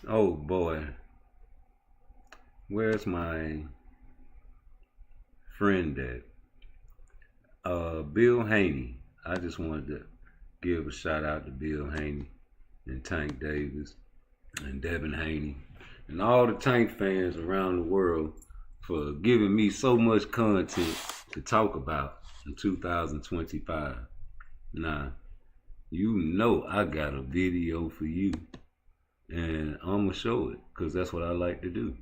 Oh boy, where's my friend at? Bill Haney. I just wanted to give a shout out to Bill Haney and Tank Davis and Devin Haney and all the Tank fans around the world for giving me so much content to talk about in 2025. Now, you know I got a video for you, and I'm going to show it because that's what I like to do.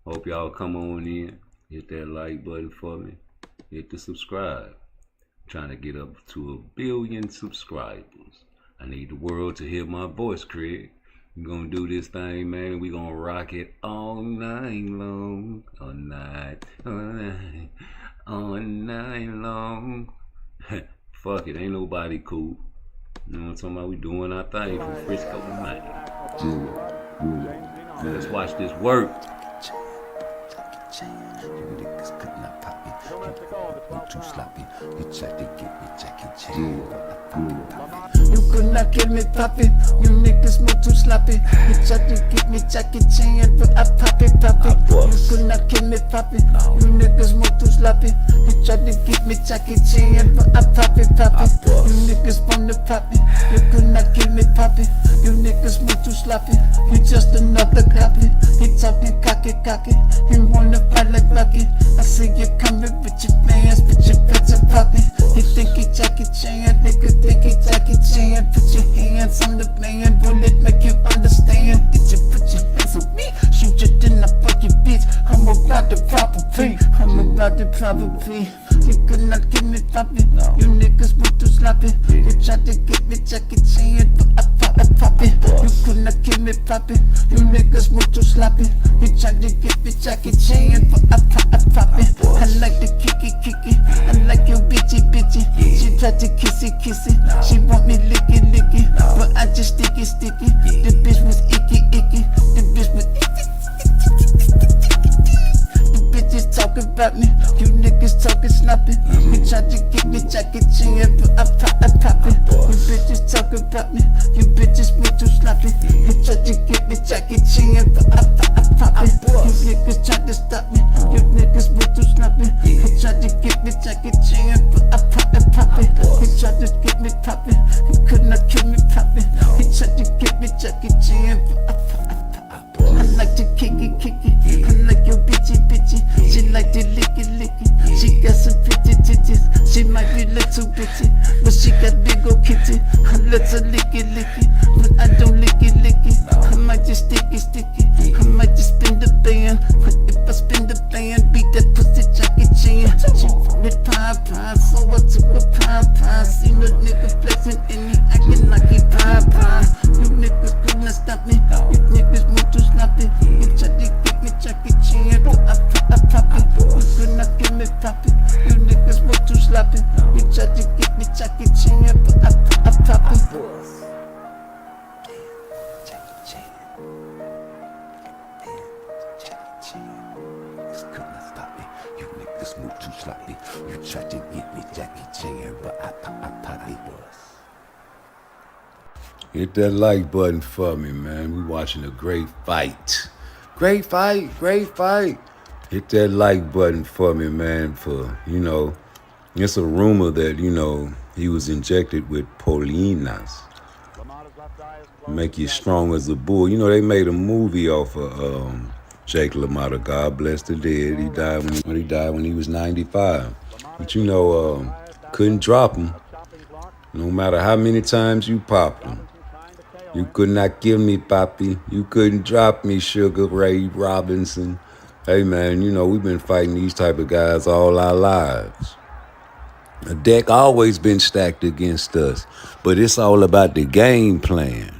Hope y'all come on in, hit that like button for me, hit the subscribe. I'm trying to get up to 1 billion subscribers. I need the world to hear my voice, Craig. We're gonna do this thing, man. We're gonna rock it all night long. All night, all night, all night long. Fuck it, ain't nobody cool. You know what I'm talking about? We doing our thing from Frisco tonight. Let's watch this work. You niggas could not pop it. You too sloppy. You tried to get me Jackie Chan. You could not get me poppin'. You niggas move too sloppy. You tried to get me Jackie Chan, but I pop it. You could not get me poppin'. You niggas move too sloppy. You tried to get me Jackie Chan, but I pop it. You niggas want to pop it. You could not get me poppin'. You niggas move too sloppy. You just another copy. He talking cocky. He wanna fight like Rocky. I see you coming with your fans, but your pets are popping. He think he Jackie Chan, nigga think he Jackie Chan. Put your hands on the man, will it make you understand? Did you put your hands on me? Shoot you, then I fuck your bitch. I'm about the proper P. I'm about the proper P. You could not get me poppin'. You niggas move too sloppy. You tried to get me Jackie Chan, but I pop it. You could not get me poppin'. You niggas move too sloppy. You tried to get me Jackie Chan, but I pop it. I like the kicky. I like your bitchy. She tried to kissy. She want me licky. But I just sticky. The bitch was icky. The bitch was icky. The bitches talking about me. You niggas talking sloppy. You tried to get me Jackie Chan, but I pop it. You bitches talking about me. You bitches move too sloppy. You tried to get me Jackie Chan, but I pop it. You niggas tried to stop me. You niggas move too sloppy. You tried to get me Jackie Chan, but I pop it. You tried to get me poppin'. You could not kill me poppin'. You tried to get me Jackie Chan, but I like to kick it. I like your bitchy. She like to licky. She got some pretty titties. She might be little bitchy, but she got big ol' kitty. I let her licky, but I don't licky. I might just sticky. I might just spin the band, but if I spin the band, beat that pussy Jackie Chan. She wanted pie, so I took a pie. Seen a nigga flexing and he acting like he pie. You niggas could not stop me. You niggas move too sloppy. You tried to get me Jackie Chan, but I pop it. You could not get me poppin'. You niggas move too sloppy. You tried to get me Jackie Chan, but I pop it. You niggas move too sloppy. You tried to get me Jackie Chan, but I pop it. Hit that like button for me, man. We watching a great fight. Great fight. Hit that like button for me, man, for, it's a rumor that, he was injected with Polinas. Make you strong as a bull. They made a movie off of Jake LaMotta, God bless the dead. He died when he was 95. But couldn't drop him. No matter how many times you popped him. You could not kill me, Poppy. You couldn't drop me, Sugar Ray Robinson. Hey, man, we've been fighting these type of guys all our lives. The deck always been stacked against us, but it's all about the game plan.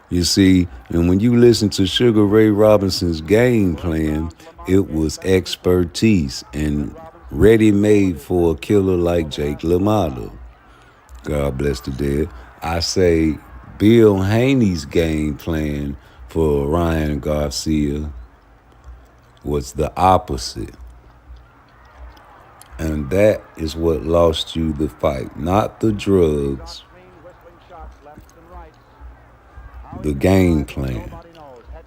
You see, and when you listen to Sugar Ray Robinson's game plan, it was expertise and ready-made for a killer like Jake LaMotta. God bless the dead. I say Bill Haney's game plan for Ryan Garcia was the opposite. And that is what lost you the fight, not the drugs. the game plan.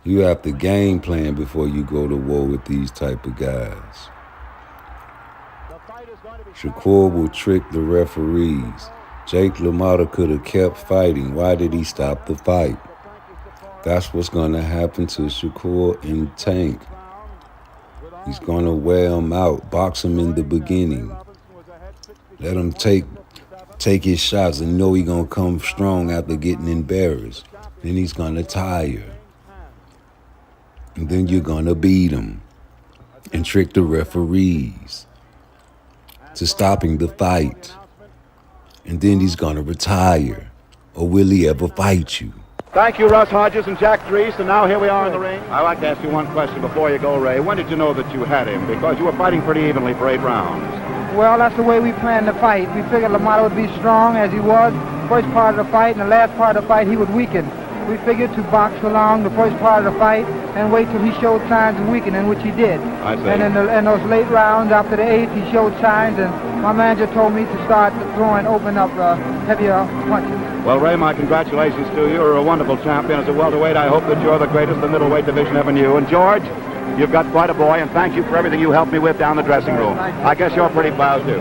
You have to game plan before you go to war with these type of guys. Shakur will trick the referees. Jake LaMotta could have kept fighting. Why did he stop the fight? That's what's going to happen to Shakur and Tank. He's going to wear him out, box him in the beginning. Let him take his shots and know he's going to come strong after getting embarrassed. Then he's going to tire. And then you're going to beat him and trick the referees to stopping the fight. And then he's going to retire. Or will he ever fight you? Thank you, Russ Hodges and Jack Drees. And now here we are in the ring. I'd like to ask you one question before you go, Ray. When did you know that you had him? Because you were fighting pretty evenly for 8 rounds. Well, that's the way we planned the fight. We figured LaMotta would be strong as he was. First part of the fight and the last part of the fight, he would weaken. We figured to box along the first part of the fight and wait till he showed signs of weakening, which he did. I see. And in those late rounds, after the 8th, he showed signs, and my manager told me to start open up heavier punches. Well, Ray, my congratulations to you. You're a wonderful champion as a welterweight. I hope that you're the greatest the middleweight division ever knew. And George, you've got quite a boy, and thank you for everything you helped me with down the dressing room. I guess you're pretty proud, too.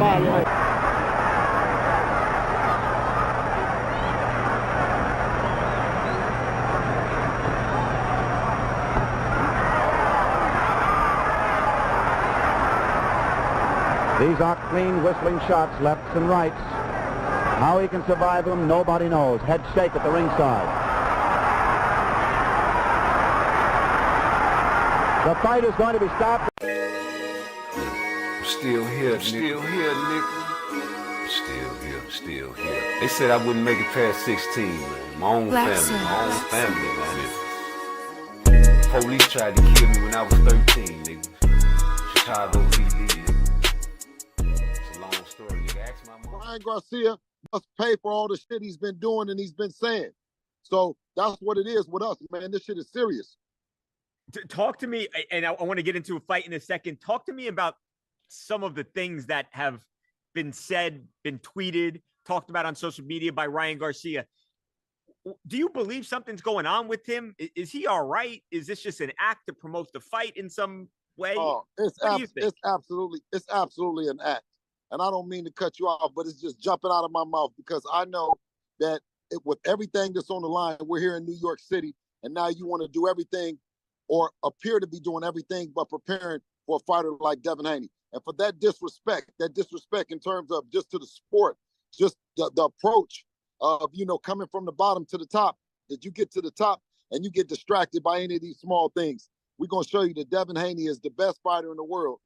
These are clean, whistling shots, lefts and rights. How he can survive them, nobody knows. Head shake at the ringside. The fight is going to be stopped. Still here, nigga. Still here. They said I wouldn't make it past 16, man. My own family, man. Police tried to kill me when I was 13, nigga. Chicago PD, nigga. It's a long story, nigga. Ask my mom. Ryan Garcia must pay for all the shit he's been doing and he's been saying. So that's what it is with us, man. This shit is serious. Talk to me, and I want to get into a fight in a second. Talk to me about some of the things that have been said, been tweeted, talked about on social media by Ryan Garcia. Do you believe something's going on with him? Is he all right? Is this just an act to promote the fight in some way? Oh, it's absolutely an act. And I don't mean to cut you off, but it's just jumping out of my mouth because I know that with everything that's on the line, we're here in New York City, and now you want to do everything or appear to be doing everything but preparing for a fighter like Devin Haney. And for that disrespect in terms of just to the sport, just the approach of, coming from the bottom to the top, that you get to the top and you get distracted by any of these small things. We're going to show you that Devin Haney is the best fighter in the world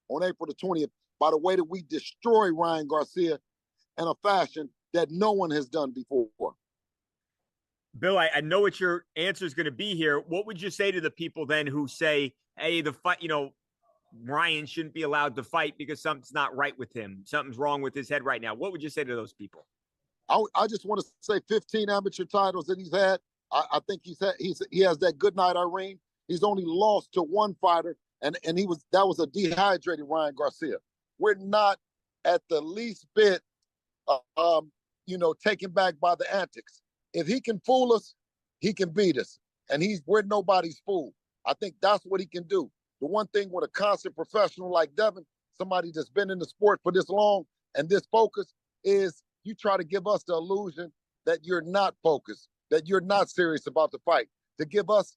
on April the 20th by the way that we destroy Ryan Garcia in a fashion that no one has done before. Bill, I know what your answer is going to be here. What would you say to the people then who say, hey, the fight, Ryan shouldn't be allowed to fight because something's not right with him. Something's wrong with his head right now. What would you say to those people? I just want to say 15 amateur titles that he's had. I think he has that good night Irene. He's only lost to one fighter, and that was a dehydrated Ryan Garcia. We're not at the least bit, taken back by the antics. If he can fool us, he can beat us. And we're nobody's fool. I think that's what he can do. The one thing with a constant professional like Devin, somebody that's been in the sport for this long and this focused, is you try to give us the illusion that you're not focused, that you're not serious about the fight, to give us,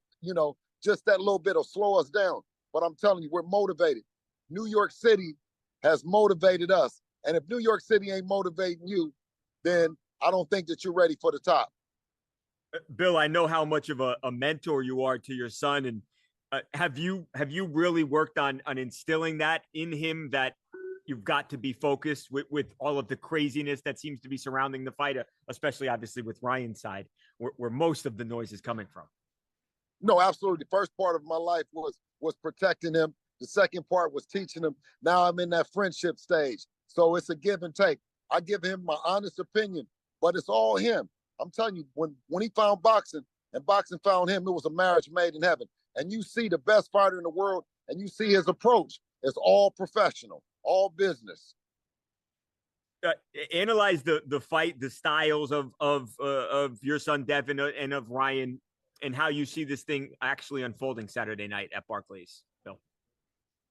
just that little bit will slow us down. But I'm telling you, we're motivated. New York City has motivated us. And if New York City ain't motivating you, then I don't think that you're ready for the top. Bill, I know how much of a mentor you are to your son, and have you really worked on instilling that in him, that you've got to be focused with all of the craziness that seems to be surrounding the fight, especially obviously with Ryan's side, where most of the noise is coming from? No, absolutely. The first part of my life was protecting him. The second part was teaching him. Now I'm in that friendship stage. So it's a give and take. I give him my honest opinion, but it's all him. I'm telling you, when he found boxing and boxing found him, it was a marriage made in heaven. And you see the best fighter in the world, and you see his approach. It's all professional, all business. Analyze the fight, the styles of your son Devin and of Ryan. and how you see this thing actually unfolding Saturday night at Barclays, Bill.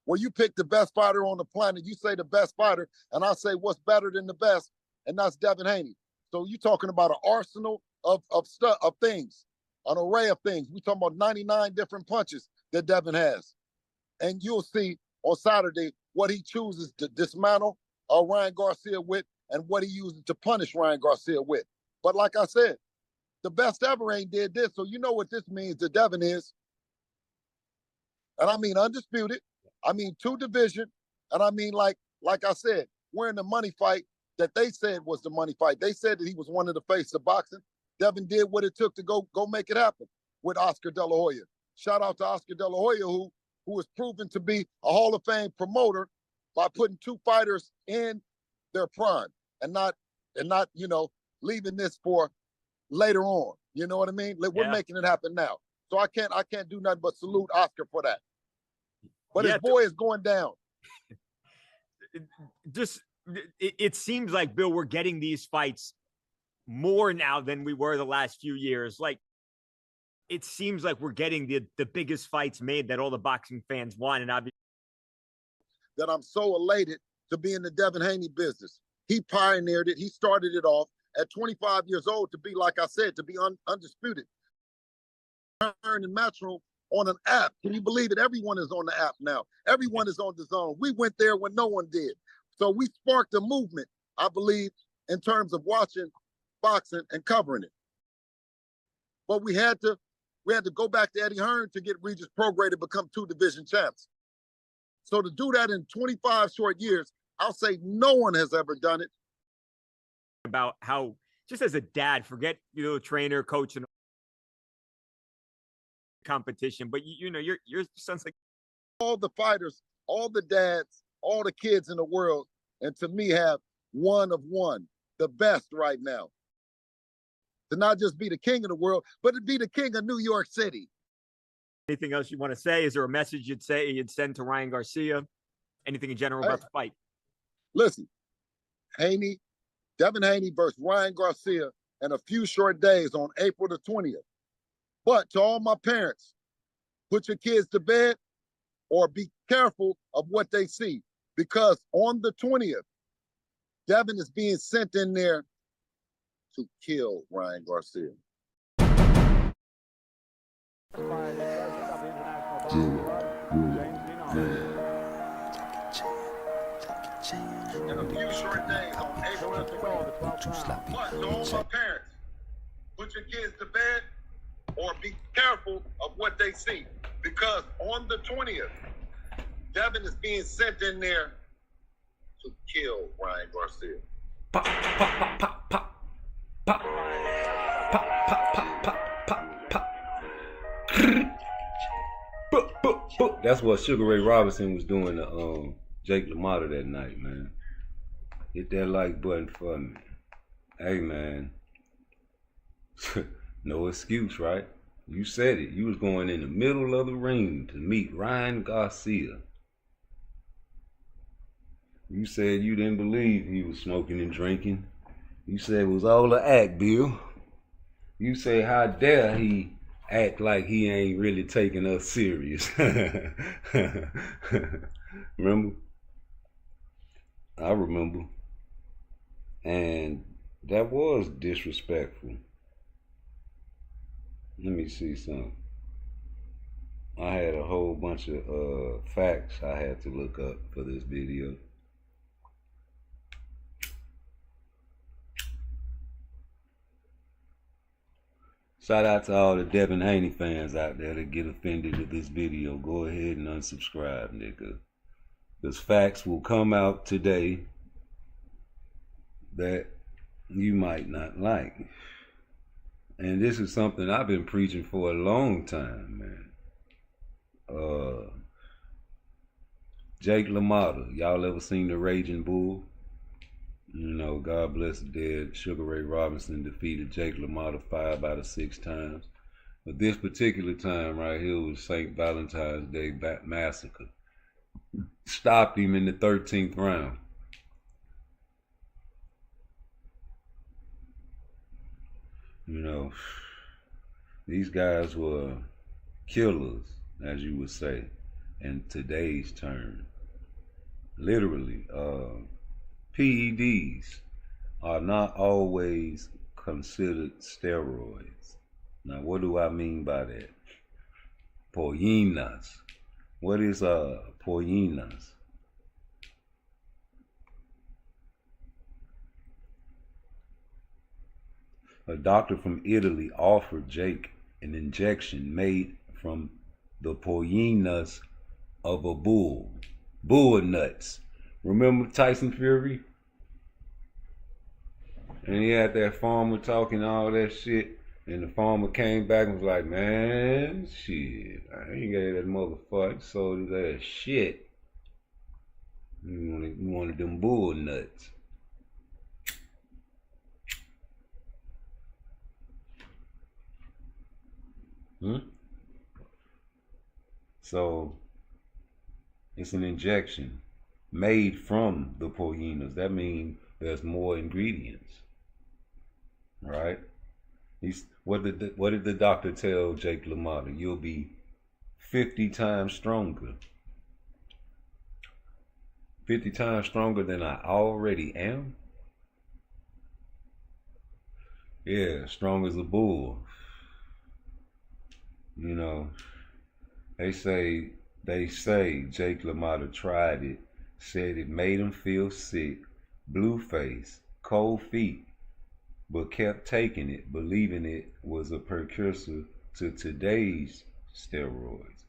Well, you pick the best fighter on the planet. You say the best fighter, and I say what's better than the best, and that's Devin Haney. So you're talking about an arsenal of things, an array of things. We're talking about 99 different punches that Devin has. And you'll see on Saturday what he chooses to dismantle Ryan Garcia with and what he uses to punish Ryan Garcia with. But like I said, the best ever ain't did this, so you know what this means to Devin is. And I mean undisputed. I mean 2 division. And I mean, like I said, we're in the money fight that they said was the money fight. They said that he was one of the face of boxing. Devin did what it took to go make it happen with Oscar De La Hoya. Shout out to Oscar De La Hoya, who has proven to be a Hall of Fame promoter by putting 2 fighters in their prime and not leaving this for later on. You know what I mean? We're making it happen now. So I can't do nothing but salute Oscar for that. But his boy is going down. It seems like, Bill, we're getting these fights more now than we were the last few years. Like, it seems like we're getting the biggest fights made that all the boxing fans want. And that I'm so elated to be in the Devin Haney business. He pioneered it. He started it off at 25 years old to be, like I said, to be undisputed. Turn and Matchroom on an app. Can you believe it? Everyone is on the app now. Everyone is on the zone. We went there when no one did. So we sparked a movement, I believe, in terms of watching boxing and covering it. But we had to go back to Eddie Hearn to get Regis Prograis to become 2 division champs. So to do that in 25 short years, I'll say no one has ever done it. About how, just as a dad, forget trainer, coach, and competition, but your son's like all the fighters, all the dads, all the kids in the world, and to me have one of one, the best right now. To not just be the king of the world, but to be the king of New York City. Anything else you want to say? Is there a message you'd send to Ryan Garcia? Anything in general about the fight? Listen, Devin Haney versus Ryan Garcia in a few short days on April the 20th. But to all my parents, put your kids to bed or be careful of what they see, because on the 20th, Devin is being sent in there to kill Ryan Garcia. In a few short days on April the 20th. But to all my parents, put your kids to bed or be careful of what they see, because on the 20th, Devin is being sent in there to kill Ryan Garcia. Pop, pop, pop, pop, pop, pop, pop, pop, pop, pop, pop. That's what Sugar Ray Robinson was doing to Jake LaMotta that night, man. Hit that like button for me. Hey, man. No excuse, right? You said it. You was going in the middle of the ring to meet Ryan Garcia. You said you didn't believe he was smoking and drinking. You said it was all an act, Bill. You say how dare he act like he ain't really taking us serious. Remember? I remember. And that was disrespectful. Let me see something. I had a whole bunch of facts I had to look up for this video. Shout out to all the Devin Haney fans out there that get offended with this video. Go ahead and unsubscribe, nigga. Because facts will come out today that you might not like. And this is something I've been preaching for a long time, man. Jake LaMotta, y'all ever seen The Raging Bull? You know, God bless the dead. Sugar Ray Robinson defeated Jake LaMotta 5 out of 6 times. But this particular time right here was St. Valentine's Day Massacre. Stopped him in the 13th round. You know, These guys were killers, as you would say, in today's term. Literally, PEDs are not always considered steroids. Now, what do I mean by that? Pollinas. What is pollinas? A doctor from Italy offered Jake an injection made from the pollinas of a bull. Bull nuts. Remember Tyson Fury? And he had that farmer talking all that shit. And the farmer came back and was like, man, shit, I ain't gave that motherfucker sold that shit. You wanted them bull nuts. So it's an injection made from the pollinas. That means there's more ingredients, right? What did the doctor tell Jake LaMotta? You'll be 50 times stronger. 50 times stronger than I already am? Yeah, strong as a bull. You know, they say Jake LaMotta tried it, said it made him feel sick, blue face, cold feet, but kept taking it, believing it was a precursor to today's steroids.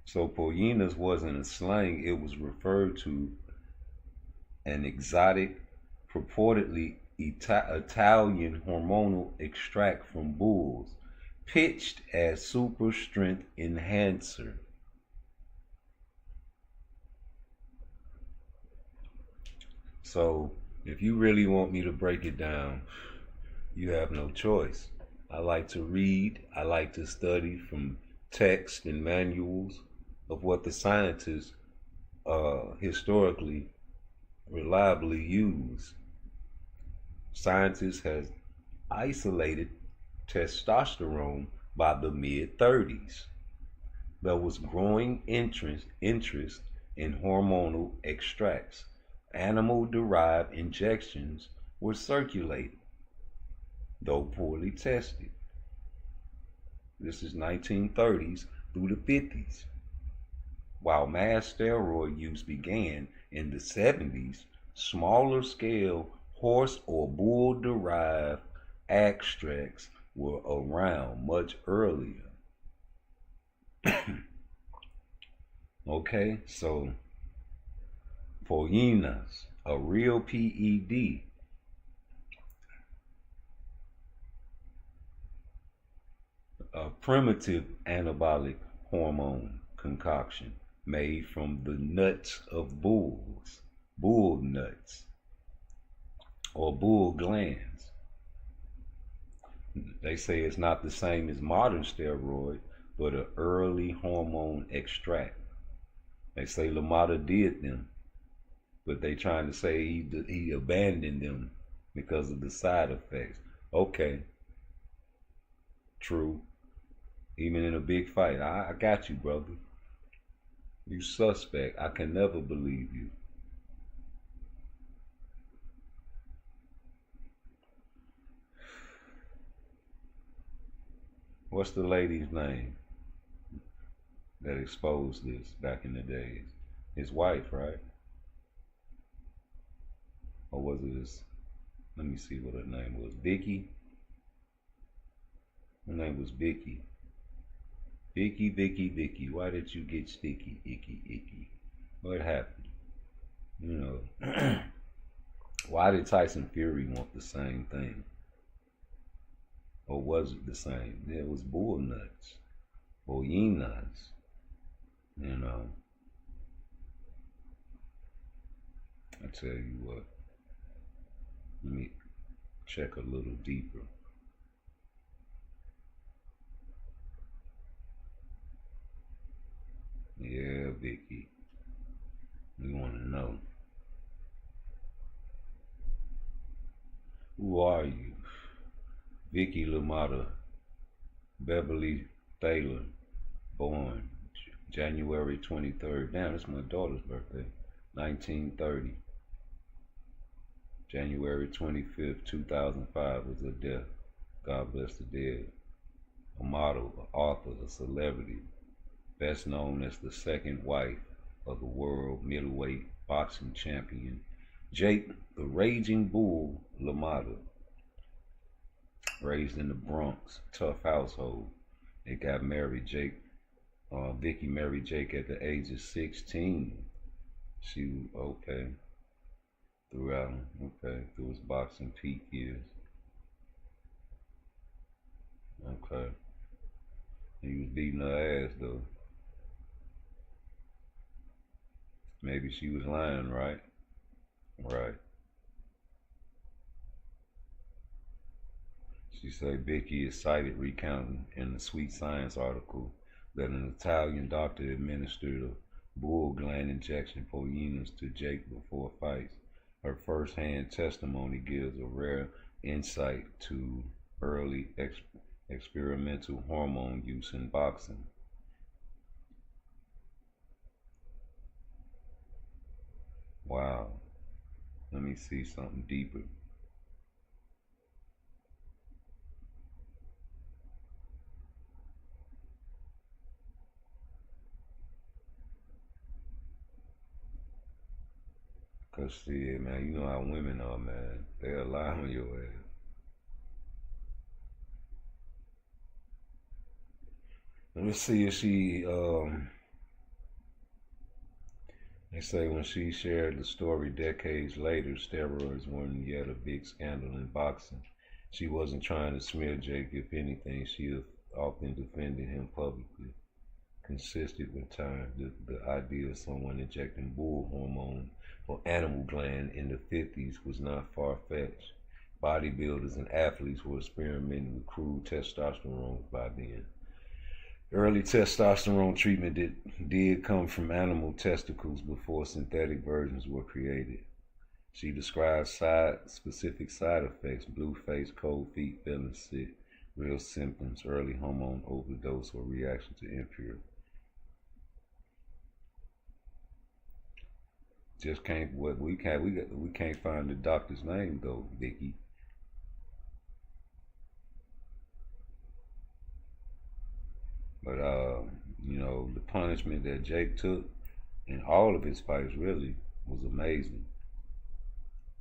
So pollinas wasn't a slang, it was referred to an exotic, purportedly Italian hormonal extract from bulls, pitched as super strength enhancer. So if you really want me to break it down, you have no choice. I like to read, I like to study from texts and manuals of what the scientists historically reliably use. Scientists has isolated testosterone by the mid-30s. There was growing interest in hormonal extracts. Animal-derived injections were circulated, though poorly tested. This is 1930s through the 50s. While mass steroid use began in the 70s, smaller scale horse or bull-derived extracts were around much earlier. Okay, so pollinas, a real PED, a primitive anabolic hormone concoction made from the nuts of bulls, bull nuts, or bull glands. They say it's not the same as modern steroid, but an early hormone extract. They say LaMotta did them, but they trying to say he abandoned them because of the side effects. Okay, true. Even in a big fight, I got you, brother. You suspect. I can never believe you. What's the lady's name that exposed this back in the days? His wife, right? Or was it his, let me see what her name was. Vicky? Her name was Vicky. Vicky. Why did you get sticky? Icky. What happened? You know, why did Tyson Fury want the same thing? Or was it the same? It was bull nuts. Pollinas. You know. I tell you what. Let me check a little deeper. Yeah, Vicky. We want to know. Who are you? Vicky LaMotta Beverly Thaler, born January 23rd. Damn, it's my daughter's birthday. 1930. January 25th, 2005 was her death. God bless the dead. A model, an author, a celebrity, best known as the second wife of the world middleweight boxing champion, Jake the Raging Bull LaMotta. Raised in the Bronx, tough household. They got married, Vicky married Jake at the age of 16. She, okay, through his boxing peak years. Okay. He was beating her ass though. Maybe she was lying, right? Right. She said Vicky is cited recounting in the Sweet Science article that an Italian doctor administered a bull gland injection poienas to Jake before fights. Her first-hand testimony gives a rare insight to early experimental hormone use in boxing. Wow. Let me see something deeper. Cause see, man, you know how women are, man. They'll lie on your ass. Let me see if she, they say when she shared the story decades later, steroids weren't yet a big scandal in boxing. She wasn't trying to smear Jake. If anything, she often defended him publicly. Consistent with time, the idea of someone injecting bull hormone or animal gland in the 50s was not far-fetched. Bodybuilders and athletes were experimenting with crude testosterone by then. Early testosterone treatment did come from animal testicles before synthetic versions were created. She describes specific side effects: blue face, cold feet, feeling sick, real symptoms, early hormone overdose, or reaction to impure. Just can't we can't find the doctor's name though, Vicky. But you know, the punishment that Jake took in all of his fights really was amazing.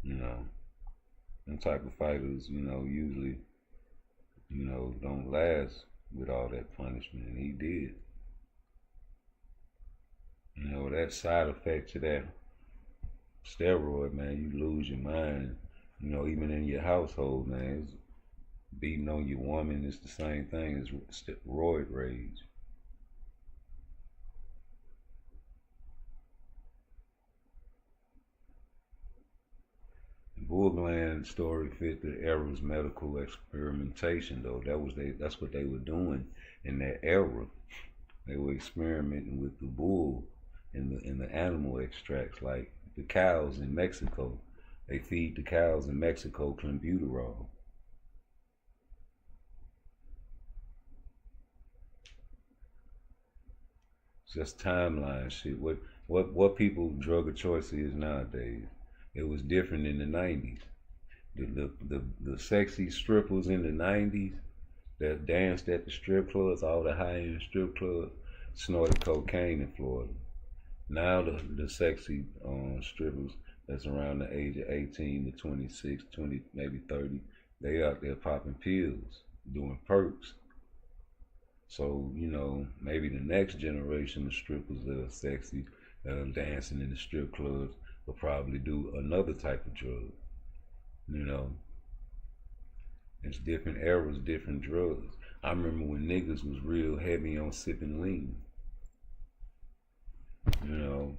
You know, them type of fighters, you know, usually, you know, don't last with all that punishment, and he did. You know, that side effect to that steroid, man, you lose your mind. You know, even in your household, man, it's beating on your woman is the same thing as roid rage. The bull gland story fit the era's medical experimentation, though. That's what they were doing in that era. They were experimenting with the bull in the animal extracts, like the cows in Mexico. They feed the cows in Mexico clenbuterol. It's just timeline shit. What people drug of choice is nowadays. It was different in the 90s. The sexy strippers in the 90s that danced at the strip clubs, all the high-end strip clubs, snorted cocaine in Florida. Now the sexy strippers that's around the age of 18 to 26, 20, maybe 30, they out there popping pills, doing perks. So, you know, maybe the next generation of strippers that are sexy, that are dancing in the strip clubs, will probably do another type of drug. You know, it's different eras, different drugs. I remember when niggas was real heavy on sipping lean. You know,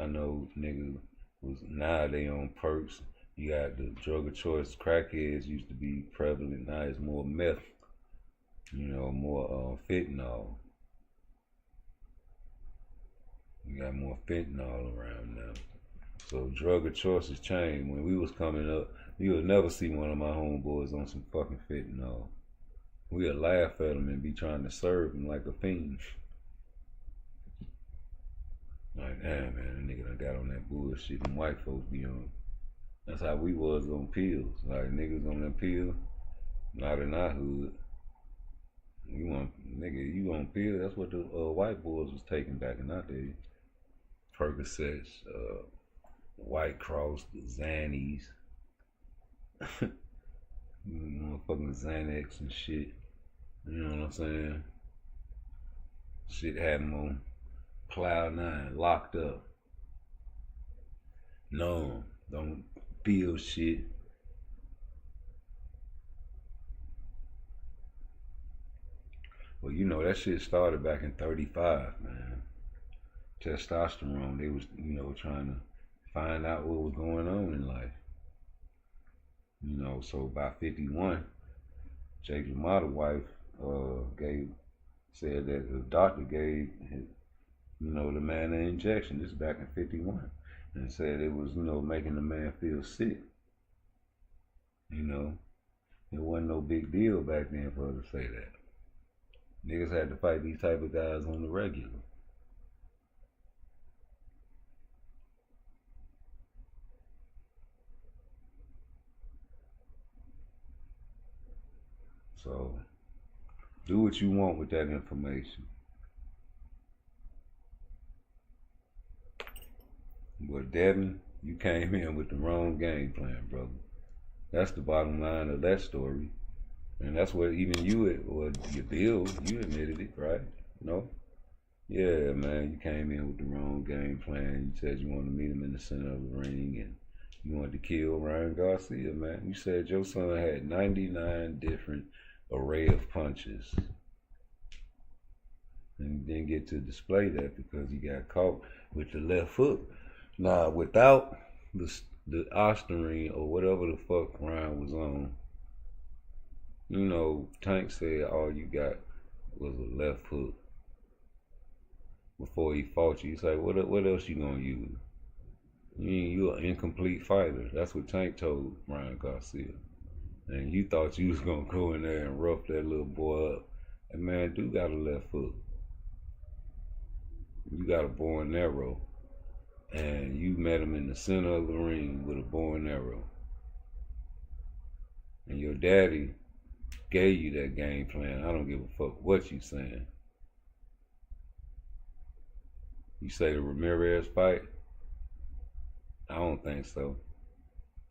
I know niggas was, now they on perks. You got the drug of choice. Crackheads used to be prevalent. Now it's more meth. You know, more fentanyl. You got more fentanyl around now. So drug of choice has changed. When we was coming up, You'll never see one of my homeboys on some fucking fentanyl. We'll laugh at him and be trying to serve him like a fiend. Like, damn, man, that nigga done got on that bullshit and white folks be on. That's how we was on pills. Like, niggas on that pill, not in our hood. You want, nigga, you on pill? That's what the white boys was taking back in our day. Percocets, White Cross, the Xannies. Motherfucking Xanax and shit. You know what I'm saying? Shit had them on cloud nine, locked up. No, don't feel shit. Well, you know, that shit started back in 35, man. Testosterone, they was, you know, trying to find out what was going on in life. You know, so by 51, Jake LaMotta's wife said that the doctor gave, you know, the man an injection. This is back in 51. And said it was, you know, making the man feel sick. You know, it wasn't no big deal back then for her to say that. Niggas had to fight these type of guys on the regular. So, do what you want with that information. But Devin, you came in with the wrong game plan, brother. That's the bottom line of that story. And that's what even you, or your bill, you admitted it, right? No? Yeah, man, you came in with the wrong game plan. You said you wanted to meet him in the center of the ring and you wanted to kill Ryan Garcia, man. You said your son had 99 different array of punches. And you didn't get to display that because you got caught with the left hook. Now, without the Osterine or whatever the fuck Ryan was on, you know, Tank said all you got was a left hook before he fought you. He's like, what else you gonna use? You're an incomplete fighter. That's what Tank told Ryan Garcia. And you thought you was gonna go in there and rough that little boy up. And man, dude got a left hook. You got a bow and arrow. And you met him in the center of the ring with a bow and arrow. And your daddy gave you that game plan. I don't give a fuck what you saying. You say the Ramirez fight? I don't think so.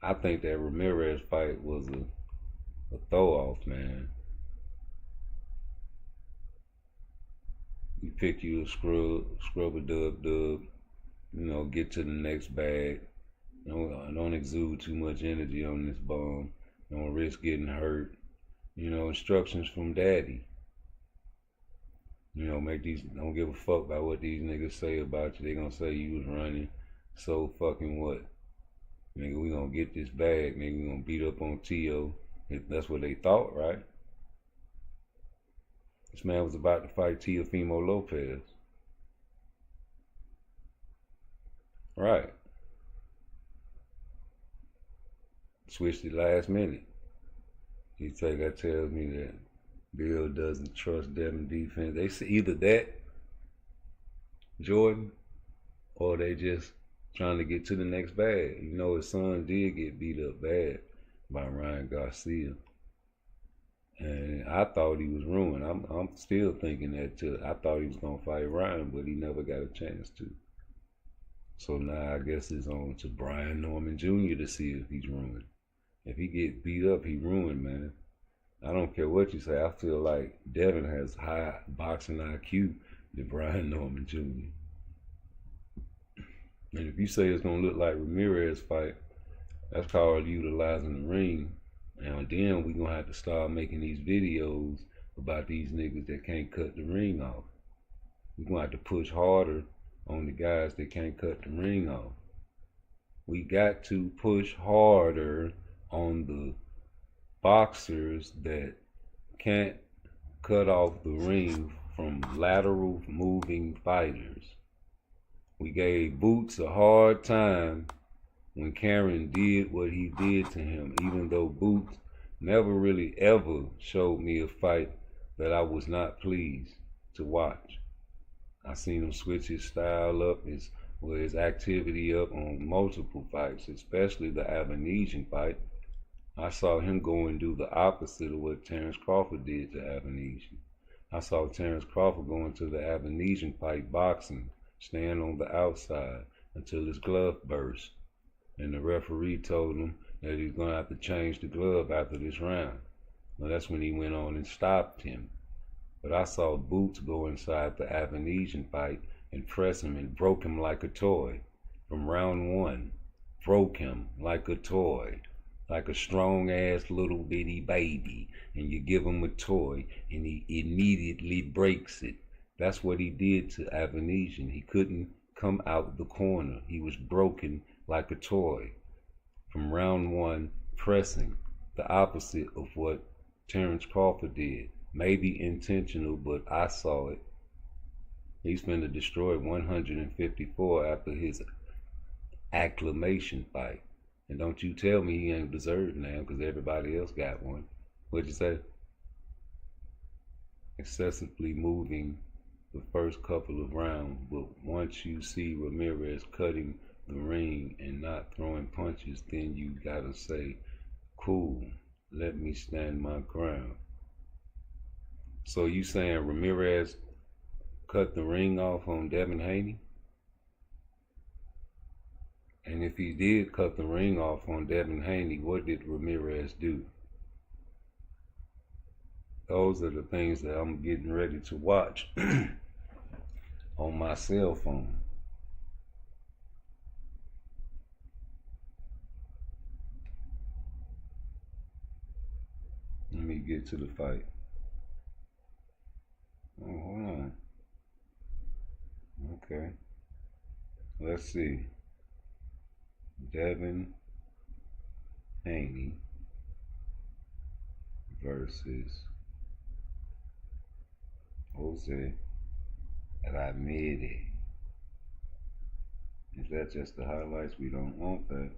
I think that Ramirez fight was a throw-off, man. You pick you a scrub a dub, you know, get to the next bag. Don't exude too much energy on this bomb. Don't risk getting hurt. You know, instructions from daddy. You know, don't give a fuck about what these niggas say about you. They gonna say you was running. So fucking what? Nigga, we gonna get this bag. Nigga, we gonna beat up on Tio. That's what they thought, right? This man was about to fight Teofimo Lopez. Right. Switched it last minute. That tells me that Bill doesn't trust Devin defense. They say either that, Jordan, or they just trying to get to the next bag. You know, his son did get beat up bad by Ryan Garcia. And I thought he was ruined. I'm still thinking that too. I thought he was going to fight Ryan, but he never got a chance to. So now I guess it's on to Brian Norman Jr. to see if he's ruined. If he get beat up, he ruined, man. I don't care what you say. I feel like Devin has high boxing IQ than Brian Norman Jr. And if you say it's going to look like Ramirez fight, that's called utilizing the ring. And then we're going to have to start making these videos about these niggas that can't cut the ring off. We're going to have to push harder on the guys that can't cut the ring off. We got to push harder on the boxers that can't cut off the ring from lateral moving fighters. We gave Boots a hard time when Karen did what he did to him, even though Boots never really ever showed me a fight that I was not pleased to watch. I seen him switch his style up, his activity up on multiple fights, especially the Avanesian fight. I saw him go and do the opposite of what Terrence Crawford did to Avanesian. I saw Terrence Crawford go into the Avanesian fight boxing, stand on the outside until his glove burst. And the referee told him that he's going to have to change the glove after this round. Well, that's when he went on and stopped him. But I saw Boots go inside the Avanesian fight and press him and broke him like a toy. From round one, broke him like a toy, like a strong-ass little bitty baby. And you give him a toy and he immediately breaks it. That's what he did to Avanesian. He couldn't come out the corner. He was broken like a toy. From round one, pressing, the opposite of what Terrence Crawford did. Maybe intentional, but I saw it. He's been to destroy 154 after his acclamation fight. And don't you tell me he ain't deserved now, because everybody else got one. What'd you say? Excessively moving the first couple of rounds, but once you see Ramirez cutting the ring and not throwing punches, then you gotta say, cool, let me stand my ground. So you saying Ramirez cut the ring off on Devin Haney? And if he did cut the ring off on Devin Haney, what did Ramirez do? Those are the things that I'm getting ready to watch on my cell phone. Let me get to the fight. Oh, hold on. Okay. Let's see. Devin Haney versus Jose Ramirez. Is that just the highlights? We don't want that.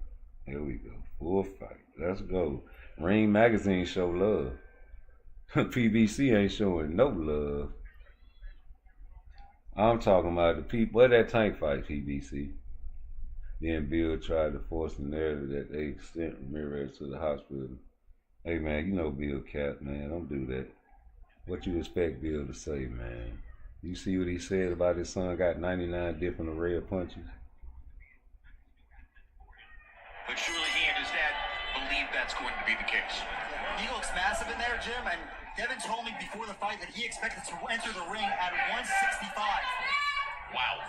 Here we go. Full fight. Let's go. Ring Magazine show love. PBC ain't showing no love. I'm talking about the people. Where that tank fight, PBC? Then Bill tried to force the narrative that they sent Ramirez to the hospital. Hey man, you know Bill Cap, man. Don't do that. What you expect Bill to say, man? You see what he said about his son got 99 different array of punches? But surely he and his dad believe that's going to be the case. He looks massive in there, Jim, and Devin told me before the fight that he expected to enter the ring at 165. Wow.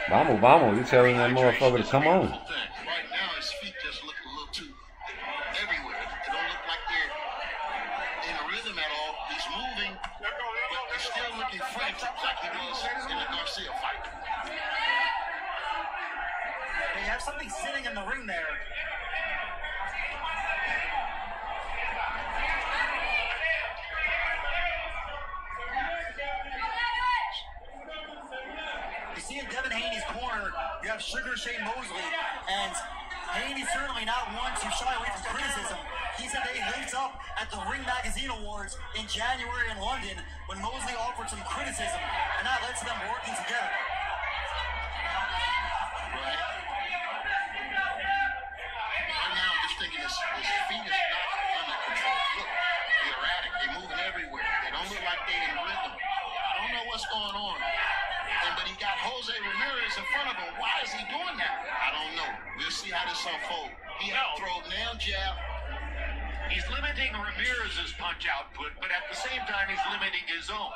Vamos, you telling that motherfucker to come on. Right now, his feet just look a little too everywhere. It don't look like they're in rhythm at all. He's moving, but he's still looking frantic like he was in the Garcia fight. They have something sitting in the ring there. You see in Devin Haney's corner, you have Sugar Shane Mosley, and Haney's certainly not one to shy away from criticism. He said they linked up at the Ring Magazine Awards in January in London when Mosley offered some criticism, and that led to them working together. His feet is not under control. Look, they're erratic. They're moving everywhere. They don't look like they're in rhythm. I don't know what's going on. But he got Jose Ramirez in front of him. Why is he doing that? I don't know. We'll see how this unfolds. He throws now jab. He's limiting Ramirez's punch output, but at the same time, he's limiting his own.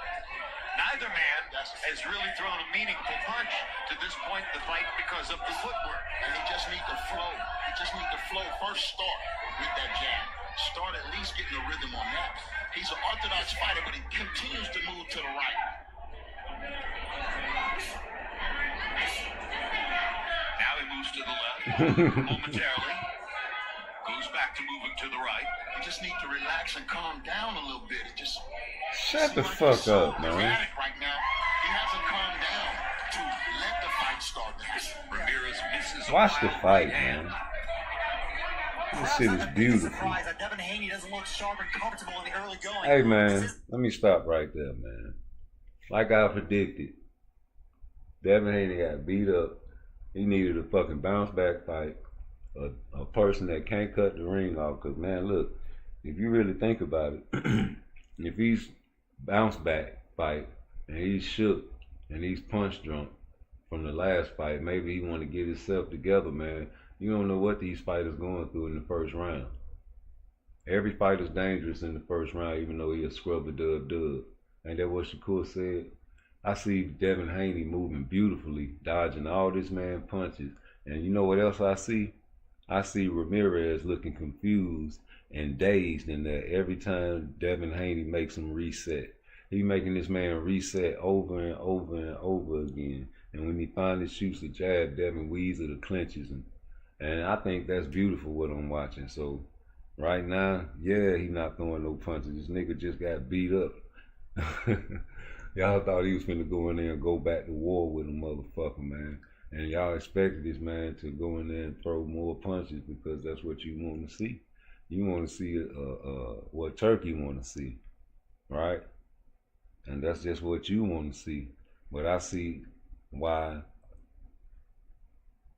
Neither man has really thrown a meaningful punch to this point in the fight because of the footwork. And he just needs to flow. He just needs to flow. First start with that jab. Start at least getting a rhythm on that. He's an orthodox fighter, but he continues to move to the right. Now he moves to the left momentarily. Goes back to moving to the right. You just need to relax and calm down a little bit. It just shut the fuck up, man. Right now, he hasn't calmed down to let the fight fight starting to happen. Ramirez misses. Watch the fight, man. This shit is beautiful. Surprised that Devin Haney doesn't look sharp and comfortable in the early going. Hey, man, let me stop right there, man. Like I predicted, Devin Haney got beat up. He needed a fucking bounce back fight. A person that can't cut the ring off. Because, man, look, if you really think about it, if he's bounce back fight and he's shook and he's punch drunk from the last fight, maybe he want to get himself together, man. You don't know what these fighters going through in the first round. Every fighter's dangerous in the first round, even though he a scrubber dub. Ain't that what Shakur said? I see Devin Haney moving beautifully, dodging all this man punches. And you know what else I see? I see Ramirez looking confused and dazed in that every time Devin Haney makes him reset. He making this man reset over and over and over again. And when he finally shoots a jab, Devin Weezer the clinches him. And I think that's beautiful what I'm watching. So right now, yeah, he not throwing no punches. This nigga just got beat up. Y'all thought he was finna go in there and go back to war with a motherfucker, man. And y'all expected this man to go in there and throw more punches because that's what you want to see. You want to see what Turkey want to see, right? And that's just what you want to see. But I see why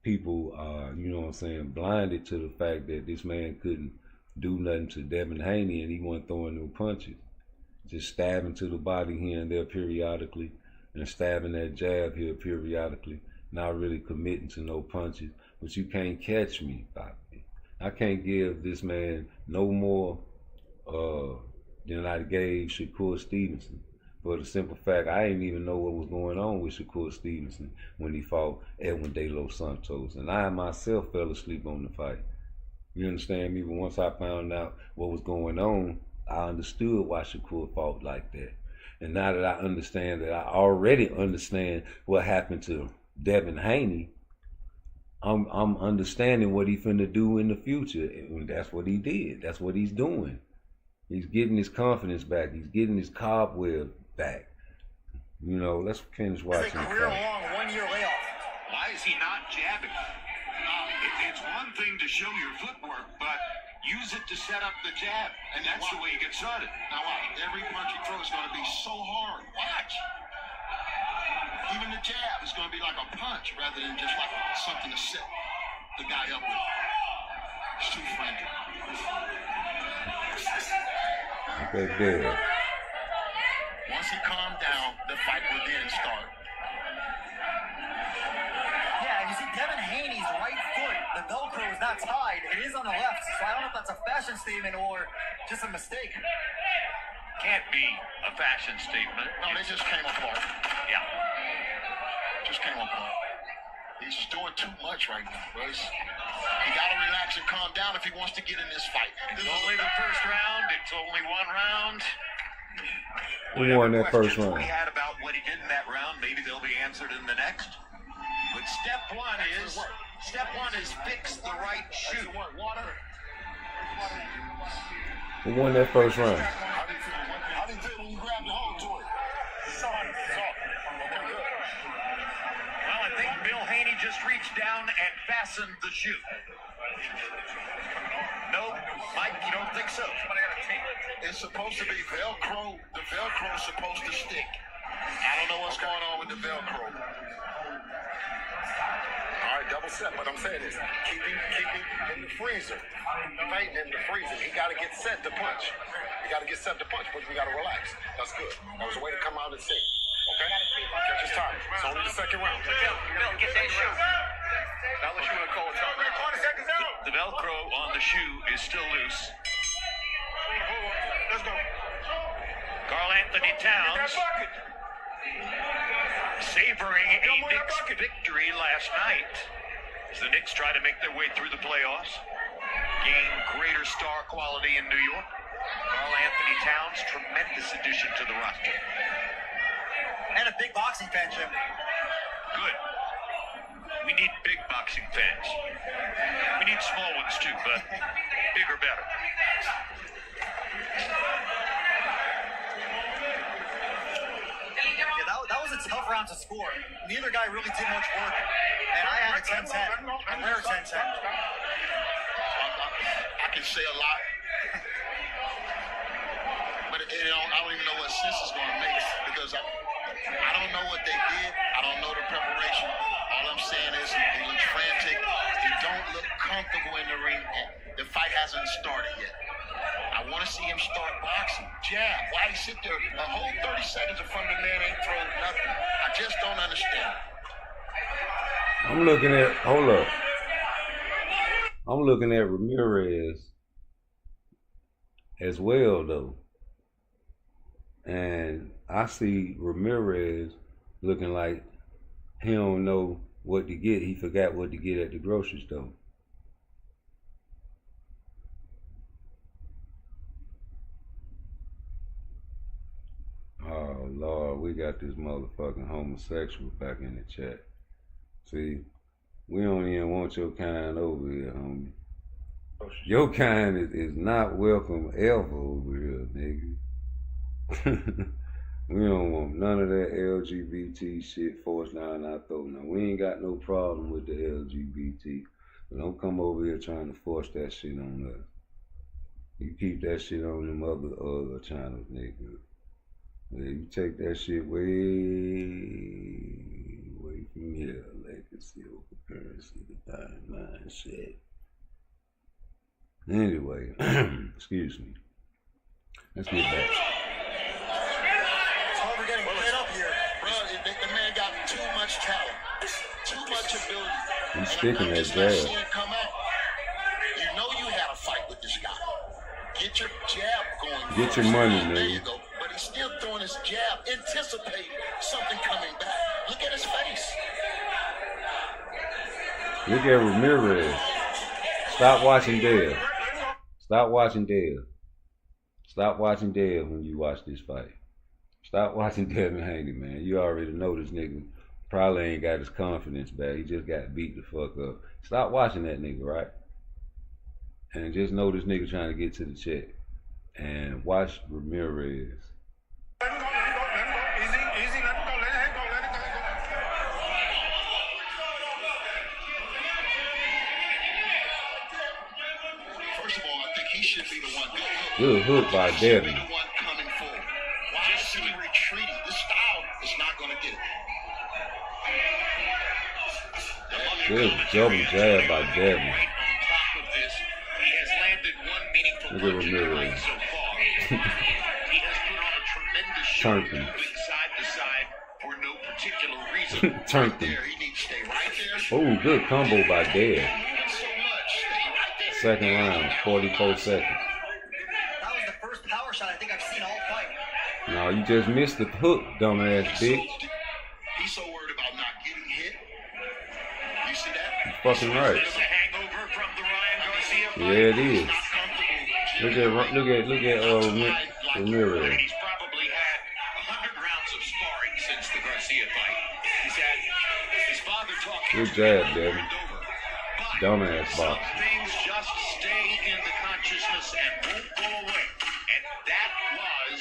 people are, you know what I'm saying, blinded to the fact that this man couldn't do nothing to Devin Haney and he wasn't throwing no punches. Just stabbing to the body here and there periodically and stabbing that jab here periodically, not really committing to no punches. But you can't catch me, Bobby. I can't give this man no more than I gave Shakur Stevenson. For the simple fact, I didn't even know what was going on with Shakur Stevenson when he fought Edwin De Los Santos. And I myself fell asleep on the fight. You understand me? But once I found out what was going on, I understood why Shakur fought like that. And now that I understand that I already understand what happened to Devin Haney, I'm understanding what he finna do in the future. And that's what he did. That's what he's doing. He's getting his confidence back. He's getting his cobweb back. You know, let's finish watching the fight. Career-long 1-year layoff. Why is he not jabbing? It's one thing to show your footwork, but use it to set up the jab, and that's the way you get started. Now watch, every punch he throws is going to be so hard. Watch. Even the jab is going to be like a punch rather than just like something to set the guy up with. It's too frantic. Okay, good. Once he calmed down, the fight will then start. Yeah, you see Devin Haney's right foot, the Velcro is not tied. It is on the left, so I don't know if that's a fashion statement or just a mistake. Can't be a fashion statement. No, they just came apart. Yeah. Just came apart. He's just doing too much right now, boys. He got to relax and calm down if he wants to get in this fight. It's only the first round. It's only one round. Who won that first round? We had about what he did in that round. Maybe they'll be answered in the next. But step one is fix the right shoe. Who won that first round? How do you feel when you grab the hold to it? Soft. Okay, good. Well, I think Bill Haney just reached down and fastened the shoe. No, Mike, you don't think so? It's supposed to be Velcro. The Velcro's supposed to stick. I don't know what's going on with the Velcro. All right, double set. What I'm saying is keep him in the freezer. Fighting in the freezer. He got to get set to punch. But we got to relax. That's good. That was a way to come out and sing. Okay? Catch his time. It's only the second round. Bill, get that shoe. Now what you want to call it? The Velcro on the shoe is still loose. Let's go. Karl Anthony Towns savoring a Knicks victory last night as the Knicks try to make their way through the playoffs, gain greater star quality in New York. Karl Anthony Towns, tremendous addition to the roster. And a big boxing fan, Jim. Good. We need big boxing fans. We need small ones too, but bigger better. Yeah, that was a tough round. rounds to score. Neither guy really did much work. And I had a 10-10. And they're 10-10. I can say a lot. But I don't even know what sense it's going to make because I don't know what they did. I don't know the preparation. All I'm saying is he looks frantic. He don't look comfortable in the ring. The fight hasn't started yet. I want to see him start boxing. Jab. Why he sit there a whole 30 seconds in front of the man ain't throwing nothing? I just don't understand. I'm looking at, hold up. I'm looking at Ramirez as well, though. And I see Ramirez looking like he don't know what to get. He forgot what to get at the grocery store. Oh, Lord, we got this motherfucking homosexual back in the chat. See, we don't even want your kind over here, homie. Your kind is not welcome ever over here, nigga. We don't want none of that LGBT shit forced down our throat. Now, we ain't got no problem with the LGBT. But don't come over here trying to force that shit on us. You keep that shit on them other channels, nigga. Yeah, you take that shit way from here. Legacy over currency, divine mindset. Anyway, excuse me. Let's get back. The man got too much talent, too much ability. He's sticking that jab. Come out. You know you had a fight with this guy. Get your jab going. Get your money, man. There you go. But he's still throwing his jab, anticipating something coming back. Look at his face. Look at Ramirez. Stop watching Dale. Stop watching Dale. Stop watching Dale when you watch this fight. Stop watching Devin Haney, man. You already know this nigga probably ain't got his confidence back. He just got beat the fuck up. Stop watching that nigga, right? And just know this nigga trying to get to the check. And watch Ramirez. First of all, I think he should be the one. Good hook by Devin. Good double jab by Devin. Look at Ramirez. Turned him. Turned him. Oh, good combo by Dev. Second round, 44 seconds. That was the first power shot I think I've seen all fight. No, you just missed the hook, dumbass bitch. He's so worried about not getting hit. You see that? You're fucking right. Yeah, it is. Look at Ramirez. He's probably had 100 rounds of sparring since the Garcia fight. He's had his father talking. Good jab, Devin. Dumbass box. Things just stay in the consciousness and won't go away. And that was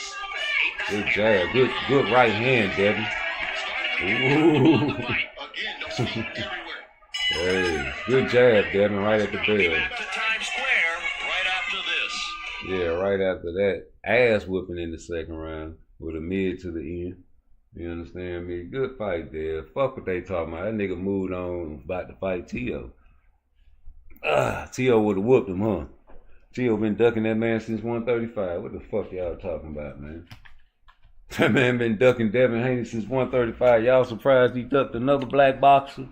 good jab. Good right hand, Devin. Ooh. Hey, good jab, Devin, right at the bell. Yeah, right after that. Ass whooping in the second round with a mid to the end. You understand me? Good fight there. Fuck what they talking about. That nigga moved on about to fight Tio. Tio would have whooped him, huh? Tio been ducking that man since 135. What the fuck y'all talking about, man? That man been ducking Devin Haney since 135. Y'all surprised he ducked another black boxer?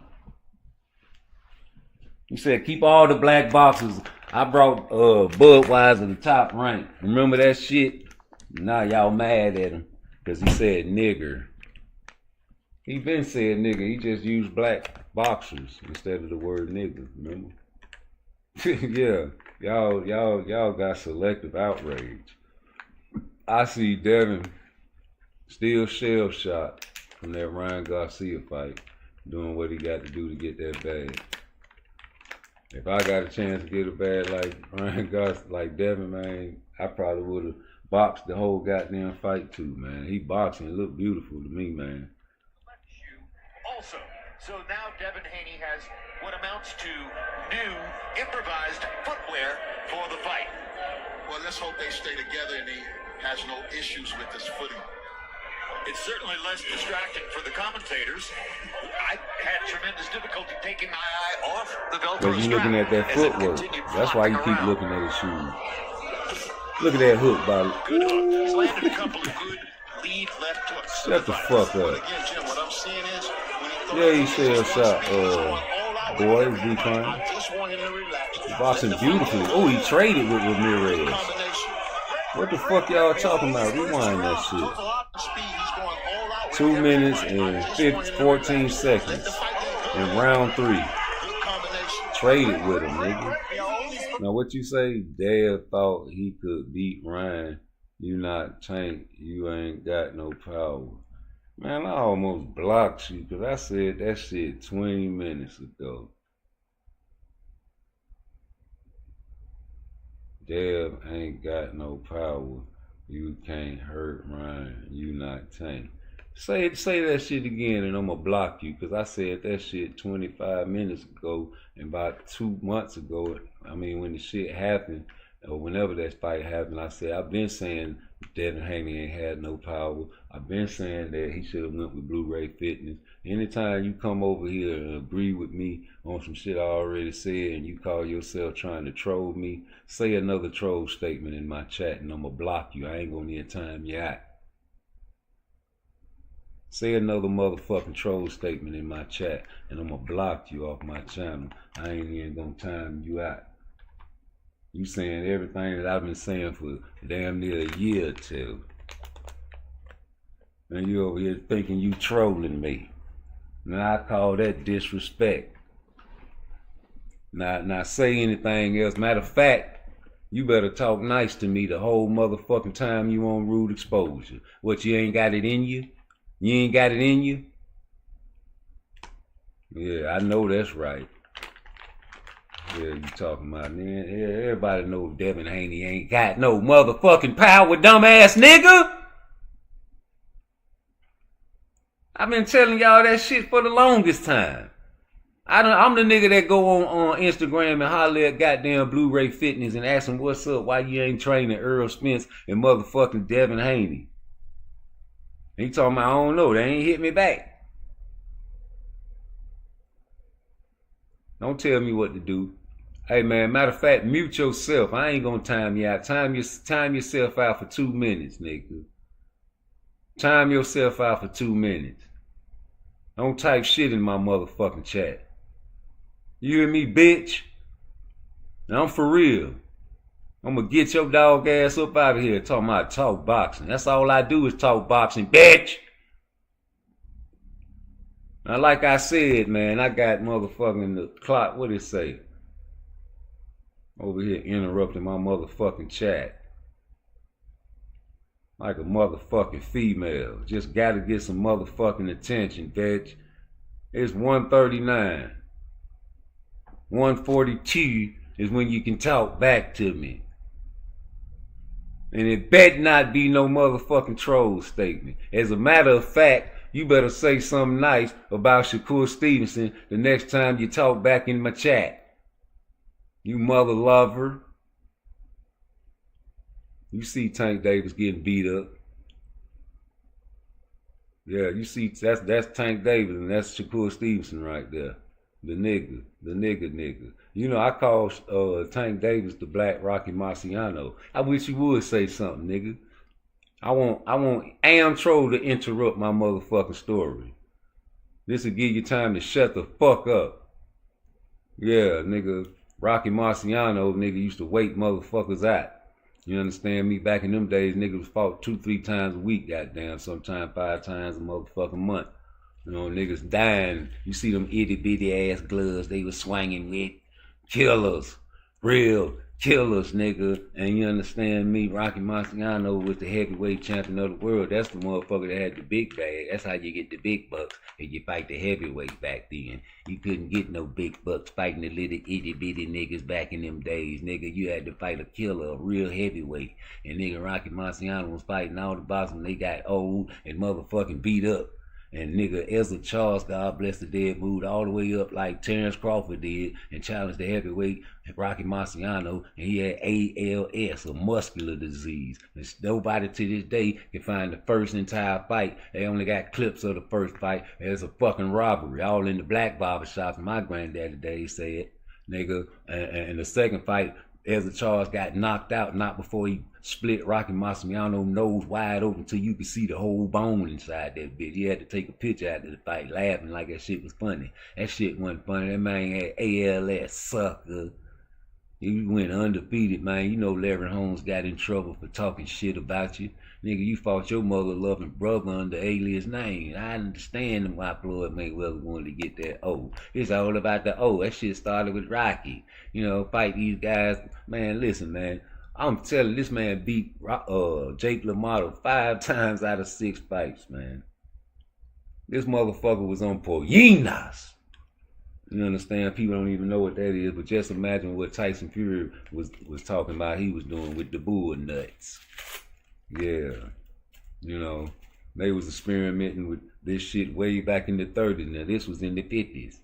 He said, keep all the black boxers. I brought Budweiser the top rank. Remember that shit? Now y'all mad at him because he said nigger. He been said nigger. He just used black boxers instead of the word nigger. Remember? Yeah, y'all got selective outrage. I see Devin still shell shot from that Ryan Garcia fight, doing what he got to do to get that bag. If I got a chance to get a bag like Ryan Garcia, like Devin, man, I probably would have boxed the whole goddamn fight too, man. He boxing, it looked beautiful to me, man. also. So now Devin Haney has what amounts to new improvised footwear for the fight. Well, let's hope they stay together and he has no issues with his footing. It's certainly less distracting for the commentators. I had tremendous difficulty taking my eye off the Velcro But you looking at that strap as it footwork. continued That's why you keep flopping looking at his shoes. Look at that hook, Bobby. Good hook. He's landed a couple of good lead left hooks. Shut the fuck But up. again, Jim, what I'm seeing is when he throws Yeah, he those said one shot, speed, he's going all out with boy, it. decline. I just want him to relax. Boxing Let the fight beautifully. go. Oh, he traded with Ramirez. Combination. What the fuck y'all talking about? Rewind that shit. Throws a lot of speed. He's going all out with 2 every minutes fight. and I just want him to 14 relax. seconds Let the fight go. in round 3. Good combination. Traded with him, nigga. Now what you say? Dad thought he could beat Ryan. You not Tank. You ain't got no power. Man, I almost blocked you because I said that shit 20 minutes ago. Dev ain't got no power. You can't hurt Ryan. You not Tank. Say that shit again and I'ma block you because I said that shit 25 minutes ago and about 2 months ago. I mean, when the shit happened or whenever that fight happened, I said, I've been saying Devin Haney ain't had no power. I've been saying that he should have went with Blu-ray Fitness. Anytime you come over here and agree with me on some shit I already said and you call yourself trying to troll me, say another troll statement in my chat and I'ma block you. I ain't gonna need time you out. Say another motherfucking troll statement in my chat and I'ma block you off my channel. I ain't even gonna time you out. You saying everything that I've been saying for damn near a year or two. And you over here thinking you trolling me. Now I call that disrespect. Now say anything else. Matter of fact, you better talk nice to me the whole motherfucking time you on Rude Exposure. What, you ain't got it in you? You ain't got it in you? Yeah, I know that's right. Yeah, you talking about, man. Yeah, everybody know Devin Haney ain't got no motherfucking power, dumbass nigga. I've been telling y'all that shit for the longest time. I'm the nigga that go on Instagram and holler at goddamn Blu-ray Fitness and ask him what's up, why you ain't training Earl Spence and motherfucking Devin Haney. He talking about, I don't know, they ain't hit me back. Don't tell me what to do. Hey man, matter of fact, mute yourself. I ain't gonna time you out. Time yourself out for 2 minutes, nigga. Time yourself out for 2 minutes. Don't type shit in my motherfucking chat. You hear me, bitch? Now I'm for real. I'm gonna get your dog ass up out of here talking about talk boxing. That's all I do is talk boxing, bitch. Now, like I said, man, I got motherfucking the clock. What it say? Over here interrupting my motherfucking chat. Like a motherfucking female. Just gotta get some motherfucking attention, bitch. It's 1:39. 1:42 is when you can talk back to me. And it better not be no motherfucking troll statement. As a matter of fact, you better say something nice about Shakur Stevenson the next time you talk back in my chat. You mother lover. You see Tank Davis getting beat up. Yeah, you see that's Tank Davis and that's Shakur Stevenson right there. The nigga. You know, I call Tank Davis the Black Rocky Marciano. I wish you would say something, nigga. I want Am Troll to interrupt my motherfucking story. This will give you time to shut the fuck up. Yeah, nigga. Rocky Marciano, nigga, used to wait motherfuckers out. You understand me? Back in them days, niggas fought 2-3 times a week, goddamn, sometimes 5 times a motherfucking month. You know, niggas dying. You see them itty bitty ass gloves they was swinging with. Killers. Real killers, nigga. And you understand me? Rocky Marciano was the heavyweight champion of the world. That's the motherfucker that had the big bag. That's how you get the big bucks. And you fight the heavyweight back then. You couldn't get no big bucks fighting the little itty bitty niggas back in them days, nigga. You had to fight a killer, a real heavyweight. And nigga, Rocky Marciano was fighting all the boxers when they got old and motherfucking beat up. And nigga Ezra Charles, God bless the dead, moved all the way up like Terrence Crawford did and challenged the heavyweight Rocky Marciano, and he had ALS, a muscular disease. And nobody to this day can find the first entire fight. They only got clips of the first fight. There's a fucking robbery, all in the black barbershop. My granddaddy days said, nigga. And the second fight, Ezra Charles got knocked out, not before he split Rocky Marciano's nose wide open till you could see the whole bone inside that bitch. He had to take a picture after the fight, laughing like that shit was funny. That shit wasn't funny. That man had ALS, sucker. He went undefeated, man. You know Larry Holmes got in trouble for talking shit about you. Nigga, you fought your mother-loving brother under alias name. I understand why Floyd Mayweather wanted to get that O. It's all about the O. That shit started with Rocky. You know, fight these guys. Man, listen, man. I'm telling you, this man beat Jake LaMotta 5 times out of 6 fights, man. This motherfucker was on Poyinas. You understand? People don't even know what that is, but just imagine what Tyson Fury was talking about he was doing with the bull nuts. Yeah. You know, they was experimenting with this shit way back in the 30s. Now, this was in the 50s.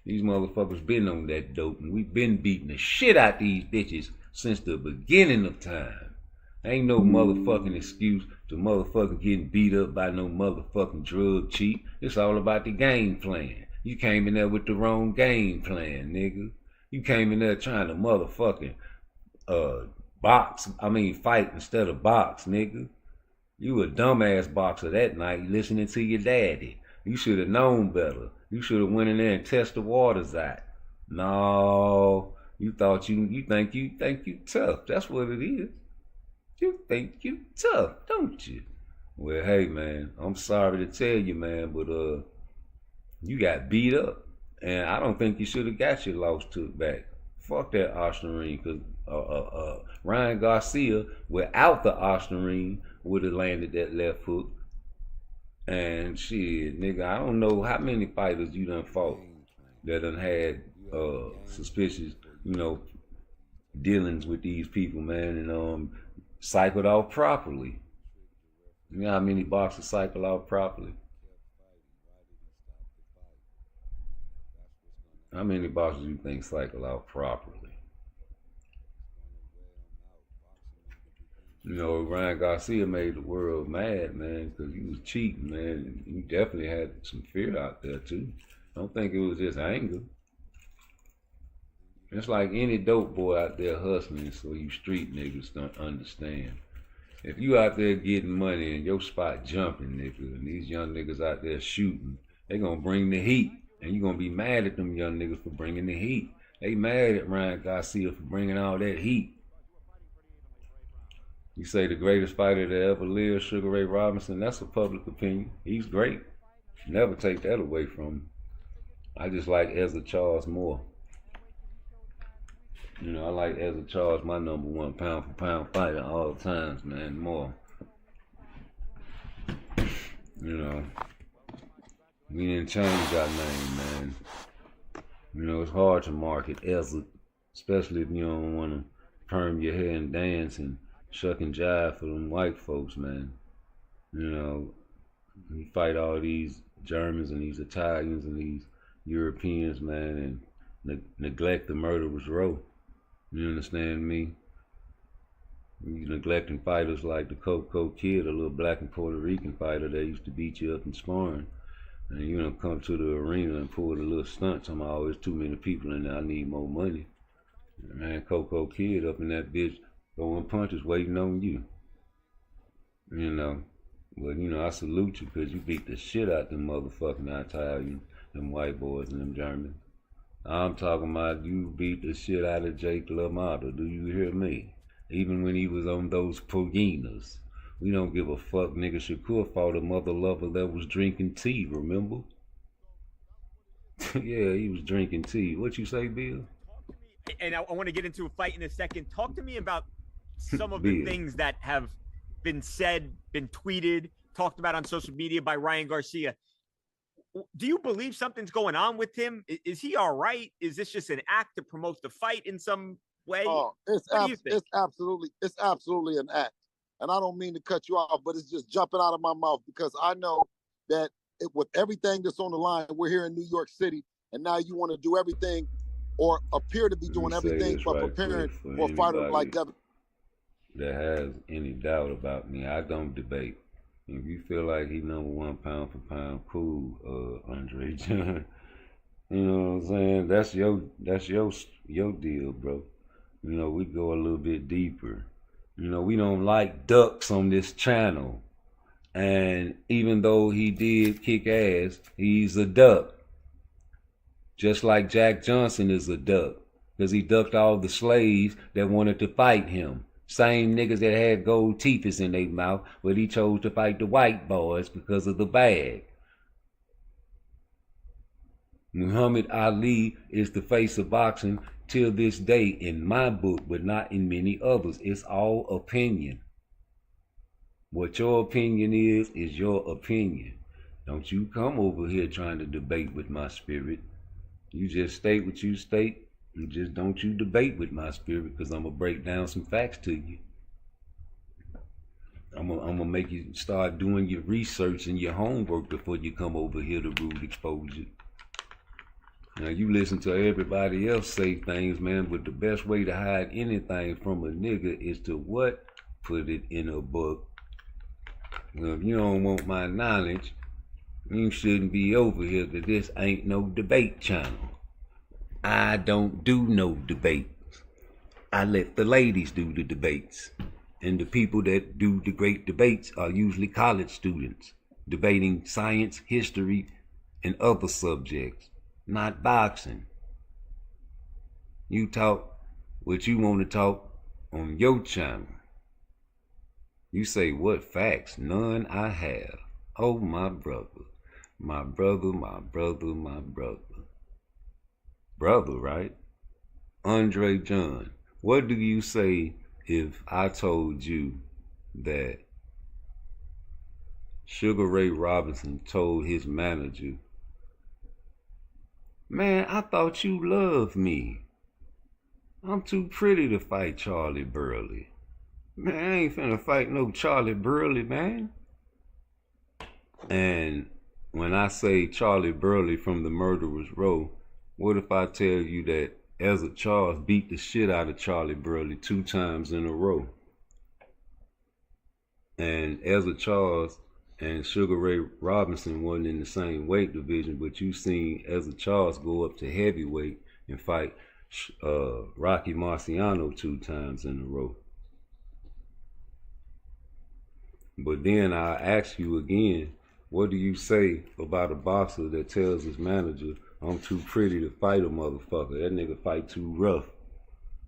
These motherfuckers been on that dope, and we been beating the shit out these bitches since the beginning of time. Ain't no motherfucking excuse to motherfucking getting beat up by no motherfucking drug cheat. It's all about the game plan. You came in there with the wrong game plan, nigga. You came in there trying to motherfucking fight instead of box, nigga. You a dumbass boxer that night listening to your daddy. You should have known better. You should have went in there and tested the waters out. No, you thought you think you tough. That's what it is. You think you tough, don't you? Well, hey man, I'm sorry to tell you, man, but you got beat up, and I don't think you should have got your loss took back. Fuck that Osterine, because Ryan Garcia, without the Osterine, would have landed that left hook. And shit, nigga, I don't know how many fighters you done fought that done had suspicious, you know, dealings with these people, man, and cycled off properly. You know how many boxers cycle off properly? How many boxers you think cycle out properly? You know, Ryan Garcia made the world mad, man, because he was cheating, man. He definitely had some fear out there, too. I don't think it was just anger. It's like any dope boy out there hustling, so you street niggas don't understand. If you out there getting money and your spot jumping, nigga, and these young niggas out there shooting, they gonna bring the heat. And you gonna be mad at them young niggas for bringing the heat. They mad at Ryan Garcia for bringing all that heat. You say the greatest fighter that ever lived, Sugar Ray Robinson, that's a public opinion. He's great. Never take that away from him. I just like Ezra Charles more. You know, I like Ezra Charles, my #1 pound for pound fighter all the times, man, more. You know. We didn't change our name, man. You know, it's hard to market Ezra, especially if you don't want to perm your hair and dance and shuck and jive for them white folks, man. You know, we fight all these Germans and these Italians and these Europeans, man, and neglect the murderer's row. You understand me? You neglecting fighters like the Coco Kid, a little black and Puerto Rican fighter that used to beat you up in sparring. And you know, come to the arena and pull the little stunts. I'm always too many people in there. I need more money. Man, Coco Kid up in that bitch throwing punches, waiting on you. You know, but you know, I salute you because you beat the shit out them motherfucking Italians, them white boys and them Germans. I'm talking about you beat the shit out of Jake LaMotta. Do you hear me? Even when he was on those Poyinas. We don't give a fuck, nigga. Shakur fought a mother lover that was drinking tea, remember? Yeah, he was drinking tea. What you say, Bill? And I want to get into a fight in a second. Talk to me about some of the things that have been said, been tweeted, talked about on social media by Ryan Garcia. Do you believe something's going on with him? Is he all right? Is this just an act to promote the fight in some way? Oh, it's absolutely an act. And I don't mean to cut you off, but it's just jumping out of my mouth because I know that with everything that's on the line, we're here in New York City, and now you want to do everything or appear to be doing everything but preparing for a fighter like Devin. That has any doubt about me, I don't debate. If you feel like he #1 pound for pound, cool, Andre John. You know what I'm saying? That's your deal, bro. You know, we go a little bit deeper. You know, we don't like ducks on this channel. And even though he did kick ass, he's a duck. Just like Jack Johnson is a duck. Because he ducked all the slaves that wanted to fight him. Same niggas that had gold teeth in their mouth, but he chose to fight the white boys because of the bag. Muhammad Ali is the face of boxing till this day in my book, but not in many others. It's all opinion. What your opinion is your opinion. Don't you come over here trying to debate with my spirit. You just state what you state. And just don't you debate with my spirit, because I'm going to break down some facts to you. I'm gonna make you start doing your research and your homework before you come over here to rude exposure. Now, you listen to everybody else say things, man, but the best way to hide anything from a nigga is to what? Put it in a book. Well, if you don't want my knowledge, you shouldn't be over here, because this ain't no debate channel. I don't do no debates. I let the ladies do the debates. And the people that do the great debates are usually college students, debating science, history, and other subjects, not boxing. You talk what you want to talk on your channel. You say, what facts? None I have. Oh, my brother. My brother, my brother, my brother. Brother, right? Andre John, what do you say if I told you that Sugar Ray Robinson told his manager, man, I thought you loved me. I'm too pretty to fight Charlie Burley. Man, I ain't finna fight no Charlie Burley, man. And when I say Charlie Burley from the Murderer's Row, what if I tell you that Ezra Charles beat the shit out of Charlie Burley 2 times in a row? And Ezra Charles and Sugar Ray Robinson wasn't in the same weight division, but you seen Ezra Charles go up to heavyweight and fight Rocky Marciano 2 times in a row. But then I ask you again, what do you say about a boxer that tells his manager, I'm too pretty to fight a motherfucker. That nigga fight too rough.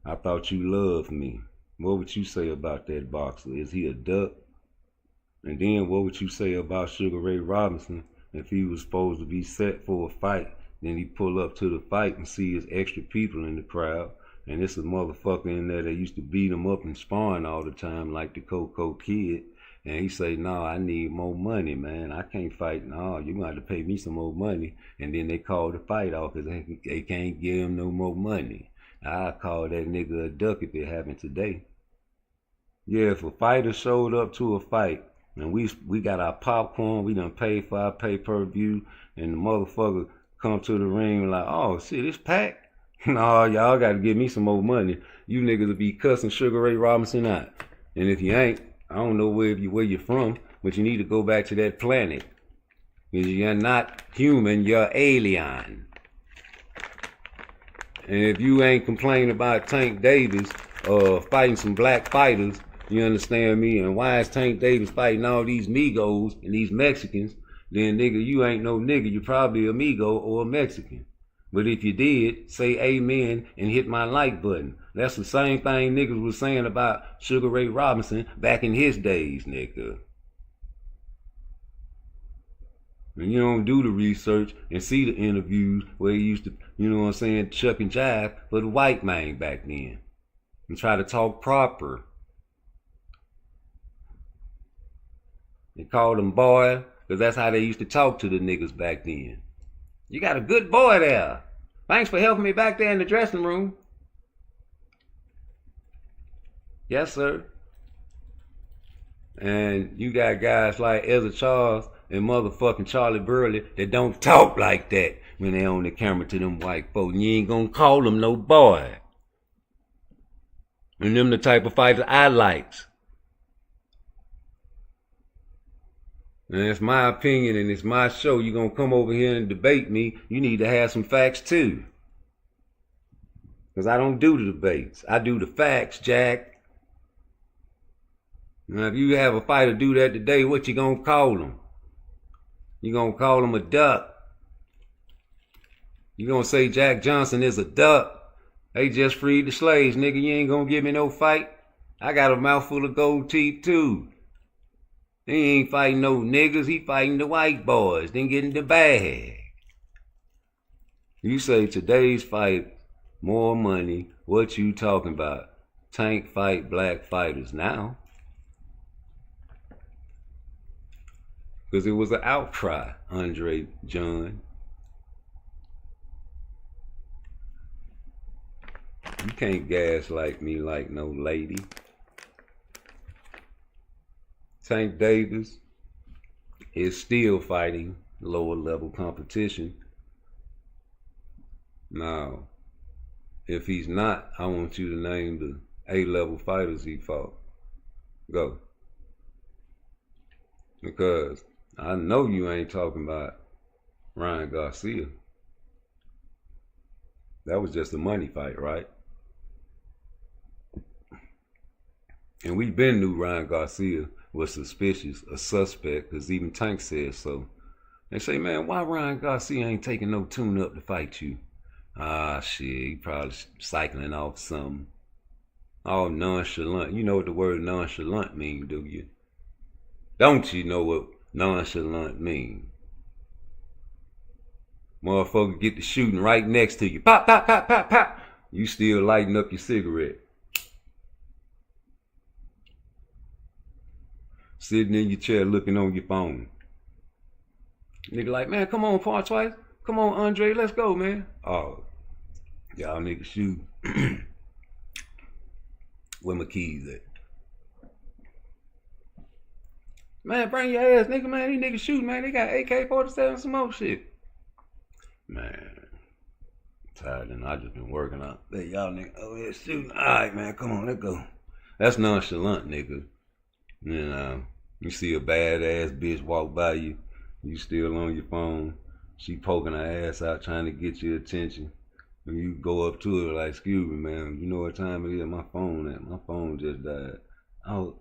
I thought you loved me. What would you say about that boxer? Is he a duck? And then what would you say about Sugar Ray Robinson if he was supposed to be set for a fight? Then he pull up to the fight and see his extra people in the crowd. And it's a motherfucker in there that used to beat him up and sparring all the time like the Coco Kid. And he say, no, I need more money, man. I can't fight. No, you gonna have to pay me some more money. And then they call the fight off because they can't give him no more money. I call that nigga a duck if it happened today. Yeah, if a fighter showed up to a fight and we got our popcorn, we done paid for our pay-per-view, and the motherfucker come to the ring like, oh shit, it's packed. No, y'all gotta give me some more money. You niggas will be cussing Sugar Ray Robinson out. And if you ain't, I don't know where you're from, but you need to go back to that planet. Because you're not human, you're alien. And if you ain't complaining about Tank Davis fighting some black fighters, you understand me? And why is Tank Davis fighting all these Migos and these Mexicans? Then nigga, you ain't no nigga. You're probably a Migo or a Mexican. But if you did, say amen and hit my like button. That's the same thing niggas was saying about Sugar Ray Robinson back in his days, nigga. And you don't do the research and see the interviews where he used to, you know what I'm saying, chuck and jive for the white man back then. And try to talk proper. They called him boy, because that's how they used to talk to the niggas back then. You got a good boy there. Thanks for helping me back there in the dressing room. Yes, sir. And you got guys like Ezra Charles and motherfucking Charlie Burley that don't talk like that when they on the camera to them white folks. You ain't gonna call them no boy. And them the type of fighters I likes. And it's my opinion and it's my show. You gonna come over here and debate me, you need to have some facts too. Because I don't do the debates. I do the facts, Jack. Now, if you have a fighter do that today, what you gonna call him? You gonna call him a duck? You gonna say Jack Johnson is a duck? They just freed the slaves, nigga. You ain't gonna give me no fight. I got a mouthful of gold teeth too. He ain't fighting no niggas. He fighting the white boys. Then getting the bag. You say today's fight, more money. What you talking about? Tank fight black fighters now. Because it was an outcry, Andre John. You can't gaslight me like no lady. Tank Davis is still fighting lower level competition. Now, if he's not, I want you to name the A-level fighters he fought. Go. Because I know you ain't talking about Ryan Garcia. That was just a money fight, right? And we been knew Ryan Garcia was suspicious, a suspect, because even Tank said so. They say, man, why Ryan Garcia ain't taking no tune-up to fight you? Ah, shit, he probably cycling off something. All nonchalant. You know what the word nonchalant mean, do you? Don't you know what nonchalant mean? Motherfucker get the shooting right next to you. Pop, pop, pop, pop, pop. You still lighting up your cigarette. Sitting in your chair looking on your phone. Nigga like, man, come on, PARTTWICE. Come on, Andre, let's go, man. Oh, y'all niggas shoot. Where my keys at? Man, bring your ass, nigga, man. These niggas shooting, man. They got AK-47, some more shit. Man, I'm tired and I just been working out. Hey, y'all niggas over here shooting. All right, man, come on, let's go. That's nonchalant, nigga. You know, you see a badass bitch walk by you, you still on your phone. She poking her ass out trying to get your attention. And you go up to her like, excuse me, man, you know what time it is? My phone just died. Oh,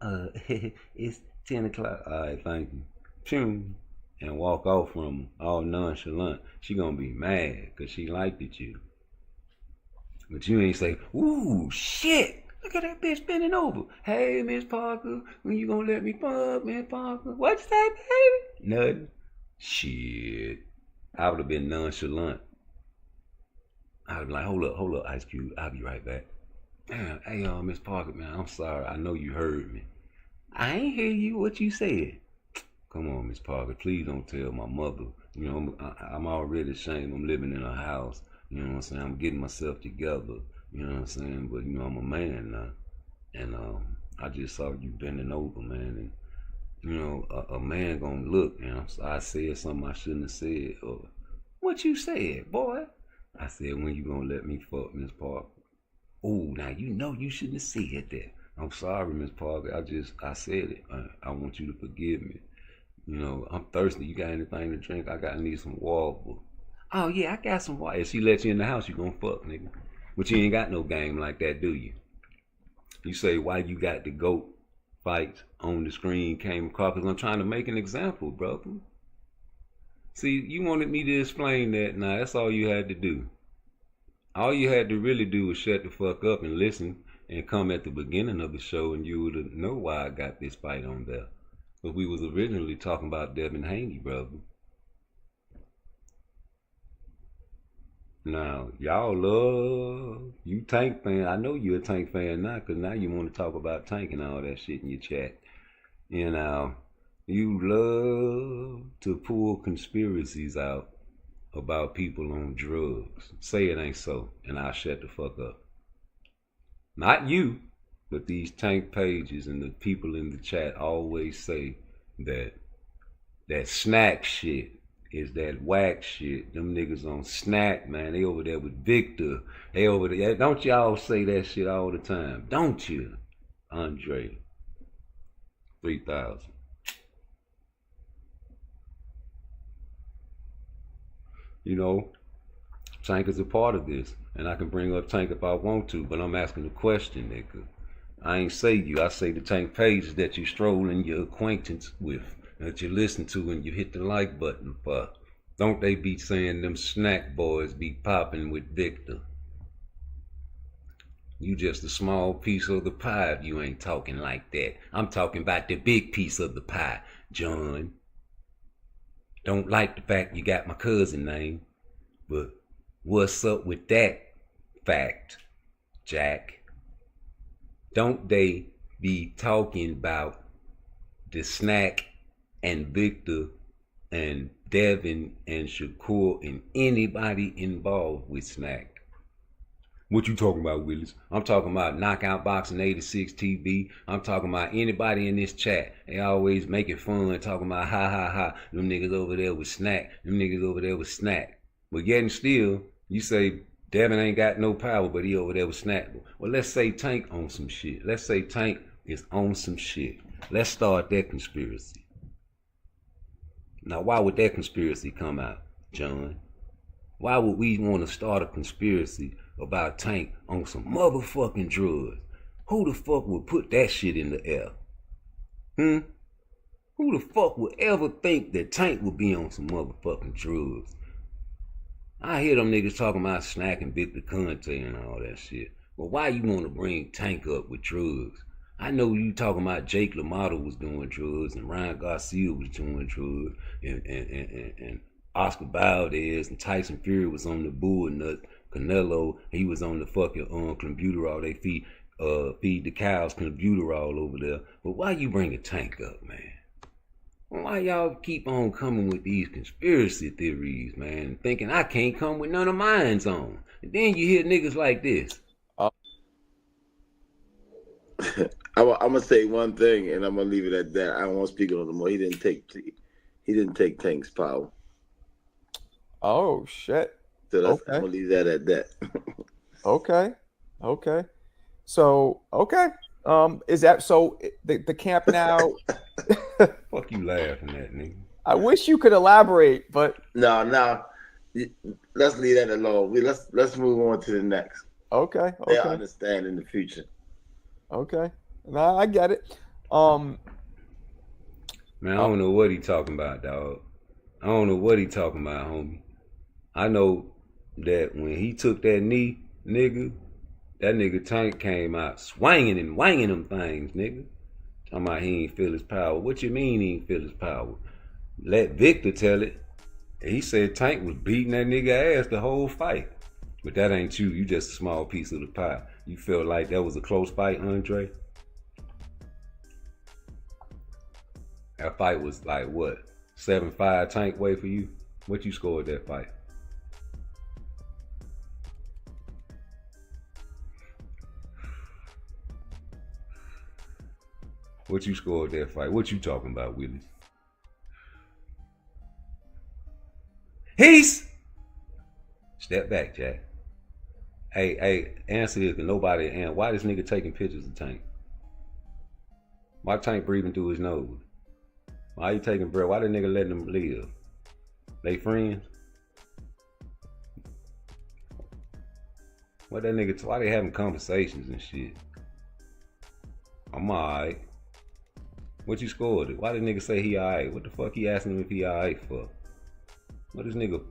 it's 10 o'clock. All right, thank you. Phew. And walk off from her, all nonchalant. She gonna be mad because she liked it you. But you ain't say, ooh, shit. Look at that bitch bending over. Hey, Miss Parker, when you gonna let me fuck, Miss Parker? What you say, baby? Nothing. Shit. I would have been nonchalant. I would be like, hold up, Ice Cube. I'll be right back. Damn, hey, Miss Parker, man, I'm sorry. I know you heard me. I ain't hear you. What you said? Come on, Miss Parker. Please don't tell my mother. You know, I'm already ashamed. I'm living in a house. You know what I'm saying? I'm getting myself together. You know what I'm saying? But, you know, I'm a man now. And I just saw you bending over, man. And, you know, a man gonna look. And I said something I shouldn't have said. Or, what you said, boy? I said, when you gonna let me fuck Miss Parker? Oh, now you know you shouldn't have said that. I'm sorry, Miss Parker. I said it. I want you to forgive me. You know, I'm thirsty. You got anything to drink? I need some water. Oh, yeah, I got some water. If she let you in the house, you gonna fuck, nigga. But you ain't got no game like that, do you? You say, why you got the GOAT fights on the screen came across? Because I'm trying to make an example, brother. See, you wanted me to explain that. Now, that's all you had to do. All you had to really do was shut the fuck up and listen and come at the beginning of the show and you would know why I got this fight on there. But we was originally talking about Devin Haney, brother. Now, y'all love, you Tank fan. I know you're a Tank fan now, because now you want to talk about Tank and all that shit in your chat. You know, you love to pull conspiracies out about people on drugs. Say it ain't so, and I'll shut the fuck up. Not you, but these Tank pages and the people in the chat always say that That snack shit is that whack shit. Them niggas on snack, man. They over there with Victor. They over there. Don't y'all say that shit all the time? Don't you, Andre? 3,000. You know, Tank is a part of this. And I can bring up Tank if I want to, but I'm asking the question, nigga. I ain't say you. I say the Tank pages that you strolling your acquaintance with, that you listen to and you hit the like button for. Don't they be saying them snack boys be popping with Victor? You just a small piece of the pie if you ain't talking like that. I'm talking about the big piece of the pie, John. Don't like the fact you got my cousin name, but what's up with that fact, Jack? Don't they be talking about the snack and Victor and Devin and Shakur and anybody involved with snack? What you talking about, Willis? I'm talking about Knockout Boxing 86 TV. I'm talking about anybody in this chat. They always making fun, talking about ha ha ha. Them niggas over there with snack. Them niggas over there with snack. But yet and still, you say Devin ain't got no power, but he over there with snack. Well, let's say Tank on some shit. Let's say Tank is on some shit. Let's start that conspiracy. Now, why would that conspiracy come out, John? Why would we want to start a conspiracy about Tank on some motherfucking drugs? Who the fuck would put that shit in the air? Who the fuck would ever think that Tank would be on some motherfucking drugs? I hear them niggas talking about Snack and Victor Conte and all that shit. But why you want to bring Tank up with drugs? I know you talking about Jake LaMotta was doing drugs and Ryan Garcia was doing drugs and Oscar Valdez and Tyson Fury was on the bull nut. Canelo, he was on the fucking clenbuterol. They feed the cows clenbuterol over there. But why you bring a Tank up, man? Why y'all keep on coming with these conspiracy theories, man? Thinking I can't come with none of mine's on. And then you hear niggas like this. I'm gonna say one thing, and I'm gonna leave it at that. I don't want to speak on it no more. He didn't take Tank's power. Oh shit. So that's, I'm gonna leave that at that. Okay. So is that so? The camp now. Fuck you laughing at, nigga. I wish you could elaborate, but no. Let's leave that alone. Let's move on to the next. Okay. They'll understand in the future. Okay. No, I get it. Man, I don't know what he talking about, dog. I don't know what he talking about, homie. I know that when he took that knee, nigga, that nigga Tank came out swinging and wanging them things, nigga. Talking about he ain't feel his power. What you mean he ain't feel his power? Let Victor tell it. He said Tank was beating that nigga ass the whole fight. But that ain't you. You just a small piece of the pie. You feel like that was a close fight, Andre? That fight was like what? 7-5 Tank way for you? What you scored that fight? What you scored that fight? What you talking about, Willis? Step back, Jack. Hey, answer this, cause nobody answer. Why this nigga taking pictures of Tank? Why Tank breathing through his nose? Why you taking breath? Why the nigga letting him live? They friends? Why they having conversations and shit? I'm alright. What you scored? Why the nigga say he alright? What the fuck he asking him if he alright for? What this nigga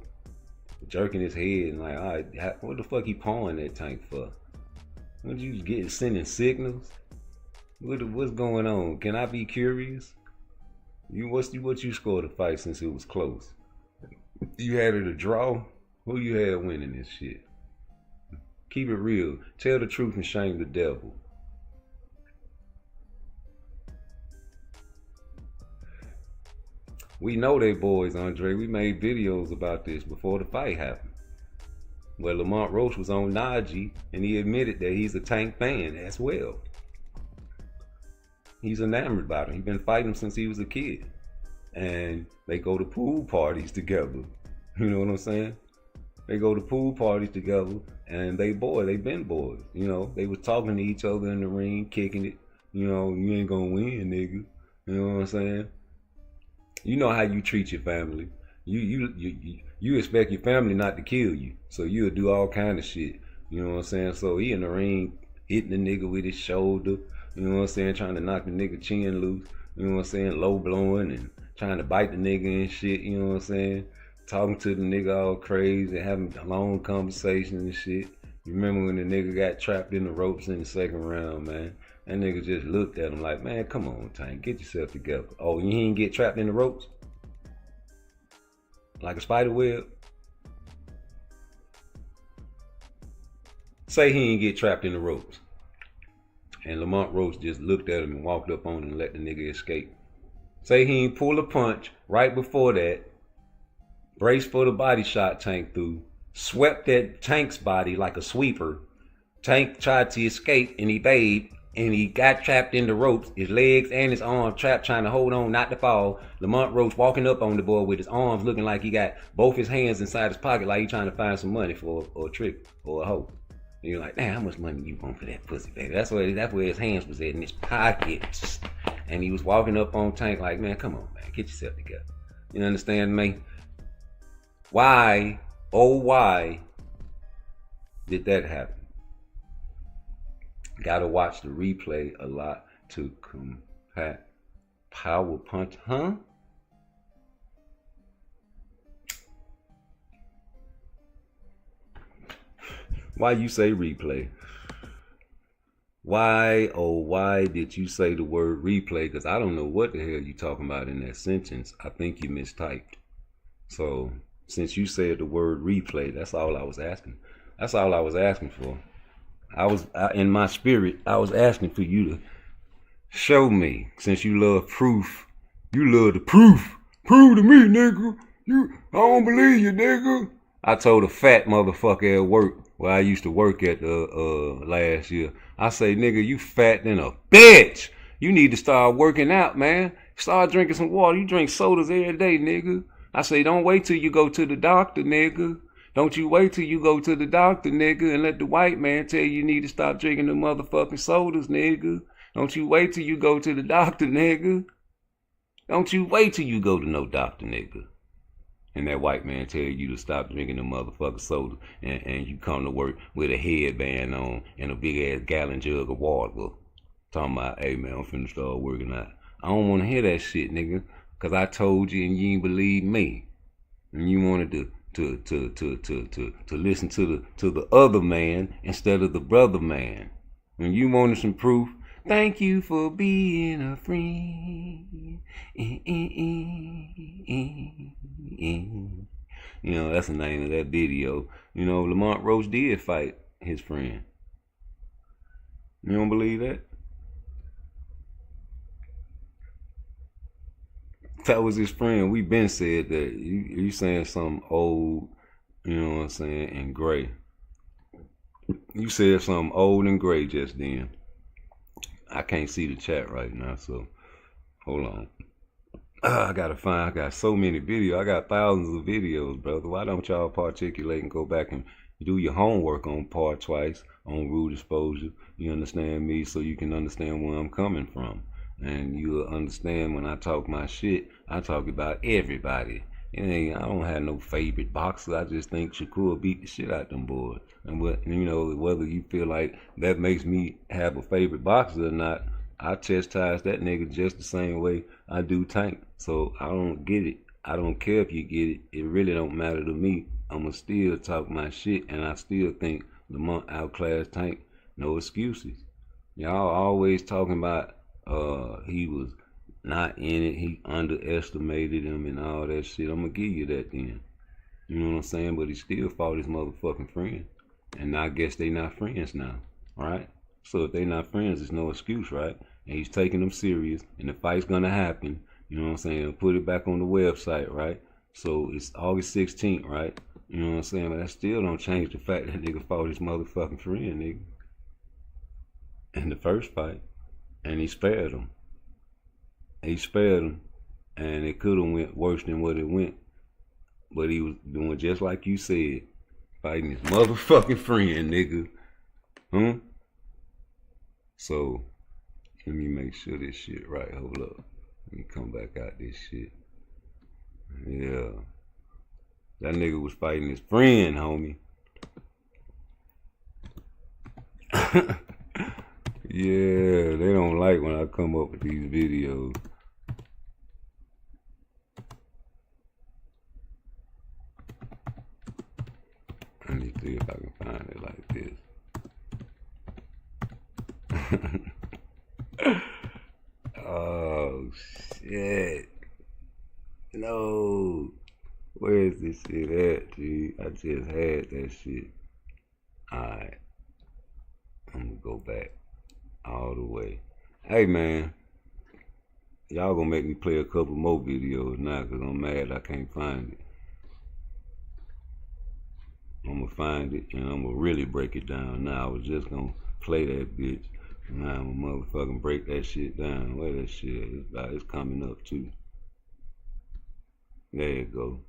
jerking his head and like, alright, what the fuck he pawing that Tank for? What you sending signals? What's going on? Can I be curious? What you scored a fight since it was close? You had it a draw? Who you had winning this shit? Keep it real. Tell the truth and shame the devil. We know they boys, Andre. We made videos about this before the fight happened. Well, Lamont Roach was on Najee, and he admitted that he's a Tank fan as well. He's enamored by him. He's been fighting since he was a kid. and they go to pool parties together. You know what I'm saying? They go to pool parties together, and they been boys. You know, they was talking to each other in the ring, kicking it. You know, you ain't gonna win, nigga. You know what I'm saying? You know how you treat your family. You expect your family not to kill you, so you'll do all kind of shit. You know what I'm saying? So he in the ring hitting the nigga with his shoulder. You know what I'm saying? Trying to knock the nigga chin loose. You know what I'm saying? Low blowing and trying to bite the nigga and shit. You know what I'm saying? Talking to the nigga all crazy, having a long conversation and shit. You remember when the nigga got trapped in the ropes in the second round, man? That nigga just looked at him like, man, come on, Tank, get yourself together. Oh, you ain't get trapped in the ropes? Like a spider web? Say he ain't get trapped in the ropes. And Lamont Roach just looked at him and walked up on him and let the nigga escape. Say he ain't pull a punch right before that, braced for the body shot Tank threw, swept that Tank's body like a sweeper. Tank tried to escape and evade, and he got trapped in the ropes, his legs and his arms trapped trying to hold on not to fall. Lamont Roach walking up on the boy with his arms looking like he got both his hands inside his pocket like he trying to find some money for a trick or a hoe. And you're like, damn, how much money you want for that pussy, baby? That's where his hands was at, in his pockets. And he was walking up on Tank like, man, come on, man, get yourself together. You understand me? Why, oh why, did that happen? Gotta watch the replay a lot to combat power punch, huh? Why you say replay? Why, oh why did you say the word replay? Because I don't know what the hell you talking about in that sentence. I think you mistyped. So since you said the word replay, that's all I was asking. That's all I was asking for. In my spirit, I was asking for you to show me, since you love proof. You love the proof. Prove to me, nigga. I don't believe you, nigga. I told a fat motherfucker at work, where I used to work at last year. I say, nigga, you fat than a bitch. You need to start working out, man. Start drinking some water. You drink sodas every day, nigga. I say, don't wait till you go to the doctor, nigga. Don't you wait till you go to the doctor, nigga, and let the white man tell you need to stop drinking the motherfucking sodas, nigga. Don't you wait till you go to the doctor, nigga. Don't you wait till you go to no doctor, nigga. And that white man tell you to stop drinking the motherfucking soda, and you come to work with a headband on and a big ass gallon jug of water. Talking about, hey man, I'm finna start working out. I don't want to hear that shit, nigga, cause I told you and you ain't believe me, and you wanted to listen to the other man instead of the brother man. When you wanted some proof, thank you for being a friend. You know, that's the name of that video. You know, Lamont Roach did fight his friend. You don't believe that? That was his friend. We been said that. You saying something old, you know what I'm saying, and gray. You said something old and gray just then. I can't see the chat right now, so hold on. I got so many videos. I got thousands of videos, brother. Why don't y'all particulate and go back and do your homework on Part Twice, on rude exposure? You understand me, so you can understand where I'm coming from. And you'll understand when I talk my shit, I talk about everybody. I don't have no favorite boxer. I just think Shakur beat the shit out them boys. And whether you feel like that makes me have a favorite boxer or not, I chastise that nigga just the same way I do Tank. So I don't get it. I don't care if you get it. It really don't matter to me. I'ma still talk my shit, and I still think Lamont outclassed Tank. No excuses. Y'all always talking about he was not in it, he underestimated him and all that shit. I'm gonna give you that then. You know what I'm saying? But he still fought his motherfucking friend. And I guess they not friends now, right? So if they not friends, it's no excuse, right? And he's taking them serious, and the fight's gonna happen. You know what I'm saying? Put it back on the website, right? So it's August 16th, right? You know what I'm saying? But that still don't change the fact that nigga fought his motherfucking friend, nigga. In the first fight. And he spared him. He spared him. and it could have went worse than what it went. But he was doing just like you said, fighting his motherfucking friend, nigga. Huh? So, let me make sure this shit right. Hold up. Let me come back out this shit. Yeah. That nigga was fighting his friend, homie. Yeah, they don't like when I come up with these videos. Let me see if I can find it like this. Oh, shit. No. Where is this shit at, G? I just had that shit. Alright. I'm gonna go back all the way. Hey, man. Y'all gonna make me play a couple more videos now because I'm mad I can't find it. I'm gonna find it and I'm gonna really break it down now. I was just gonna play that bitch. Now I'm gonna motherfucking break that shit down. Where that shit is? It's coming up too. There you go.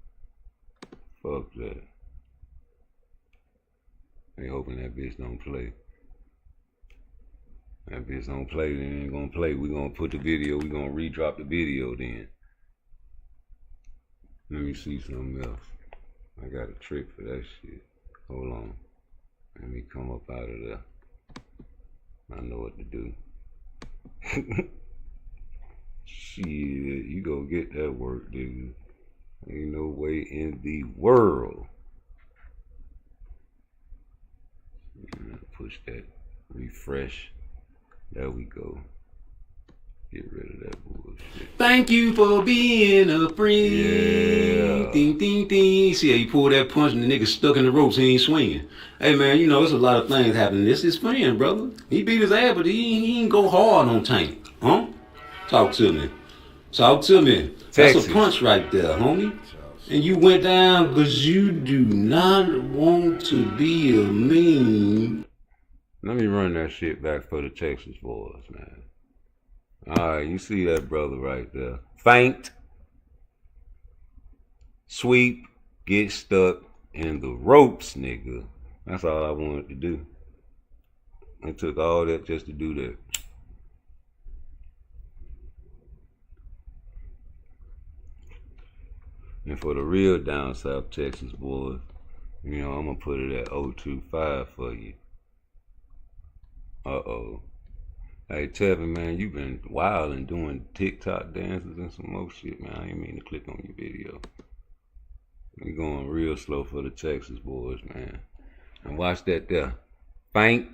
Fuck that. They hoping that bitch don't play. That bitch don't play, then ain't gonna play. We gonna put the video, we gonna redrop the video then. Let me see something else. I got a trick for that shit. Hold on. Let me come up out of there. I know what to do. Shit, you go get that work, dude. Ain't no way in the world. Push that. Refresh. There we go. Get rid of that bullshit. Thank you for being a friend. Yeah. Ding, ding, ding. See how you pull that punch and the nigga stuck in the ropes, he ain't swinging. Hey, man, you know, there's a lot of things happening. This is his friend, brother. He beat his ass, but he ain't go hard on Tank. Huh? Talk to me. Talk to me. Texas. That's a punch right there, homie. And you went down because you do not want to be a meme. Let me run that shit back for the Texas boys, man. Alright, you see that brother right there. Faint. Sweep. Get stuck in the ropes, nigga. That's all I wanted to do. I took all that just to do that. And for the real down South Texas boys, you know, I'm gonna put it at 025 for you. Uh-oh. Hey, Tevin, man, you been wild and doing TikTok dances and some more shit, man. I ain't mean to click on your video. We going real slow for the Texas boys, man. And watch that there. Faint.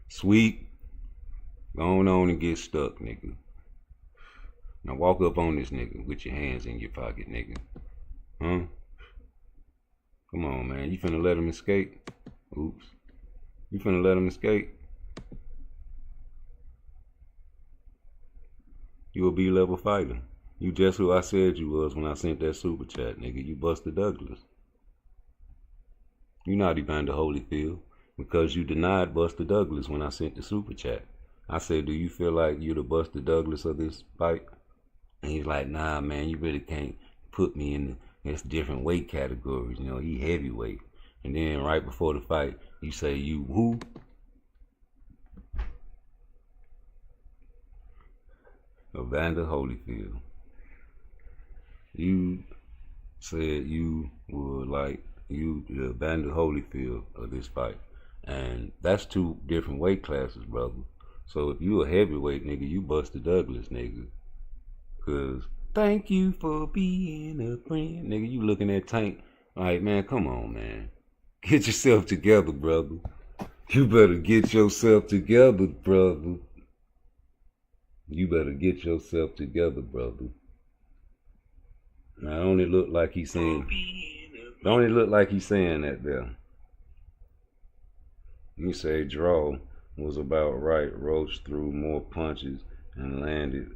Sweep. Go on and get stuck, nigga. Now walk up on this nigga with your hands in your pocket, nigga. Huh? Come on, man. You finna let him escape? Oops. You finna let him escape? You a B-level fighter. You just who I said you was when I sent that super chat, nigga. You Buster Douglas. You not Evander Holyfield because you denied Buster Douglas when I sent the super chat. I said, do you feel like you're the Buster Douglas of this fight? And he's like, nah, man, you really can't put me in this different weight categories. You know, he heavyweight. And then right before the fight, you say, you who? Evander Holyfield. You said you were like, you the Evander Holyfield of this fight. And that's two different weight classes, brother. So if you a heavyweight, nigga, you Buster Douglas, nigga. Cause thank you for being a friend. Nigga, you looking at Tank like, man, come on, man. Get yourself together, brother. You better get yourself together, brother. You better get yourself together, brother. Now, don't it look like he's saying, that there? You say draw was about right. Roach threw more punches and landed,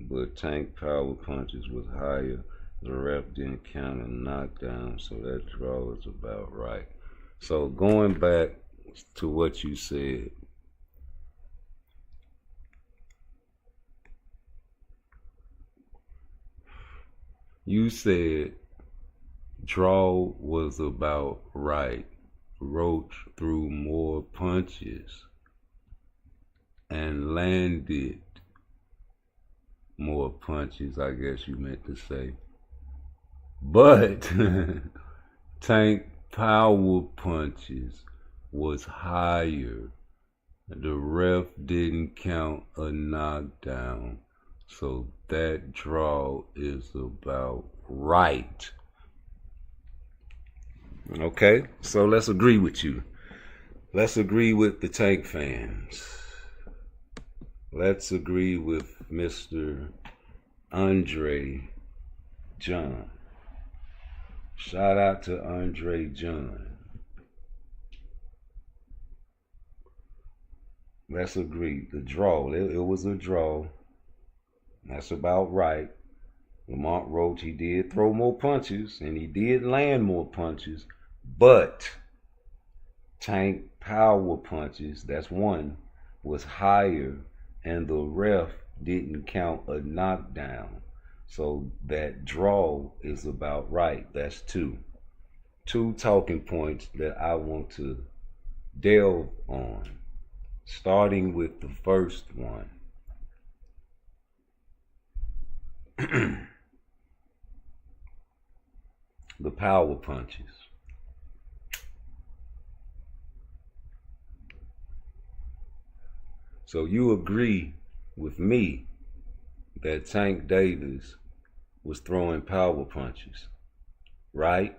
but Tank power punches was higher. The ref didn't count a knockdown, so that draw is about right. So going back to what you said, You said draw was about right. Roach threw more punches and landed more punches, I guess you meant to say. But Tank power punches was higher. The ref didn't count a knockdown. So that draw is about right. Okay, so let's agree with you. Let's agree with the Tank fans. Let's agree with Mr. Andre John. Shout out to Andre John. Let's agree. The draw, it was a draw. That's about right. Lamont Roach, he did throw more punches and he did land more punches, but Tank power punches, that's one, was higher and the ref didn't count a knockdown. So that draw is about right. That's two. Two talking points that I want to delve on, starting with the first one. The power punches. So you agree with me that Tank Davis was throwing power punches, right?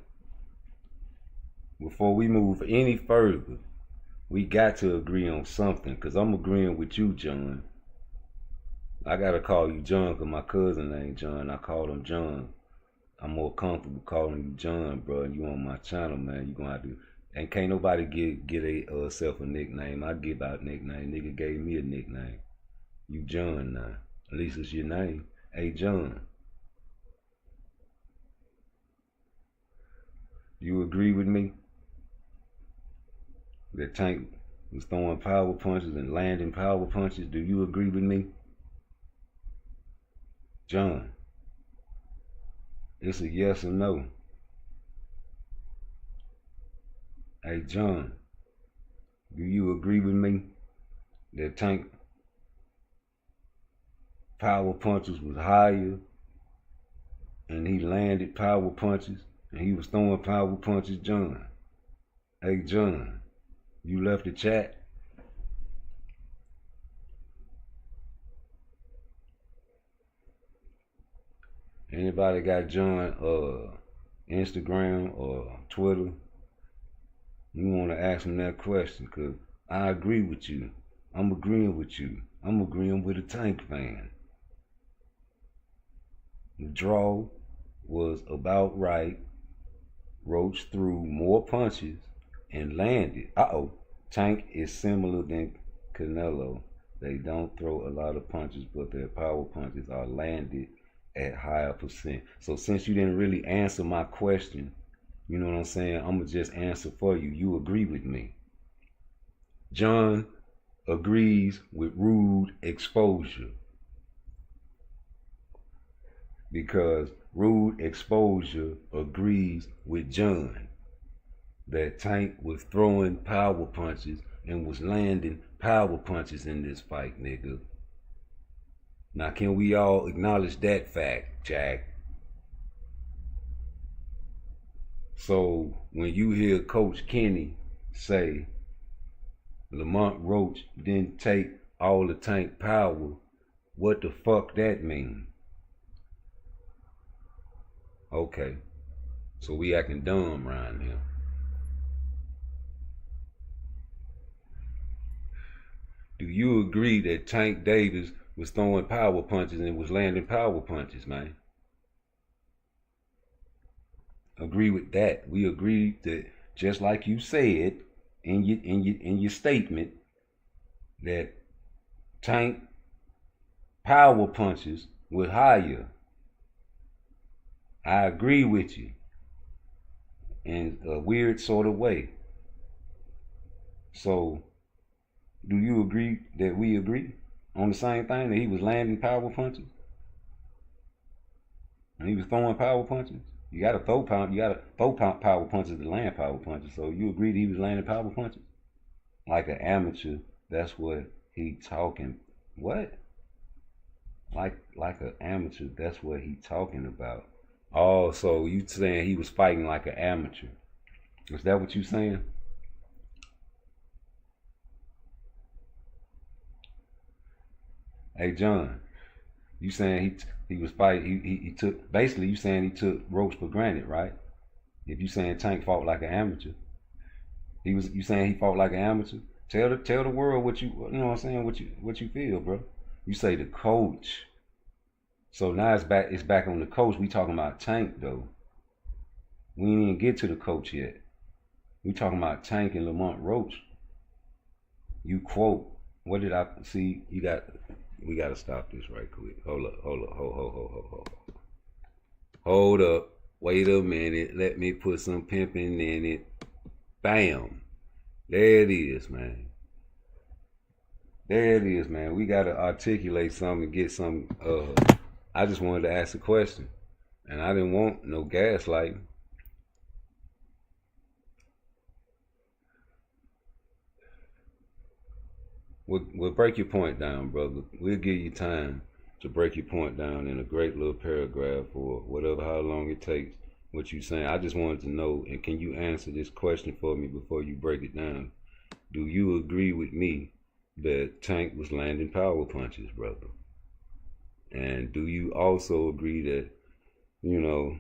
Before we move any further, we got to agree on something, because I'm agreeing with you, John. I got to call you John because my cousin ain't John. I call him John. I'm more comfortable calling you John, bro. You on my channel, man. You gonna have to, and can't nobody get a self a nickname. I give out nickname. Nigga gave me a nickname. You John now. At least it's your name. Hey, John. You agree with me that Tank was throwing power punches and landing power punches? Do you agree with me? John. It's a yes or no. Hey, John, do you agree with me that Tank power punches was higher and he landed power punches and he was throwing power punches, John? Hey, John, you left the chat? Anybody got John Instagram or Twitter? You want to ask him that question, because I agree with you. I'm agreeing with you. I'm agreeing with a Tank fan. The draw was about right. Roach threw more punches and landed. Tank is similar than Canelo. They don't throw a lot of punches, but their power punches are landed at higher percent. So since you didn't really answer my question, you know what I'm saying, I'm gonna just answer for you. You agree with me. John agrees with rude exposure, because rude exposure agrees with John that Tank was throwing power punches and was landing power punches in this fight, nigga. Now, can we all acknowledge that fact, Jack? So when you hear Coach Kenny say Lamont Roach didn't take all the Tank power, what the fuck that mean? Okay, so we acting dumb around here. Do you agree that Tank Davis was throwing power punches and was landing power punches, man? Agree with that. We agreed that, just like you said in your statement, that Tank power punches were higher. I agree with you in a weird sort of way. So, do you agree that we agree on the same thing, that he was landing power punches? And he was throwing power punches. You gotta throw power punches to land power punches. So you agreed he was landing power punches? Like an amateur, that's what he talking. What? Like an amateur, that's what he talking about. Oh, so you saying he was fighting like an amateur? Is that what you saying? Hey John, you saying he was fighting? He took, basically you saying he took Roach for granted, right? If you saying Tank fought like an amateur, you saying he fought like an amateur? Tell the world what you know what I'm saying, what you feel, bro. You say the coach. So now it's back on the coach. We talking about Tank though. We didn't even get to the coach yet. We talking about Tank and Lamont Roach. You quote, what did I see? We got to stop this right quick. Hold up. Wait a minute. Let me put some pimping in it. Bam. There it is, man. There it is, man. We got to articulate something and get some. I just wanted to ask a question. And I didn't want no gaslighting. We'll break your point down, brother. We'll give you time to break your point down in a great little paragraph or whatever, how long it takes, what you're saying. I just wanted to know, and can you answer this question for me before you break it down? Do you agree with me that Tank was landing power punches, brother? And do you also agree that, you know,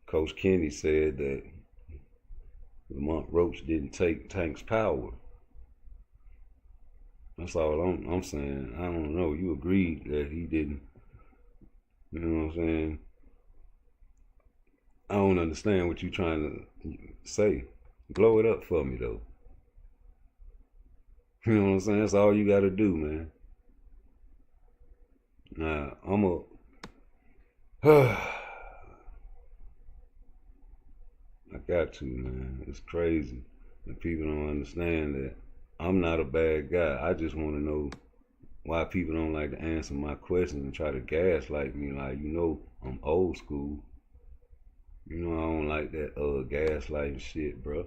Coach Kenny said that Lamont Roach didn't take Tank's power? That's all I'm saying. I don't know. You agreed that he didn't. You know what I'm saying? I don't understand what you're trying to say. Blow it up for me, though. You know what I'm saying? That's all you got to do, man. Nah, I got to, man. It's crazy. And people don't understand that I'm not a bad guy. I just want to know why people don't like to answer my questions and try to gaslight me. Like, you know, I'm old school. You know, I don't like that gaslighting shit, bro.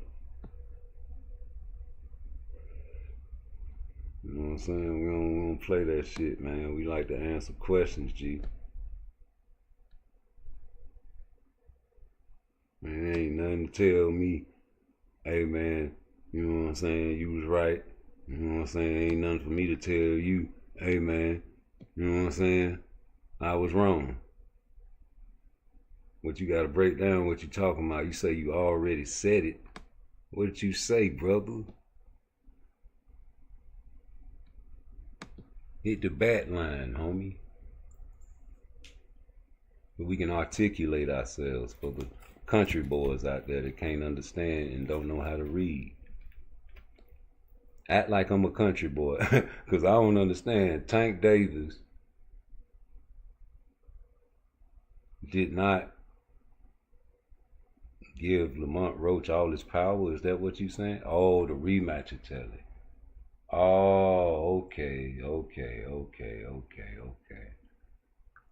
You know what I'm saying? We don't play that shit, man. We like to answer questions, G. Man, ain't nothing to tell me, hey, man, you know what I'm saying, you was right. You know what I'm saying? Ain't nothing for me to tell you, hey, man, you know what I'm saying, I was wrong. But you got to break down what you talking about. You say you already said it. What did you say, brother? Hit the bat line, homie. But we can articulate ourselves for the country boys out there that can't understand and don't know how to read. Act like I'm a country boy, because I don't understand. Tank Davis did not give Lamont Roach all his power. Is that what you saying? Oh, the rematch attorney. Oh,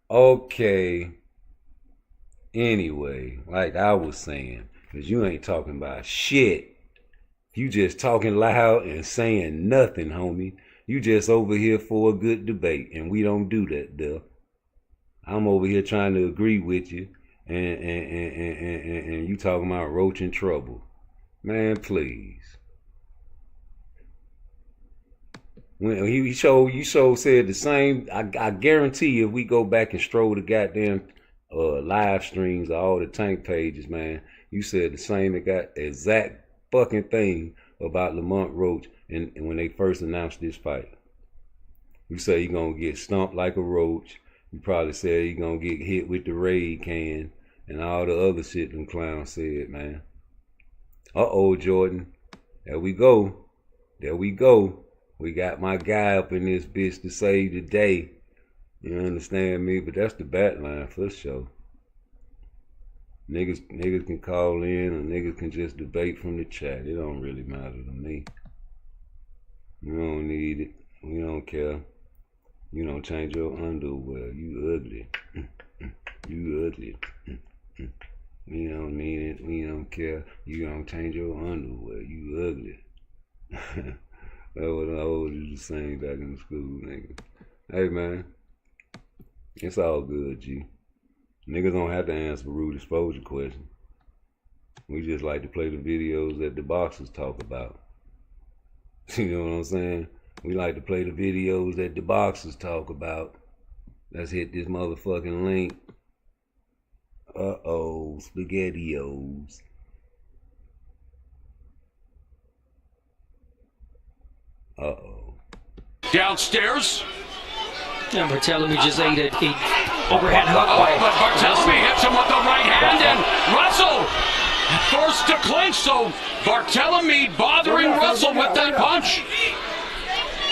okay. Anyway, like I was saying, because you ain't talking about shit. You just talking loud and saying nothing, homie. You just over here for a good debate, and we don't do that, though. I'm over here trying to agree with you, and you talking about Roach in trouble. Man, please. When you said the same. I guarantee you, if we go back and stroll the goddamn live streams of all the Tank pages, man, you said the same exact fucking thing about Lamont Roach and when they first announced this fight. You say you're gonna get stumped like a roach. You probably said you're gonna get hit with the Raid can and all the other shit them clowns said, man. Uh-oh, Jordan. There we go. We got my guy up in this bitch to save the day. You understand me? But that's the bat line for sure. Niggas can call in or niggas can just debate from the chat. It don't really matter to me. You don't need it. We don't care. You don't change your underwear. You ugly. You ugly. We don't mean it. We don't care. You don't change your underwear. You ugly. That's what I always used to sing back in the school, nigga. Hey, man. It's all good, G. Niggas don't have to answer rude exposure questions. We just like to play the videos that the boxers talk about. You know what I'm saying? We like to play the videos that the boxers talk about. Let's hit this motherfucking link. Uh-oh, SPAGHETTIOS. Uh-oh. Downstairs. And Barthélemy just ate it. Overhand hook by but Barthélemy hits him with the right hand, and Russell forced to clinch, so Barthélemy bothering Russell with that punch.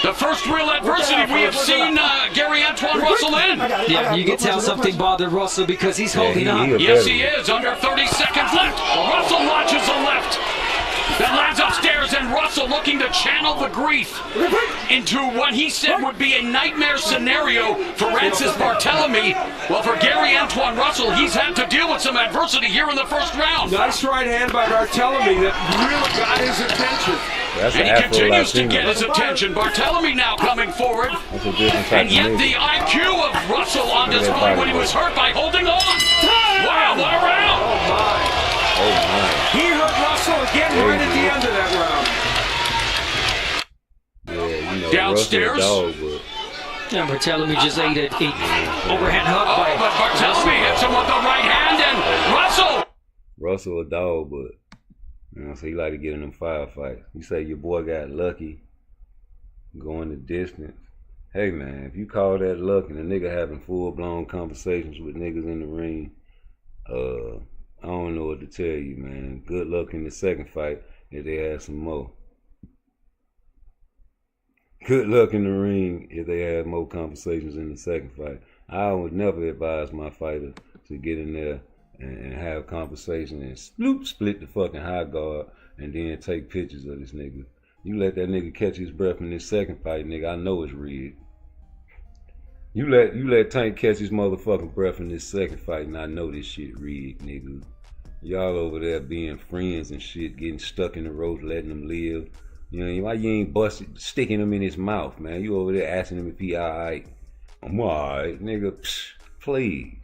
The first real adversity we have seen Gary Antoine Russell in. Yeah, you can tell something bothered Russell because he's holding up. Yes, he is. Under 30 seconds left. Russell launches the left. That lands upstairs, and Russell looking to channel the grief into what he said would be a nightmare scenario for Francis Barthélemy. Well, for Gary Antoine Russell, he's had to deal with some adversity here in the first round. Nice right hand by Barthélemy that really got his attention. And he continues to get his attention. Barthélemy now coming forward. And yet the IQ of Russell on display when he was hurt by holding on. Wow, what a round! Oh my. He hurt Russell again right at the end of that round. Yeah, you know, downstairs. And Barthélemy just ate it. Overhand hook by but Barthélemy hits him with the right hand, and Russell a dog, but you know, so he like to get in them firefights. You say your boy got lucky going the distance. Hey man, if you call that luck and a nigga having full-blown conversations with niggas in the ring, I don't know what to tell you, man. Good luck in the second fight if they have some more. Good luck in the ring if they have more conversations in the second fight. I would never advise my fighter to get in there and have conversation and split the fucking high guard and then take pictures of this nigga. You let that nigga catch his breath in this second fight, nigga, I know it's rigged. You let Tank catch his motherfucking breath in this second fight, and I know this shit rigged, nigga. Y'all over there being friends and shit, getting stuck in the ropes, letting them live. You know, why you ain't sticking him in his mouth, man? You over there asking him if he alright. I'm alright, nigga. Psh, please.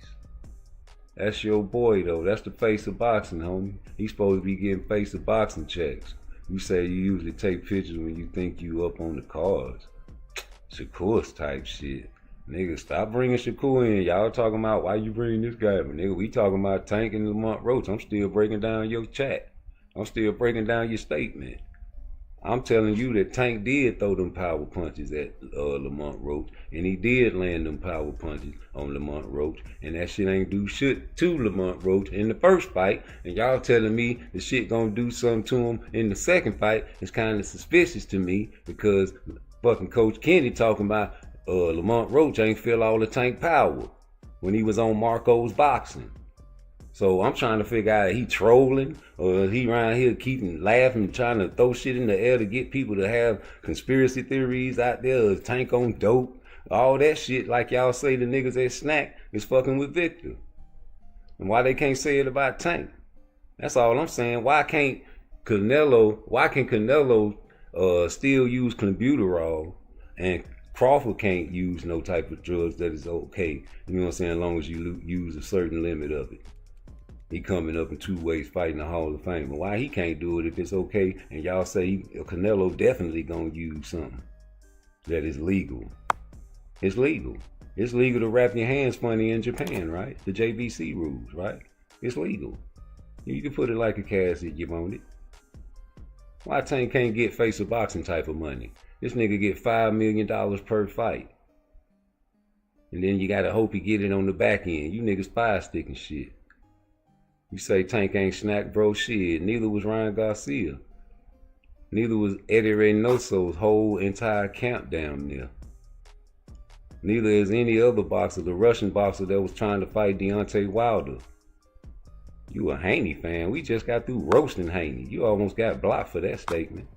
That's your boy, though. That's the face of boxing, homie. He's supposed to be getting face of boxing checks. You say you usually take pictures when you think you up on the cards. Shakur's type shit. Nigga, stop bringing Shakur in. Y'all talking about why you bringing this guy? But nigga, we talking about Tank and Lamont Roach. I'm still breaking down your chat. I'm still breaking down your statement. I'm telling you that Tank did throw them power punches at Lamont Roach, and he did land them power punches on Lamont Roach, and that shit ain't do shit to Lamont Roach in the first fight, and y'all telling me the shit gonna do something to him in the second fight is kind of suspicious to me, because fucking Coach Kenny talking about Lamont Roach ain't feel all the Tank power when he was on Marco's boxing. So I'm trying to figure out, he trolling or is he around here keeping laughing, trying to throw shit in the air to get people to have conspiracy theories out there, is Tank on dope, all that shit like y'all say the niggas at Snack is fucking with Victor. And why they can't say it about Tank? That's all I'm saying. Why can Canelo still use clenbuterol and Crawford can't use no type of drugs that is okay, you know what I'm saying, as long as you use a certain limit of it. He coming up in 2 ways fighting the Hall of Fame. But why he can't do it if it's okay and y'all say Canelo definitely gonna use something that is legal? It's legal. It's legal to wrap your hands funny in Japan, right? The JBC rules, right? It's legal. You can put it like a cast if you want it. Why Tank can't get face of boxing type of money? This nigga get $5 million per fight. And then you gotta hope he get it on the back end. You niggas fire sticking shit. You say Tank ain't Snack, bro, shit. Neither was Ryan Garcia. Neither was Eddie Reynoso's whole entire camp down there. Neither is any other boxer, the Russian boxer that was trying to fight Deontay Wilder. You a Haney fan. We just got through roasting Haney. You almost got blocked for that statement.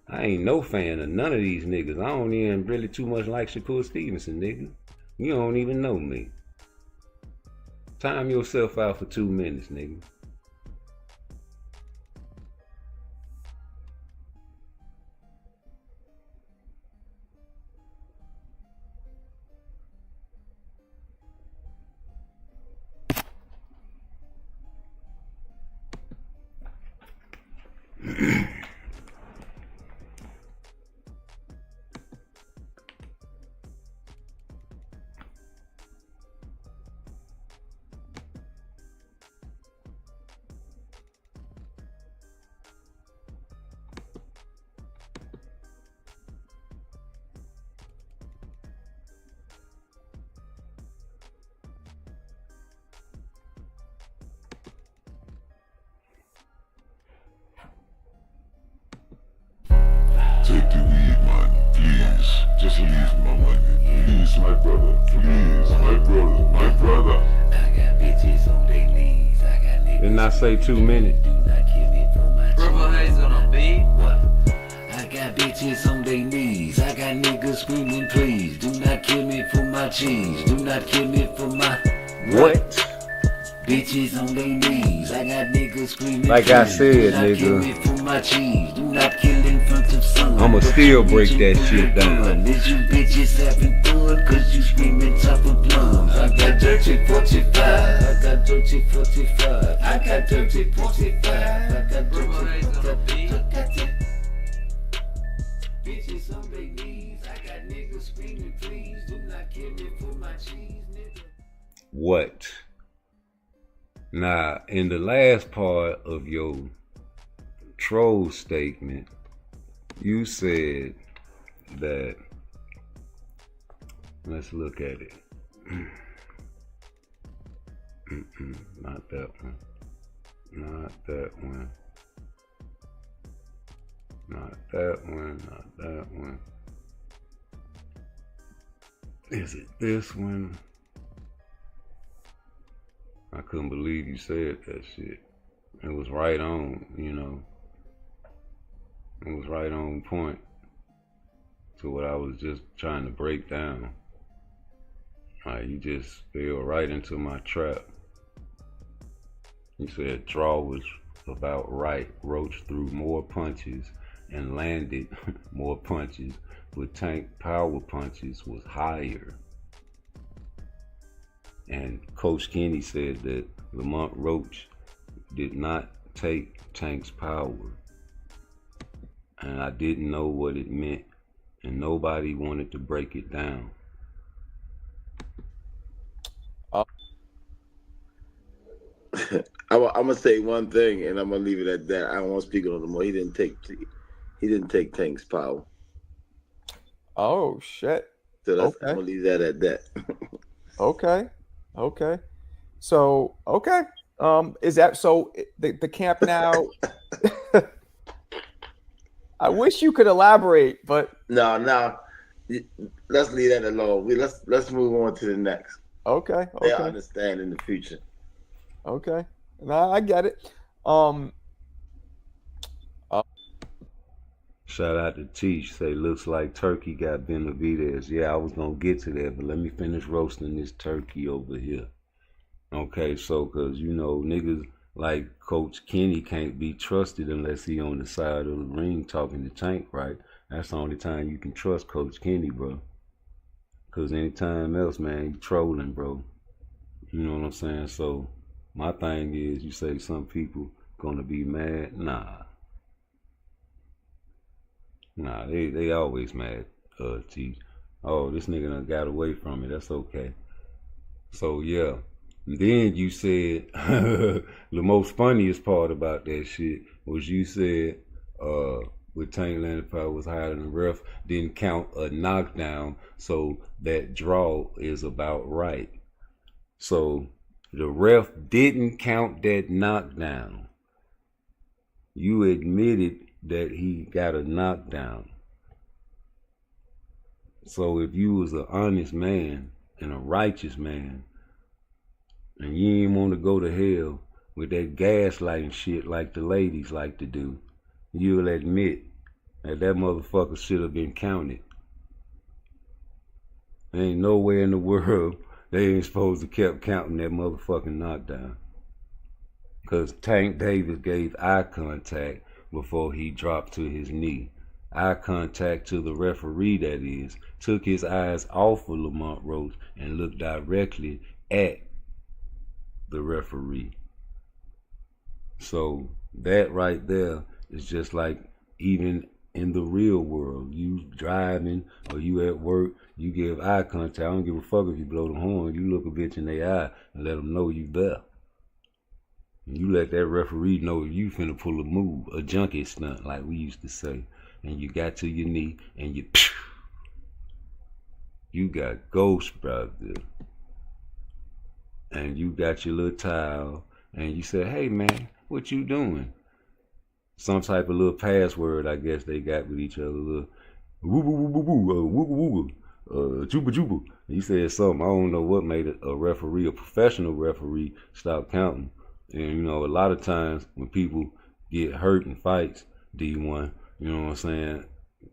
I ain't no fan of none of these niggas. I don't even really too much like Shakur Stevenson, nigga. You don't even know me. Time yourself out for 2 minutes, nigga. Take the weed, man, please. Just leave my money, please, my brother, please, my brother. I got bitches on their knees. I got niggas. Didn't I say 2 minutes? Do not kill me for my Purple Haze on a beat. What? I got bitches on their knees. I got niggas screaming, please. Do not kill me for my cheese. Do not kill me for my What? Bitches on their knees. I got niggas screaming. Like I please. said, Do not nigga. kill me for my cheese. Do not kill in front of sun. I'ma still break that shit down. Is you bitches having fun? Cause you screaming top of plums. I got dirty 45. I got dirty 45. I got dirty 45. I got dirty 45. Bitches on their knees. I got niggas screaming, please. Do not kill me for my cheese, nigga. What? Now, in the last part of your troll statement, you said that, let's look at it. Not that one. Not that one. Not that one. Not that one. Is it this one? I couldn't believe you said that shit. It was right on, you know. It was right on point to what I was just trying to break down. Like, you just fell right into my trap. You said draw was about right. Roach threw more punches and landed more punches, but Tank power punches was higher. And Coach Kenny said that Lamont Roach did not take Tank's power. And I didn't know what it meant, and nobody wanted to break it down. I'm gonna say one thing, and I'm gonna leave it at that. I don't want to speak on it no more. He didn't take Tank's power. Oh shit. So that's, Okay. I'm gonna leave that at that. Okay. So okay. Is that so? The camp now. I wish you could elaborate, but No. Let's leave that alone. Let's move on to the next. Okay. They'll understand in the future. Okay. No, I get it. Shout out to Teach. Say, looks like turkey got Benavides. Yeah, I was gonna get to that, but let me finish roasting this turkey over here. Okay, so cause you know niggas like Coach Kenny can't be trusted unless he on the side of the ring talking to Tank, right? That's the only time you can trust Coach Kenny, bro. Cause anytime else, man, you trolling, bro. You know what I'm saying? So my thing is, you say some people gonna be mad. Nah, they always mad. T. Oh, this nigga done got away from it. That's okay. So yeah. And then you said the most funniest part about that shit was you said with Tank landed power was higher than the ref didn't count a knockdown, so that draw is about right. So the ref didn't count that knockdown. You admitted that he got a knockdown. So if you was an honest man and a righteous man, and you ain't want to go to hell with that gaslighting shit like the ladies like to do, you'll admit that that motherfucker should have been counted. There ain't nowhere in the world They ain't supposed to kept counting that motherfucking knockdown. Because Tank Davis gave eye contact before he dropped to his knee. Eye contact to the referee, that is, took his eyes off of Lamont Roach and looked directly at the referee. So that right there is just like, even in the real world, you driving or you at work, you give eye contact. I don't give a fuck if you blow the horn. You look a bitch in their eye and let them know you there. And you let that referee know you finna pull a move, a junkie stunt, like we used to say. And you got to your knee and you got ghost out there. And you got your little towel and you say, hey man, what you doing? Some type of little password, I guess they got with each other. Little woo woo woo woo woo woo woo juba juba. He said something. I don't know what made a referee, a professional referee, stop counting. And you know, a lot of times when people get hurt in fights, D1, you know what I'm saying,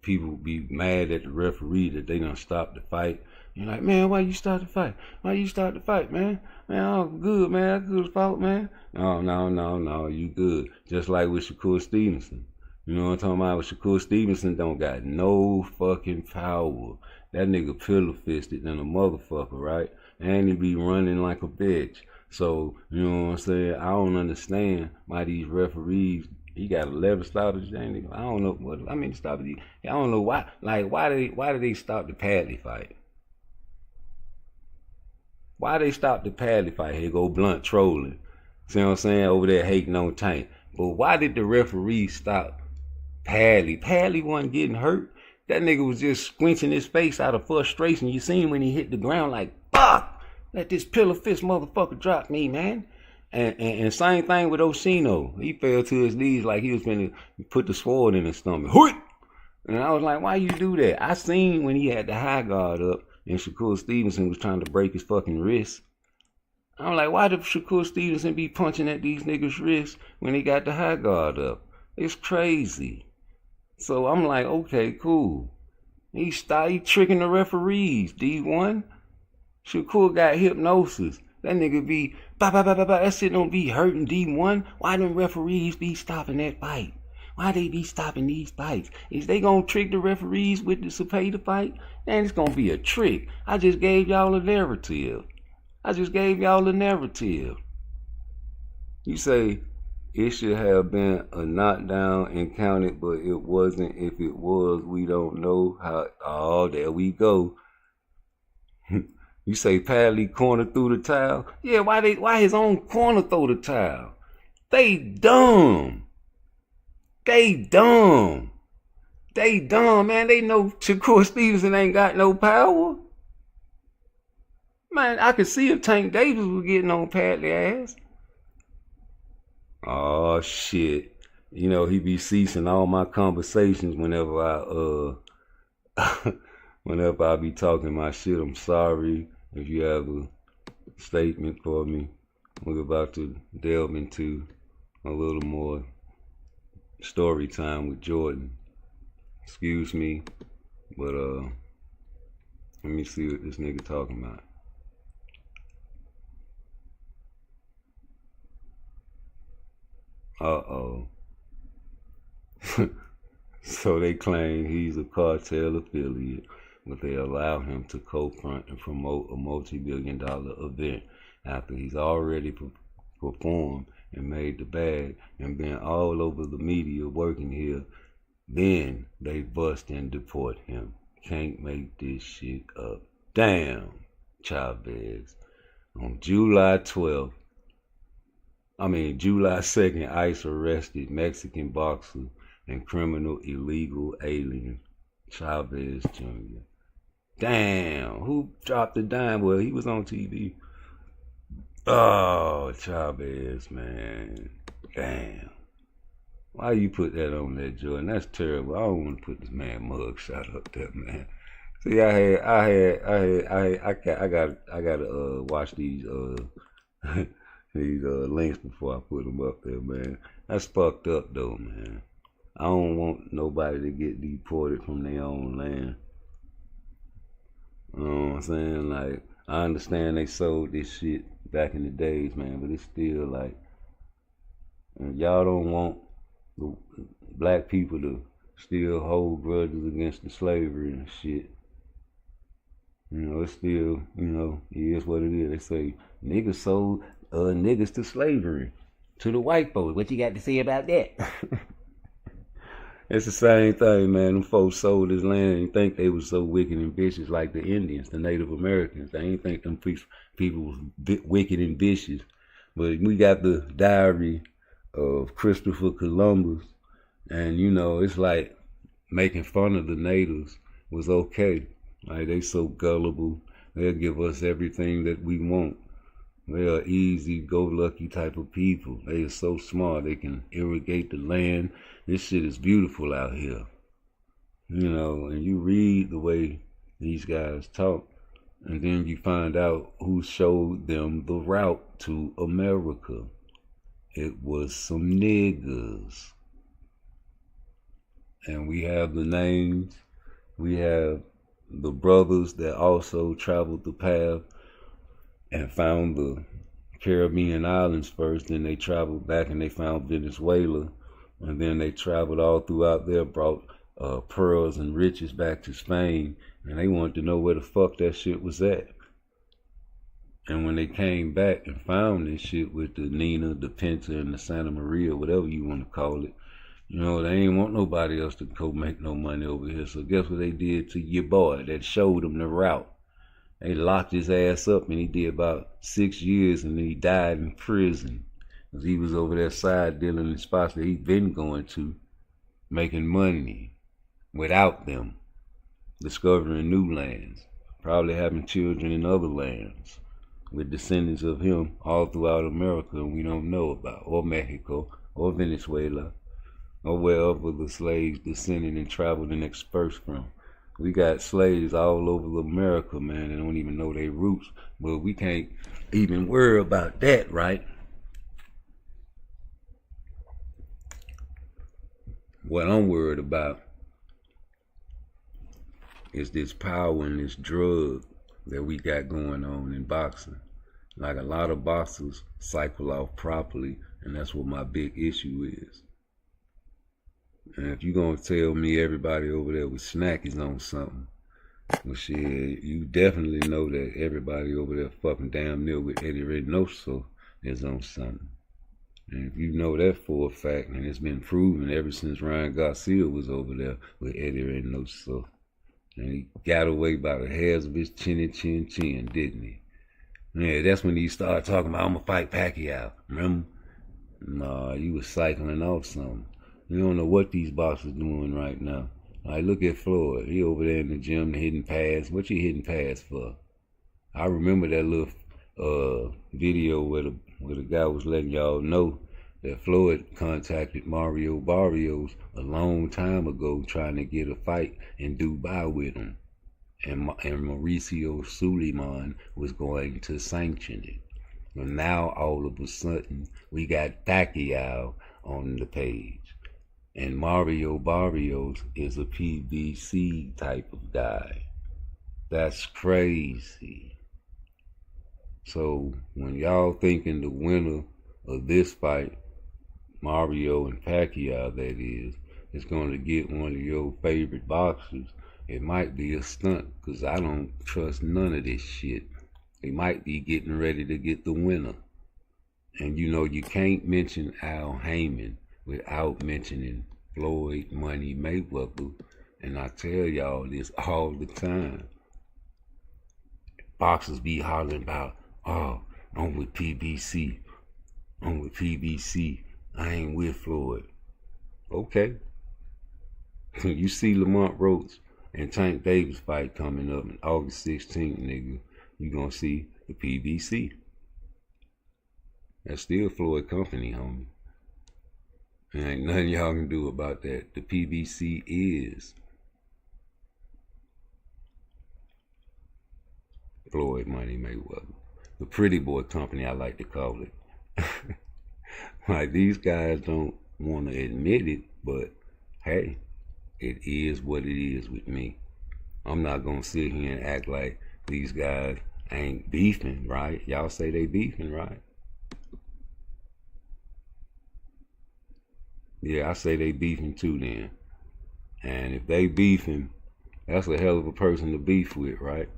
people be mad at the referee that they done stop the fight. You're like, man, why you start the fight? Why you start the fight, man? Man, I'm good, man. I could have fought, man. No, you good. Just like with Shakur Stevenson. You know what I'm talking about? With Shakur Stevenson don't got no fucking power. That nigga pillow fisted than a motherfucker, right? And he be running like a bitch. So, you know what I'm saying? I don't understand why these referees, he got 11 stoppers. I don't know what, I mean, stop it. I don't know why. Like, why did they stop the Padley fight? Why they stop the Padley fight? Here go Blunt trolling. See what I'm saying? Over there hating on Tank. But why did the referee stop Padley? Padley wasn't getting hurt. That nigga was just squinching his face out of frustration. You seen when he hit the ground like, fuck! Let this pillow fist motherfucker drop me, man. And same thing with Oshino. He fell to his knees like he was finna put the sword in his stomach. Hooit! And I was like, why you do that? I seen when he had the high guard up and Shakur Stevenson was trying to break his fucking wrist. I'm like, why did Shakur Stevenson be punching at these niggas' wrists when he got the high guard up? It's crazy. So I'm like, okay, cool. He tricking the referees, D1. Shakur got hypnosis. That nigga be, that shit don't be hurting D1. Why them referees be stopping that fight? Why they be stopping these fights? Is they gonna trick the referees with the Cepeda fight? Man, it's gonna be a trick. I just gave y'all a narrative. You say it should have been a knockdown and counted, but it wasn't. If it was, we don't know how. Oh, there we go. You say Padley corner through the towel? Yeah, why his own corner throw the towel? They dumb, man. They know Shakur Stevenson ain't got no power. Man, I could see if Tank Davis was getting on Padley ass. Oh shit. You know, he be ceasing all my conversations whenever I be talking my shit. I'm sorry if you have a statement for me. We're about to delve into a little more story time with Jordan. Excuse me, but let me see what this nigga talking about. Uh-oh. So they claim he's a cartel affiliate, but they allow him to co-front and promote a multi-billion-dollar event after he's already performed and made the bag and been all over the media working here. Then they bust and deport him. Can't make this shit up. Damn, Chavez. On July 2nd, ICE arrested Mexican boxer and criminal illegal alien Chavez Jr. Damn, who dropped the dime? Well, he was on TV. Oh, Chavez, man. Damn. Why you put that on there, Jordan? That's terrible. I don't want to put this man mug shot up there, man. See, I gotta watch these these links before I put them up there, man. That's fucked up though, man. I don't want nobody to get deported from their own land. You know what I'm saying? Like, I understand they sold this shit back in the days, man, but it's still like, y'all don't want the black people to still hold grudges against the slavery and shit. You know, it's still, you know, it is what it is. They say niggas sold niggas to slavery, to the white folks. What you got to say about that? It's the same thing, man. Them folks sold this land and think they was so wicked and vicious like the Indians, the Native Americans. They ain't think them people was wicked and vicious. But we got the diary of Christopher Columbus, and, you know, it's like making fun of the natives was okay. Like, they so gullible. They'll give us everything that we want. They are easy-go-lucky type of people. They are so smart. They can irrigate the land. This shit is beautiful out here. You know, and you read the way these guys talk, and then you find out who showed them the route to America. It was some niggas. And we have the names. We have the brothers that also traveled the path and found the Caribbean islands first. Then they traveled back and they found Venezuela. And then they traveled all throughout there, brought pearls and riches back to Spain. And they wanted to know where the fuck that shit was at. And when they came back and found this shit with the Nina, the Pinta, and the Santa Maria, whatever you want to call it, you know, they ain't want nobody else to go make no money over here. So guess what they did to your boy that showed them the route? They locked his ass up, and he did about 6 years, and then he died in prison. Because he was over there side dealing in spots that he'd been going to, making money without them, discovering new lands, probably having children in other lands with descendants of him all throughout America and we don't know about, or Mexico, or Venezuela, or wherever the slaves descended and traveled and dispersed from. We got slaves all over America, man, and don't even know their roots. But we can't even worry about that, right? What I'm worried about is this power and this drug that we got going on in boxing. Like, a lot of boxers cycle off properly, and that's what my big issue is. And if you're going to tell me everybody over there with Snack is on something, well, shit, you definitely know that everybody over there fucking damn near with Eddie Reynoso is on something. And if you know that for a fact, and it's been proven ever since Ryan Garcia was over there with Eddie Reynoso, and he got away by the hairs of his chin, didn't he? Yeah, that's when he started talking about, I'm going to fight Pacquiao. Remember? Nah, you was cycling off something. You don't know what these boxers doing right now. Like, look at Floyd. He over there in the gym hitting pads. What you hitting pads for? I remember that little video where the guy was letting y'all know that Floyd contacted Mario Barrios a long time ago trying to get a fight in Dubai with him. And Mauricio Suleiman was going to sanction it. But now all of a sudden we got Pacquiao on the page. And Mario Barrios is a PBC type of guy. That's crazy. So when y'all thinking the winner of this fight, Mario and Pacquiao that is going to get one of your favorite boxers, it might be a stunt, because I don't trust none of this shit. They might be getting ready to get the winner. And you know, you can't mention Al Heyman without mentioning Floyd Money Mayweather. And I tell y'all this all the time. Boxers be hollering about, oh, I'm with PBC. I'm with PBC. I ain't with Floyd. Okay. You see Lamont Roach and Tank Davis fight coming up on August 16th, nigga. You gonna see the PBC. That's still Floyd Company, homie. There ain't nothing y'all can do about that. The PBC is Floyd Money Mayweather. The Pretty Boy Company, I like to call it. Like, these guys don't want to admit it, but hey, it is what it is with me. I'm not going to sit here and act like these guys ain't beefing, right? Y'all say they beefing, right? Yeah, I say they beefing too then. And if they beefing, that's a hell of a person to beef with, right?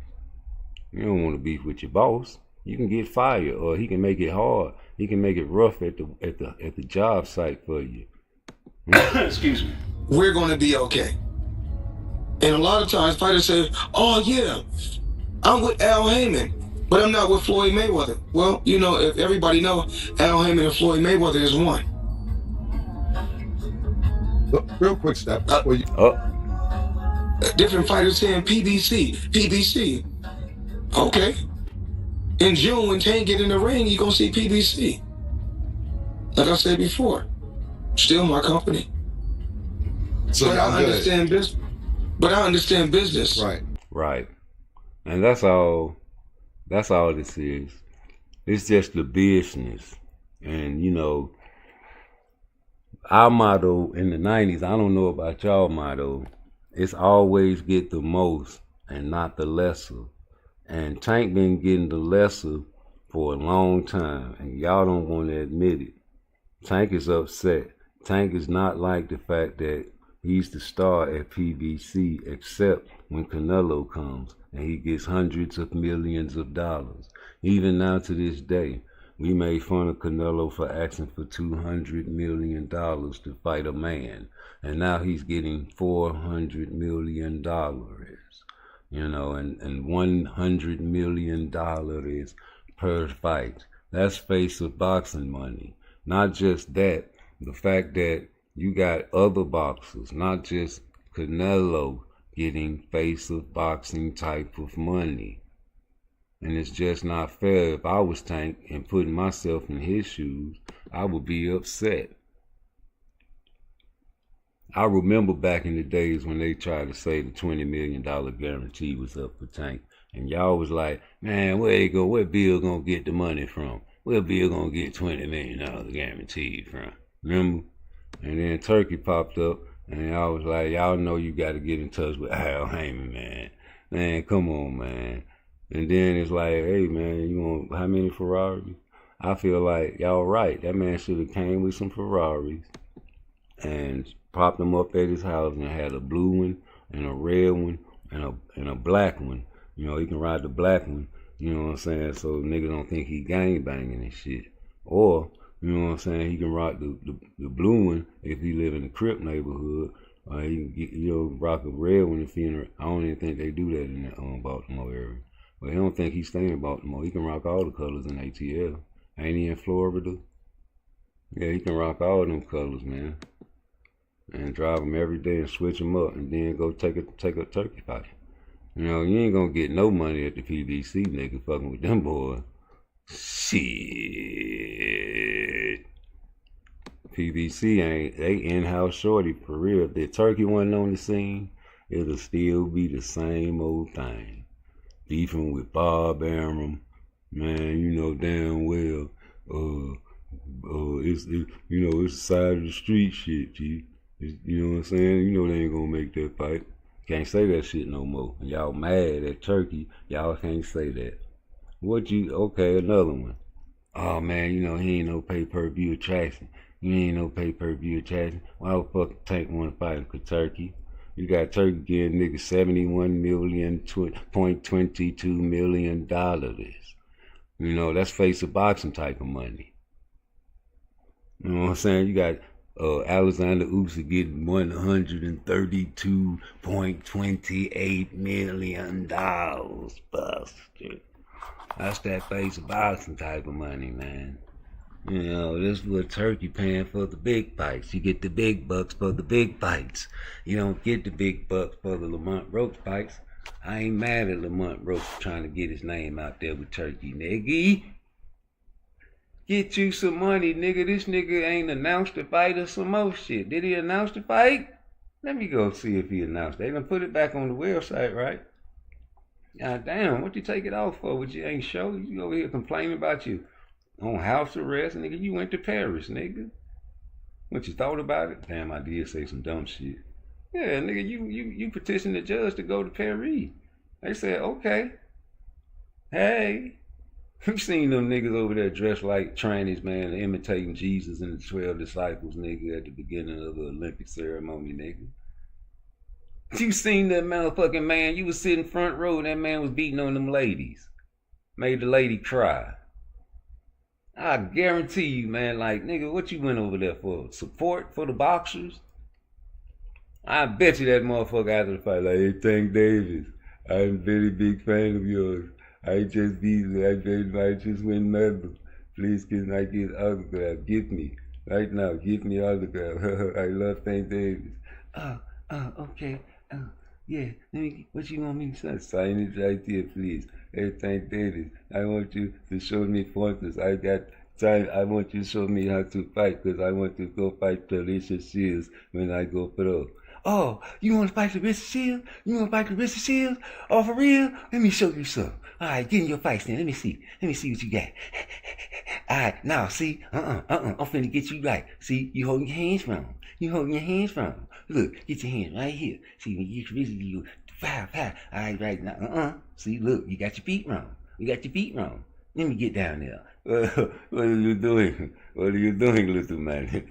You don't want to beef with your boss. You can get fired, or he can make it hard. He can make it rough at the job site for you. Excuse me. We're going to be okay. And a lot of times fighters say, "Oh yeah, I'm with Al Heyman, but I'm not with Floyd Mayweather." Well, you know, if everybody knows, Al Heyman and Floyd Mayweather is one. Real quick step before you. Different fighters saying PBC. Okay. In June, when Tank get in the ring, you gonna see PBC. Like I said before, still my company. So but I understand business. But I understand business. Right. Right. And that's all this is. It's just the business. And you know, our motto in the 90s, I don't know about y'all motto, it's always get the most and not the lesser. And Tank been getting the lesser for a long time, and y'all don't want to admit it. Tank is upset. Tank is not like the fact that he's the star at PBC, except when Canelo comes and he gets hundreds of millions of dollars. Even now to this day, we made fun of Canelo for asking for $200 million to fight a man, and now he's getting $400 million. You know, and $100 million is per fight. That's face of boxing money. Not just that, the fact that you got other boxers, not just Canelo, getting face of boxing type of money. And it's just not fair. If I was Tank and putting myself in his shoes, I would be upset. I remember back in the days when they tried to say the $20 million guarantee was up for Tank. And y'all was like, man, where Bill gonna get the money from? Where Bill gonna get $20 million guaranteed from? Remember? And then Turkey popped up, and y'all was like, y'all know you gotta get in touch with Al Heyman, man. Man, come on, man. And then it's like, hey, man, you want how many Ferraris? I feel like y'all right. That man should have came with some Ferraris and propped them up at his house and had a blue one and a red one and a black one. You know, he can ride the black one, you know what I'm saying, so niggas don't think he gang banging and shit. Or, you know what I'm saying, he can rock the blue one if he live in the Crip neighborhood. Or he can get, you know, rock a red one if he in the, I don't even think they do that in the Baltimore area. But he don't think he's staying in Baltimore. He can rock all the colors in ATL. Ain't he in Florida? Yeah, he can rock all them colors, man. And drive them every day and switch them up and then go take a turkey fight. You know, you ain't gonna get no money at the PBC, nigga, fucking with them boys. Shit. PBC they in-house shorty for real. If the turkey wasn't on the scene, it'll still be the same old thing. Beefing with Bob Arum, man, you know damn well, it's the side of the street shit, G. You know what I'm saying? You know they ain't gonna make that fight. Can't say that shit no more. Y'all mad at Turkey, y'all can't say that. Okay, another one. Oh man, you know, he ain't no pay-per-view attraction. You ain't no pay-per-view attraction. Why the fuck Tank wanna fight with Turkey? You got Turkey getting niggas $71.22 million. You know, that's face of boxing type of money. You know what I'm saying? You got Alexander Usyk getting $132.28 million, bastard. That's that face of boxing type of money, man. You know, this is what Turkey paying for the big fights. You get the big bucks for the big fights. You don't get the big bucks for the Lamont Roach fights. I ain't mad at Lamont Roach trying to get his name out there with Turkey, nigga. Get you some money, nigga. This nigga ain't announced the fight or some more shit. Did he announce the fight? Let me go see if he announced it. They done put it back on the website, right? God damn, what you take it off for? What you ain't show? You over here complaining about you on house arrest, nigga. You went to Paris, nigga. What you thought about it? Damn, I did say some dumb shit. Yeah, nigga, you petitioned the judge to go to Paris. They said, okay. Hey, you seen them niggas over there dressed like trannies, man, imitating Jesus and the 12 disciples, nigga, at the beginning of the Olympic ceremony, nigga. You seen that motherfucking man? You was sitting front row and that man was beating on them ladies. Made the lady cry. I guarantee you, man, like, nigga, what you went over there for? Support for the boxers? I bet you that motherfucker after the fight, like, hey, Tank Davis, I'm a very big fan of yours. I just win medal. Please can I get autograph? Give me. Right now, give me autograph. I love Tank Davis. Okay. Yeah, let me, what you want me to say? Sign it right there, please. Hey, Tank Davis, I want you to show me pointers. I got time. I want you to show me how to fight because I want to go fight Clarissa Shields when I go pro. Oh, you want to fight Clarissa Shields? You want to fight Clarissa Shields? Oh, for real? Let me show you some. All right, get in your fights then. Let me see. Let me see what you got. All right, now, see? I'm finna get you right. See, you holding your hands wrong. You holding your hands wrong. Look, get your hands right here. See, when you Clarissa, you five. All right now. See, look, you got your feet wrong. You got your feet wrong. Let me get down there. What are you doing? What are you doing, little man?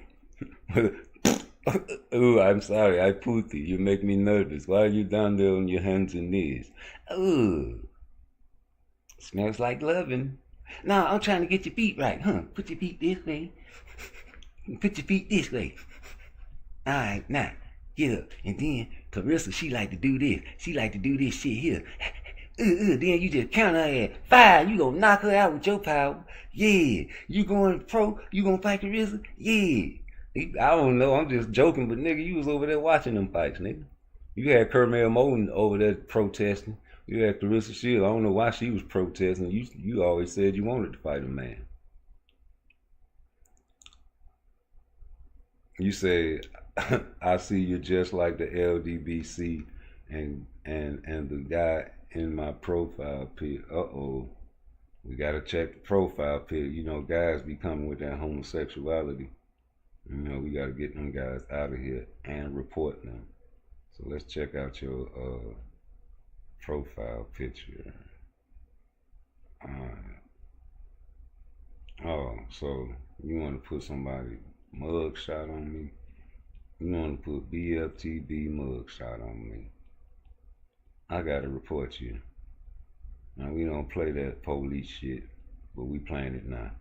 Oh, I'm sorry, I pooty. You make me nervous. Why are you down there on your hands and knees? Oh, smells like loving. No, I'm trying to get your feet right, huh? Put your feet this way. Put your feet this way. All right, now, get up. And then Clarissa, she like to do this. She like to do this shit here. Then you just count her at 5. You gonna knock her out with your power. Yeah. You going pro? You gonna fight Clarissa? Yeah. I don't know. I'm just joking, but nigga, you was over there watching them fights, nigga. You had Kermel Moten over there protesting. You had Clarissa Shields. I don't know why she was protesting. You always said you wanted to fight a man. You said, I see you just like the LDBC and the guy in my profile pic. Uh-oh. We gotta check the profile pic. You know, guys be coming with that homosexuality. You know, we gotta get them guys out of here and report them. So let's check out your profile picture. Oh, so you want to put somebody mugshot on me? You want to put BFTB mugshot on me? I gotta report you. Now we don't play that police shit, but we playing it now.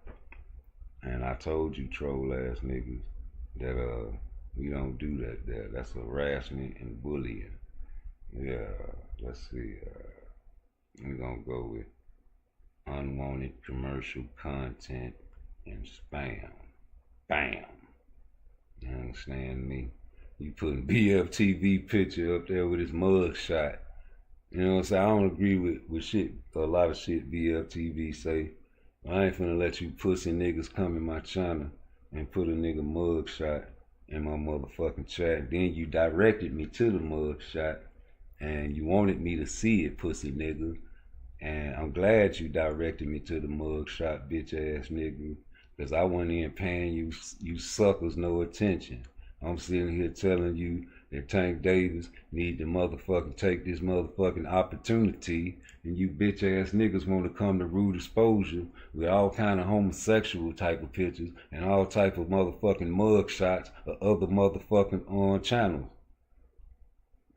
And I told you, troll ass niggas, that we don't do that there. That's harassment and bullying. Yeah, let's see. We're gonna go with unwanted commercial content and spam. Bam. You understand me? You putting BFTV picture up there with his mug shot. You know what I'm saying? I don't agree with shit, a lot of shit BFTV say. I ain't finna let you pussy niggas come in my channel and put a nigga mug shot in my motherfucking chat. Then you directed me to the mug shot and you wanted me to see it, pussy nigga. And I'm glad you directed me to the mug shot, bitch ass nigga. Cause I wasn't even paying you suckers no attention. I'm sitting here telling you that Tank Davis need to motherfucking take this motherfucking opportunity, and you bitch ass niggas want to come to rude exposure with all kind of homosexual type of pictures and all type of motherfucking mug shots of other motherfucking on channels.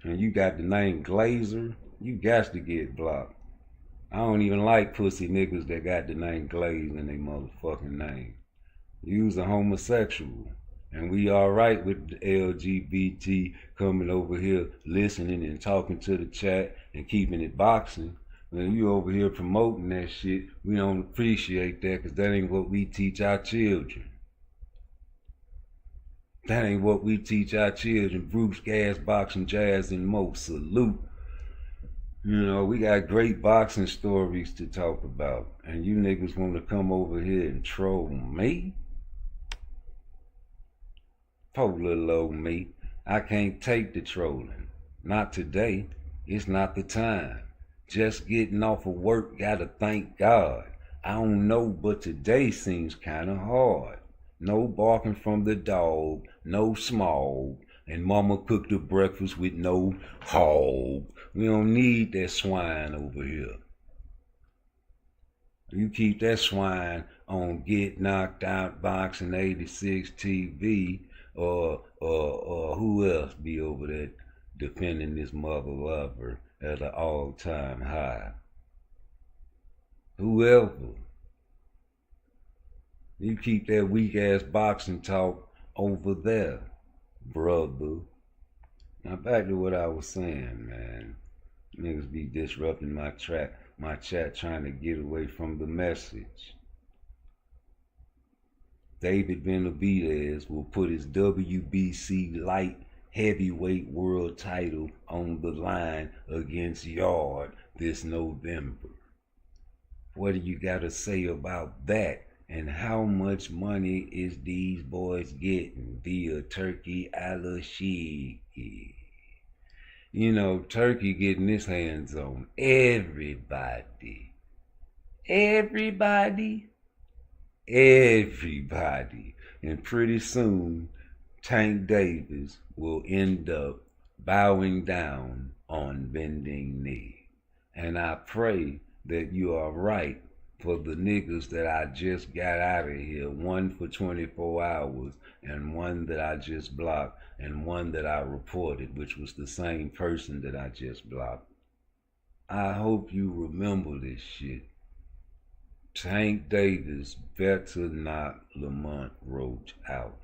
And you got the name Glazer, you got to get blocked. I don't even like pussy niggas that got the name Glaze in their motherfucking name. You's a homosexual. And we all right with the LGBT coming over here listening and talking to the chat and keeping it boxing. When you over here promoting that shit, we don't appreciate that because that ain't what we teach our children. That ain't what we teach our children. Bruce, gas, boxing, jazz, and mo. Salute. You know, we got great boxing stories to talk about. And you niggas want to come over here and troll me? Poor little old me. I can't take the trolling. Not today. It's not the time. Just getting off of work, gotta thank God. I don't know, but today seems kinda hard. No barking from the dog, no smog, and mama cooked the breakfast with no hog. We don't need that swine over here. You keep that swine on Get Knocked Out Boxing 86 TV, or who else be over there defending this mother lover at an all-time high? Whoever. You keep that weak-ass boxing talk over there, brother. Now back to what I was saying, man. Niggas be disrupting my chat trying to get away from the message. David Benavidez will put his WBC light heavyweight world title on the line against Yard this November. What do you got to say about that? And how much money is these boys getting via Turkey Al-Sheikh? You know, Turkey getting his hands on everybody. Everybody. And pretty soon, Tank Davis will end up bowing down on bending knee. And I pray that you are right for the niggas that I just got out of here, one for 24 hours and one that I just blocked and one that I reported, which was the same person that I just blocked. I hope you remember this shit. Tank Davis better knock Lamont Roach out.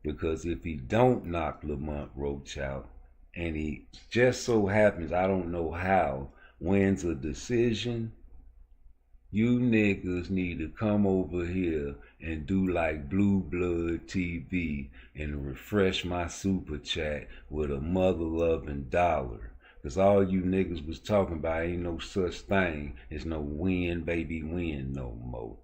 Because if he don't knock Lamont Roach out, and he just so happens, I don't know how, wins a decision, you niggas need to come over here and do like Blue Blood TV and refresh my super chat with a mother-loving dollar. Because all you niggas was talking about ain't no such thing as no win, baby, win no more.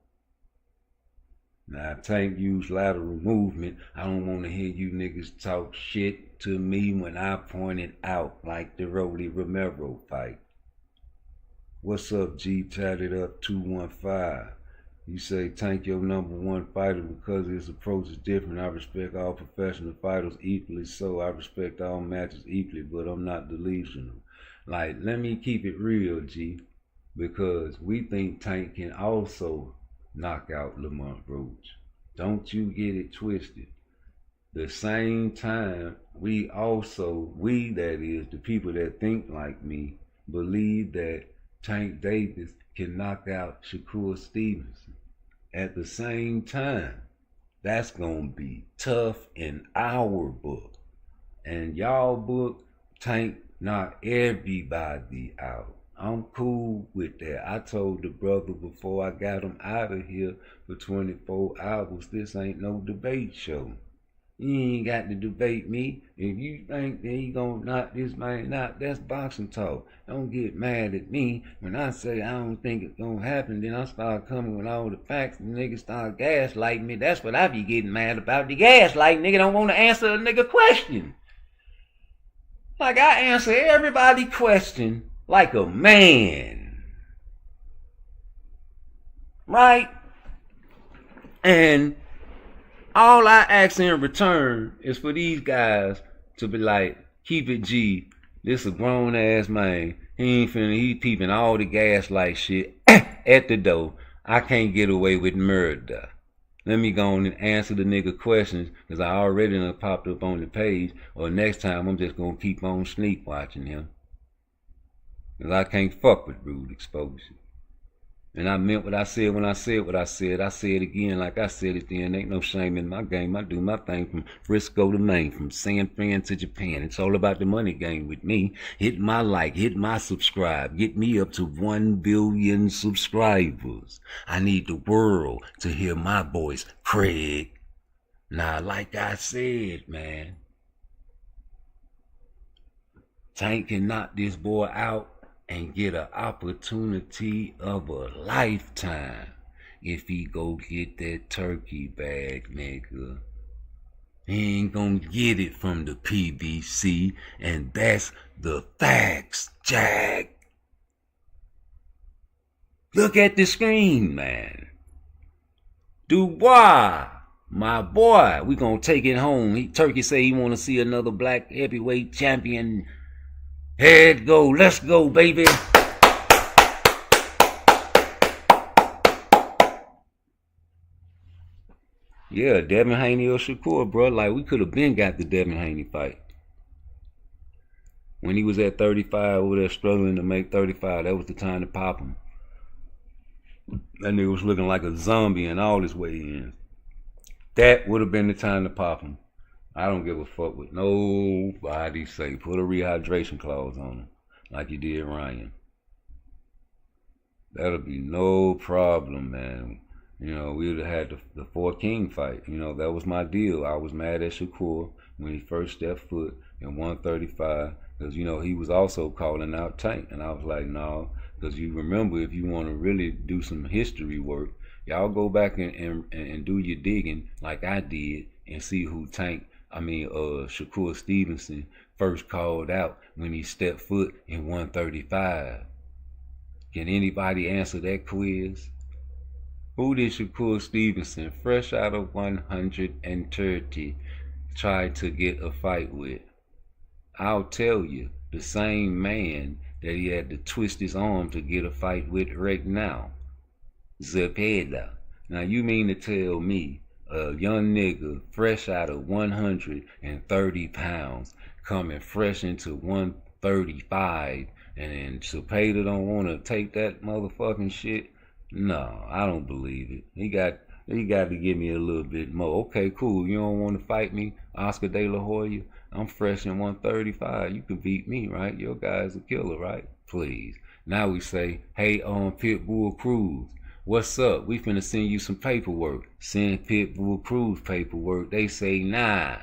Now, if Tank used lateral movement, I don't want to hear you niggas talk shit to me when I point it out like the Rolly Romero fight. What's up, G? Tatted up 215. You say Tank your #1 fighter because his approach is different. I respect all professional fighters equally, so I respect all matches equally, but I'm not delusional. Like, let me keep it real, G, because we think Tank can also knock out Lamont Roach. Don't you get it twisted. The same time, we that is, the people that think like me, believe that Tank Davis can knock out Shakur Stevenson. At the same time, that's gonna be tough in our book. And y'all book, Tank knock everybody out. I'm cool with that. I told the brother before I got him out of here for 24 hours, this ain't no debate show. You ain't got to debate me. If you think that he gonna knock this man out, that's boxing talk. Don't get mad at me when I say I don't think it's gonna happen. Then I start coming with all the facts and niggas start gaslighting me. That's what I be getting mad about. The gaslight nigga don't want to answer a nigga question. Like I answer everybody question like a man. Right? And all I ask in return is for these guys to be like, keep it G. This a grown ass man. He peeping all the gaslight shit at the door. I can't get away with murder. Let me go on and answer the nigga questions because I already done popped up on the page. Or next time I'm just gonna keep on sneak watching him. Because I can't fuck with rude exposure. And I meant what I said when I said what I said. I say it again like I said it then. Ain't no shame in my game. I do my thing from Frisco to Maine, from San Fran to Japan. It's all about the money game with me. Hit my like, hit my subscribe. Get me up to 1 billion subscribers. I need the world to hear my voice, Craig. Now, like I said, man, Tank can knock this boy out and get an opportunity of a lifetime if he go get that turkey bag, nigga. He ain't gonna get it from the PBC, and that's the facts, Jack. Look at the screen, man. Dubois, my boy, we gonna take it home. Turkey say he wanna see another black heavyweight champion. Here it go. Let's go, baby. Yeah, Devin Haney or Shakur, bro. Like, we could have been got the Devin Haney fight. When he was at 35 over there struggling to make 35, that was the time to pop him. That nigga was looking like a zombie in all his weigh-ins. That would have been the time to pop him. I don't give a fuck what nobody say. Put a rehydration clause on him, like you did Ryan. That'll be no problem, man. You know, we would have had the 4 King fight. You know, that was my deal. I was mad at Shakur when he first stepped foot in 135 because, you know, he was also calling out Tank. And I was like, no, because you remember, if you want to really do some history work, y'all go back and do your digging like I did and see who Shakur Stevenson first called out when he stepped foot in 135. Can anybody answer that quiz? Who did Shakur Stevenson, fresh out of 130, try to get a fight with? I'll tell you, the same man that he had to twist his arm to get a fight with right now. Zepeda. Now you mean to tell me a young nigga fresh out of 130 pounds coming fresh into 135 and then Zepeda don't want to take that motherfucking shit? No, I don't believe it. He got to give me a little bit more. Okay, cool. You don't want to fight me, Oscar De La Hoya? I'm fresh in 135. You can beat me, right? Your guy's a killer, right? Please. Now we say, hey, Pitbull Cruz, what's up? We finna send you some paperwork. Send Pitbull Cruz paperwork. They say, nah.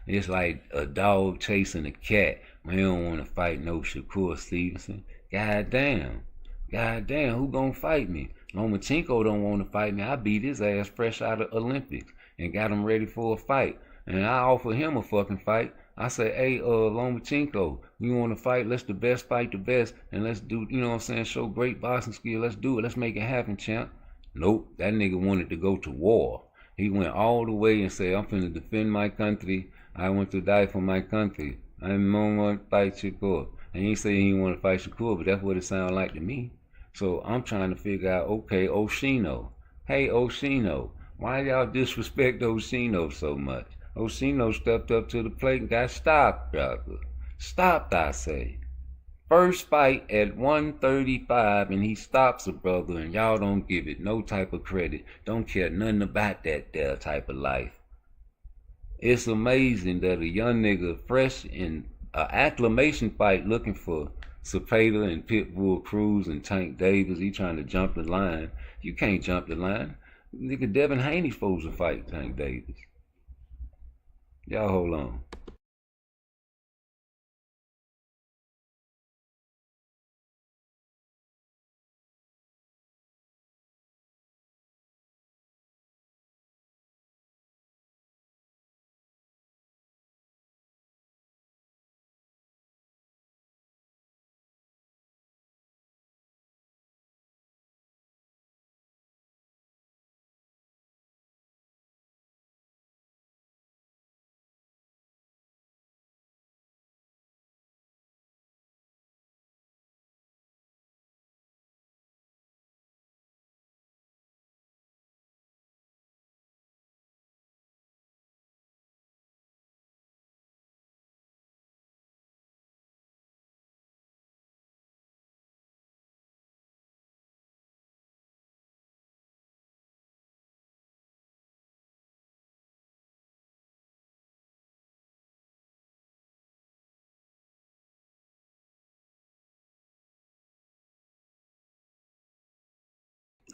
It's like a dog chasing a cat. We don't want to fight no Shakur Stevenson. God damn, who gonna fight me? Lomachenko don't want to fight me. I beat his ass fresh out of Olympics and got him ready for a fight. And I offer him a fucking fight. I say, hey, Lomachenko, you want to fight? Let's the best fight the best. And let's do, you know what I'm saying, show great boxing skill. Let's do it. Let's make it happen, champ. Nope, that nigga wanted to go to war. He went all the way and said, I'm finna defend my country. I want to die for my country. I don't want to fight Shakur. And he said he didn't want to fight Shakur, but that's what it sounded like to me. So I'm trying to figure out, okay, Oshino. Hey, Oshino, why y'all disrespect Oshino so much? Oshino stepped up to the plate and got stopped, brother. Stopped, I say. First fight at 135 and he stops a brother and y'all don't give it no type of credit. Don't care nothing about that there type of life. It's amazing that a young nigga fresh in an acclamation fight looking for Zepeda and Pitbull Cruz and Tank Davis, he trying to jump the line. You can't jump the line. Nigga, Devin Haney's supposed to fight Tank Davis. Y'all hold on.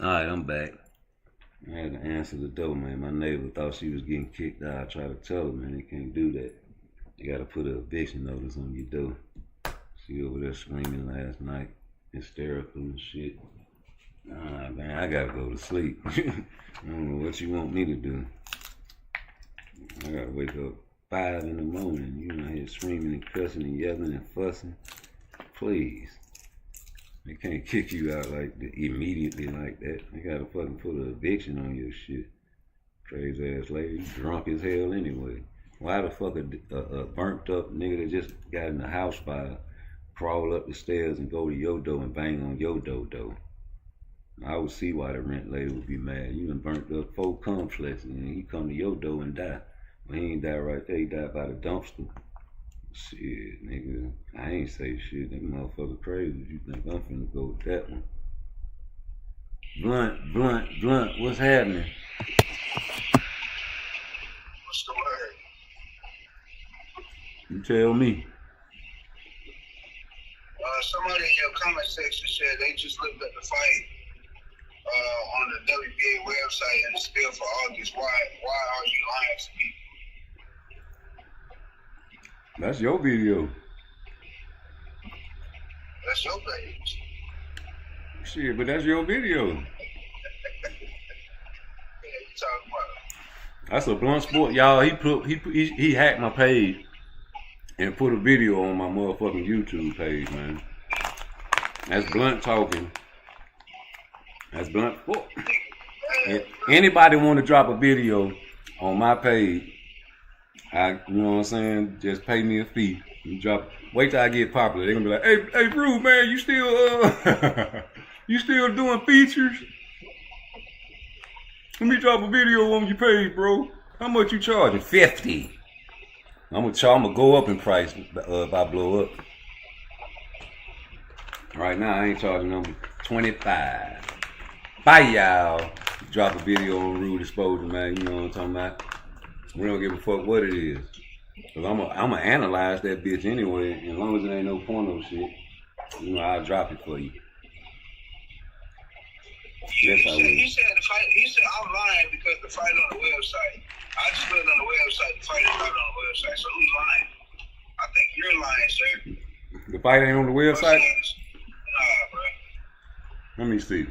Alright, I'm back. I had to answer the door, man. My neighbor thought she was getting kicked out. I tried to tell her, man, you can't do that. You gotta put an eviction notice on your door. She over there screaming last night, hysterical and shit. Alright, man, I gotta go to sleep. I don't know what you want me to do. I gotta wake up 5 in the morning. You know, here screaming and cussing and yelling and fussing. Please. They can't kick you out like that, immediately like that. They gotta fucking put an eviction on your shit. Crazy ass lady, you drunk as hell anyway. Why the fuck a burnt up nigga that just got in the house fire crawl up the stairs and go to your door and bang on your door? I would see why the rent lady would be mad. You done burnt up 4 complexes and he come to your door and die. Well, he ain't die right there. He died by the dumpster. Shit, nigga. I ain't say shit. That motherfucker crazy. You think I'm finna go with that one? Blunt. What's happening? What's the word? You tell me. Somebody in your comment section said they just looked at the fight on the WBA website and it's still for August. Why are you lying to me? That's your video. That's your page. Shit, but that's your video. Yeah, you talking about? That's a Blunt Sport, y'all. He hacked my page and put a video on my motherfucking YouTube page, man. That's Blunt talking. That's Blunt Sport. If anybody want to drop a video on my page, you know what I'm saying? Just pay me a fee. You drop. Wait till I get popular. They're gonna be like, hey, Bruce, man, you still doing features? Let me drop a video on your page, bro. How much you charging? 50. I'm gonna go up in price if I blow up. Right now, I ain't charging number 25. Bye, y'all. Drop a video on Rude Exposure, man. You know what I'm talking about? We don't give a fuck what it is. Cause I'ma analyze that bitch anyway. As long as it ain't no porno shit, you know, I'll drop it for you. Yes, I will. He said I'm lying because the fight on the website. I just looked on the website. The fight is not on the website. So who's lying? I think you're lying, sir. The fight ain't on the website? Nah, bro. Let me see.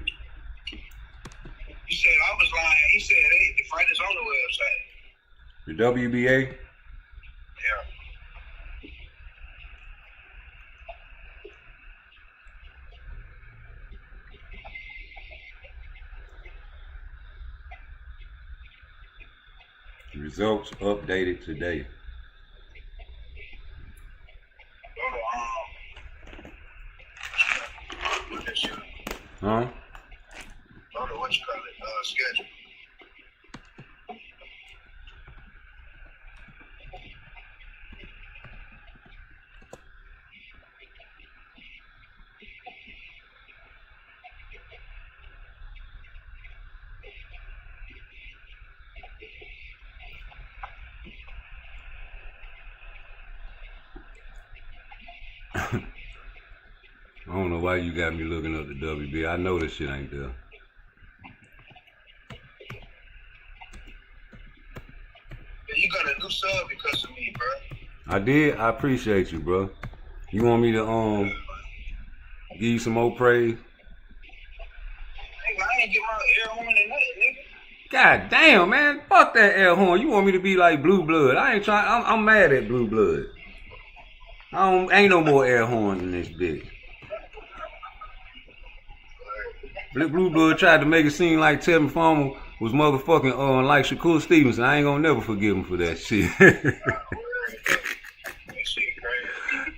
He said I was lying. He said, hey, the fight is on the website. The WBA? Yeah. Results updated today. Huh? Go to what you call it, schedule. I don't know why you got me looking up the WB. I know this shit ain't there. You got a new sub because of me, bro. I did. I appreciate you, bro. You want me to give you some more praise? I ain't get my air horn and nothing, nigga. God damn, man. Fuck that air horn. You want me to be like Blue Blood. I ain't trying. I'm mad at Blue Blood. Ain't no more air horns in this bitch. Blue Blood tried to make it seem like Tevin Farmer was motherfucking like Shakur Stevenson. I ain't gonna never forgive him for that shit.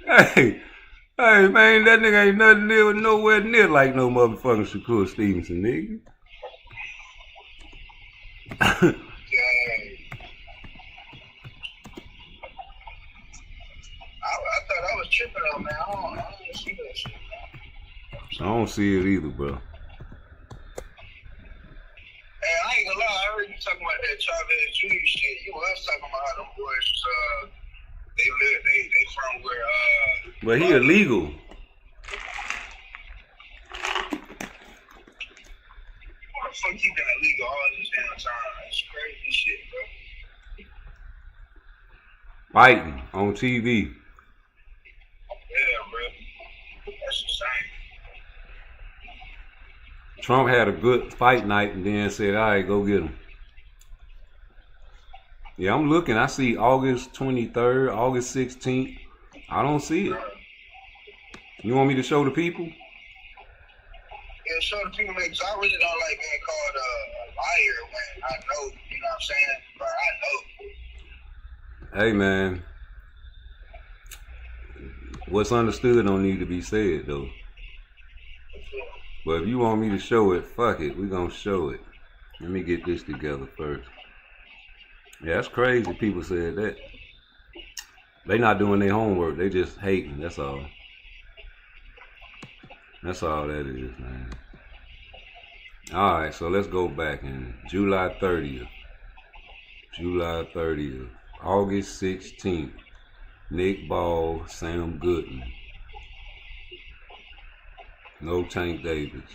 Hey, man, that nigga ain't nothing near, nowhere near like no motherfucking Shakur Stevenson, nigga. I thought I was tripping on, man. I don't see that shit, man. I don't see it either, bro. Hey, I ain't gonna lie, I heard you talking about that Chavez Jr. shit. You was talking about how them boys was, they from where, But he illegal. Why the fuck you been illegal all this damn time? That's crazy shit, bro. Fighting on TV. Yeah, bro. That's insane. Trump had a good fight night and then said, all right, go get him. Yeah, I'm looking. I see August 23rd, August 16th. I don't see it. You want me to show the people? Yeah, show the people, man, because I really don't like being called a liar when I know, you know what I'm saying? But I know. Hey, man. What's understood don't need to be said, though. But if you want me to show it, fuck it, we gonna show it. Let me get this together first. Yeah, that's crazy people said that. They not doing their homework, they just hating, that's all. That's all that is, man. Alright, so let's go back in July 30th. July 30th. August 16th. Nick Ball, Sam Goodman. No Tank Davis.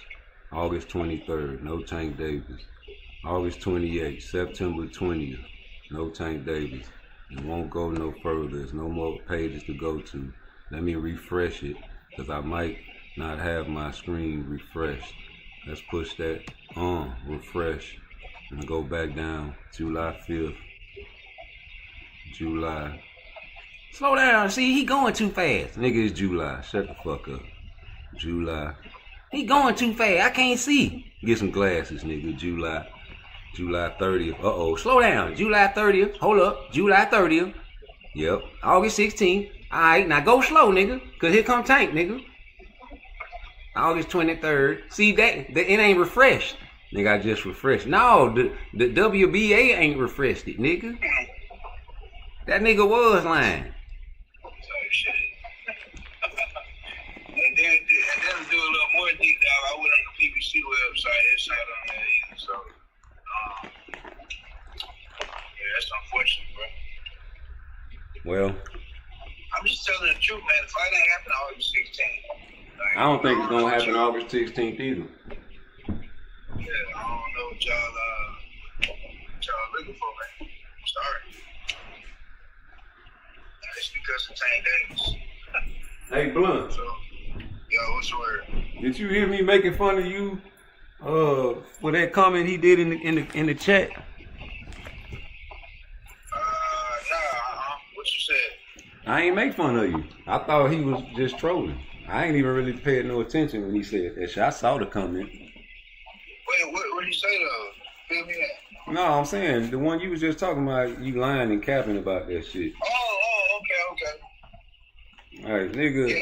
August 23rd. No Tank Davis. August 28th. September 20th. No Tank Davis. It won't go no further. There's no more pages to go to. Let me refresh it, because I might not have my screen refreshed. Let's push that on, refresh, and go back down. July 5th. July. Slow down, see, he going too fast. Nigga, it's July. Shut the fuck up. July. He going too fast. I can't see. Get some glasses, nigga. July 30th. Uh-oh. Slow down. July 30th. Hold up. July 30th. Yep. August 16th. All right. Now go slow, nigga. Because here come Tank, nigga. August 23rd. See, that it ain't refreshed. Nigga, I just refreshed. No, the WBA ain't refreshed it, nigga. That nigga was lying. And then do a little more deep dive. I went on the PBC website. It's not on there either. So, yeah, that's unfortunate, bro. Well, I'm just telling the truth, man. The fight ain't happening August 16th. Like, I don't think it's gonna happen August 16th either. Yeah, I don't know what y'all looking for, man. I'm sorry. It's because of Tank Davis. Hey, Blunt. So, yo, what's the word? Did you hear me making fun of you for that comment he did in the chat? What you said? I ain't make fun of you. I thought he was just trolling. I ain't even really paid no attention when he said that shit. I saw the comment. Wait, what did you say though? Fill me in. No, I'm saying the one you was just talking about, you lying and capping about that shit. Oh, okay. All right, nigga. Yeah,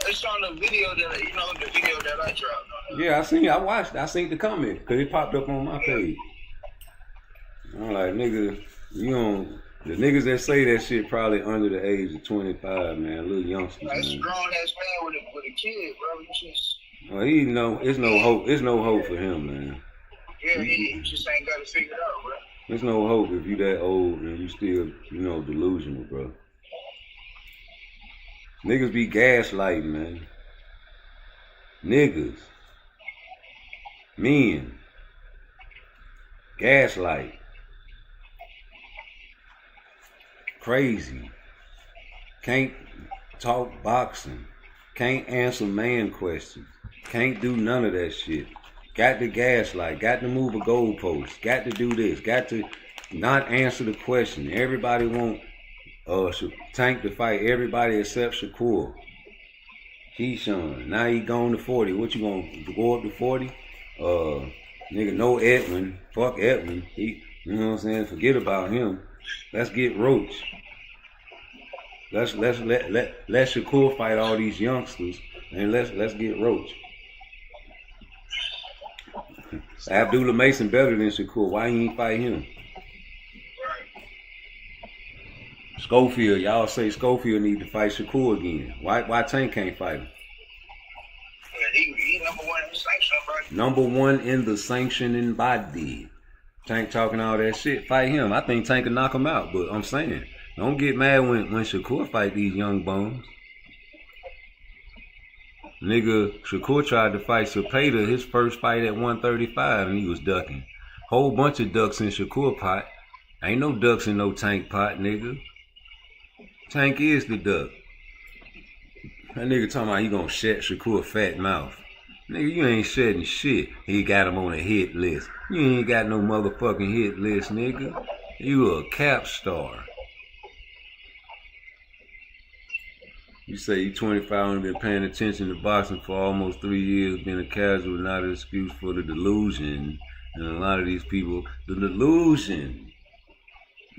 it's on the video that the video that I dropped. Yeah, I seen the comment because it popped up on my page. I'm like, nigga, you don't. The niggas that say that shit probably under the age of 25, man, little youngsters. That's man. a grown ass man with a kid, bro. You just. Well, it's no hope. It's no hope for him, man. Yeah, he just ain't got to figure it out, bro. There's no hope if you that old and you still, delusional, bro. Niggas be gaslighting, man. Niggas. Men. Gaslight. Crazy. Can't talk boxing. Can't answer man questions. Can't do none of that shit. Got to gaslight. Got to move a goalpost. Got to do this. Got to not answer the question. Everybody want Tank to fight everybody except Shakur. Keyshawn. Now he gone to 40. What you gonna go up to 40? Nigga, no Edwin. Fuck Edwin. He, you know what I'm saying? Forget about him. Let's get Roach. Let's let Shakur fight all these youngsters, and let's get Roach. Abdullah Mason better than Shakur. Why you ain't fight him? Schofield, y'all say Schofield need to fight Shakur again. Why Tank can't fight him? He number one in the sanction, bro. Number one in the sanctioning body. Tank talking all that shit. Fight him. I think Tank can knock him out. But I'm saying, don't get mad when Shakur fight these young bones. Nigga, Shakur tried to fight Cepeda his first fight at 135 and he was ducking. Whole bunch of ducks in Shakur pot. Ain't no ducks in no Tank pot, nigga. Tank is the duck. That nigga talking about he gonna shut Shakur fat mouth. Nigga, you ain't shedding shit. He got him on a hit list. You ain't got no motherfucking hit list, nigga. You a cap star. You say you 25 and been paying attention to boxing for almost 3 years, been a casual, not an excuse for the delusion. And a lot of these people, the delusion,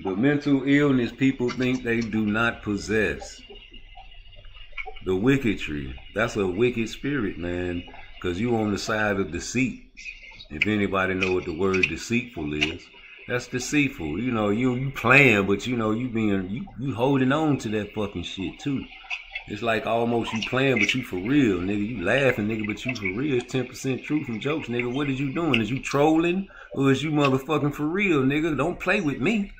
the mental illness people think they do not possess. The wicketry, that's a wicked spirit, man. because you on the side of deceit. If anybody know what the word deceitful is, that's deceitful. You know, you playing, but you know, you holding on to that fucking shit too. It's like almost you playing, but you for real, nigga. You laughing, nigga, but you for real. It's 10% truth and jokes, nigga. What is you doing? Is you trolling or is you motherfucking for real, nigga? Don't play with me.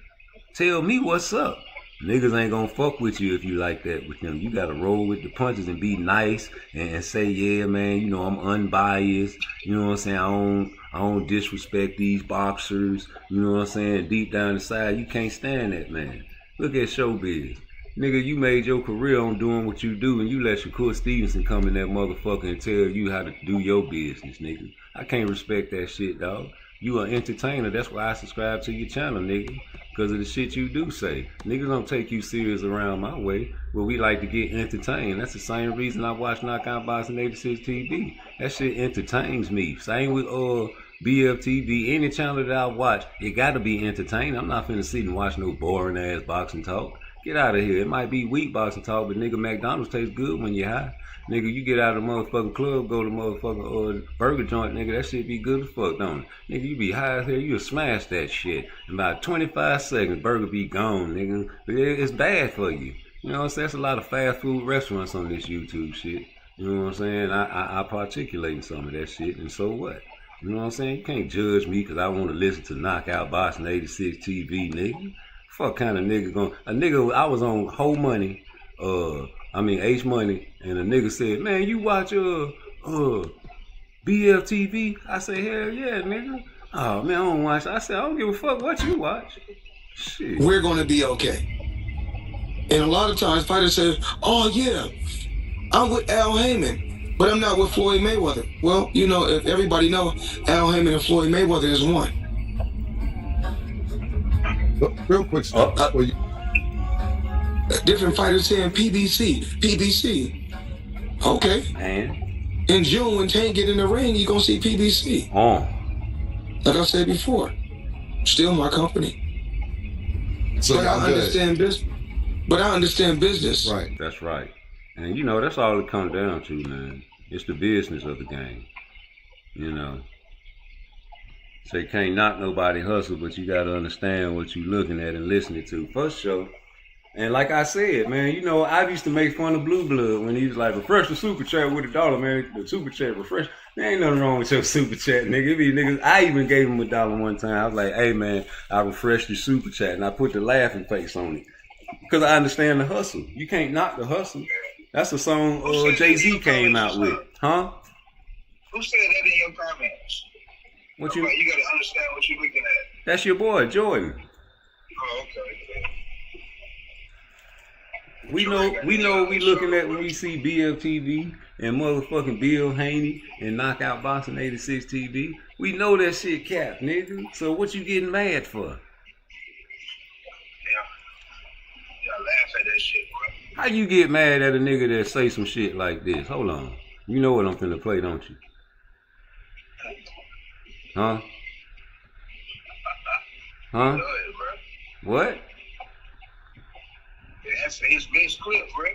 Tell me what's up. Niggas ain't gonna fuck with you if you like that with them. You gotta roll with the punches and be nice and say, yeah, man, you know, I'm unbiased. You know what I'm saying? I don't disrespect these boxers. You know what I'm saying? Deep down inside, you can't stand that, man. Look at showbiz. Nigga, you made your career on doing what you do, and you let Shakur Stevenson come in that motherfucker and tell you how to do your business, nigga. I can't respect that shit, dog. You an entertainer. That's why I subscribe to your channel, nigga. Because of the shit you do say. Niggas don't take you serious around my way, but we like to get entertained. That's the same reason I watch Knockout Boxing 86 TV. That shit entertains me. Same with BFTV. Any channel that I watch, it gotta be entertaining. I'm not finna sit and watch no boring ass boxing talk. Get out of here. It might be weak boxing talk, but nigga, McDonald's tastes good when you're high. Nigga, you get out of the motherfucking club, go to motherfucking burger joint, nigga, that shit be good as fuck, don't it? Nigga, you be high as hell, you'll smash that shit. In about 25 seconds, burger be gone, nigga. It's bad for you. You know what I'm saying? There's a lot of fast food restaurants on this YouTube shit. You know what I'm saying? I particulate in some of that shit, and so what? You know what I'm saying? You can't judge me because I want to listen to Knockout Boxing 86 TV, nigga. Fuck kind of nigga going? A nigga, I was on Whole Money, H Money, and a nigga said, man, you watch BFTV? I said, hell yeah, nigga. Oh man, I don't watch. I said, I don't give a fuck what you watch. Shit. We're gonna be okay. And a lot of times fighters say, oh yeah, I'm with Al Heyman, but I'm not with Floyd Mayweather. Well, you know, if everybody know, Al Heyman and Floyd Mayweather is one. Real quick stuff. Different fighters saying PBC. Okay. And in June, when Tank get in the ring, you gonna see PBC. Like I said before, still my company. So but I understand business. But I understand business. Right. That's right. And you know, that's all it comes down to, man. It's the business of the game. You know. So you can't knock nobody hustle, but you gotta understand what you're looking at and listening to. First show. And like I said, man, you know, I used to make fun of Blue Blood when he was like, refresh the super chat with $1, man. The super chat refresh. There ain't nothing wrong with your super chat, nigga. Niggas, I even gave him $1 one time. I was like, hey man, I refreshed your super chat and I put the laughing face on it. Because I understand the hustle. You can't knock the hustle. That's a song Jay-Z came out with. Huh? Who said that in your comments? You gotta understand what you're looking at. That's your boy, Jordan. Oh, okay. We know what we looking at when we see BFTV and motherfucking Bill Haney and Knockout Boxing 86 TV. We know that shit cap, nigga. So what you getting mad for? Yeah, laugh at that shit, bro. How you get mad at a nigga that say some shit like this? Hold on. You know what I'm finna play, don't you? Huh? Huh? What? That's his best clip, bro.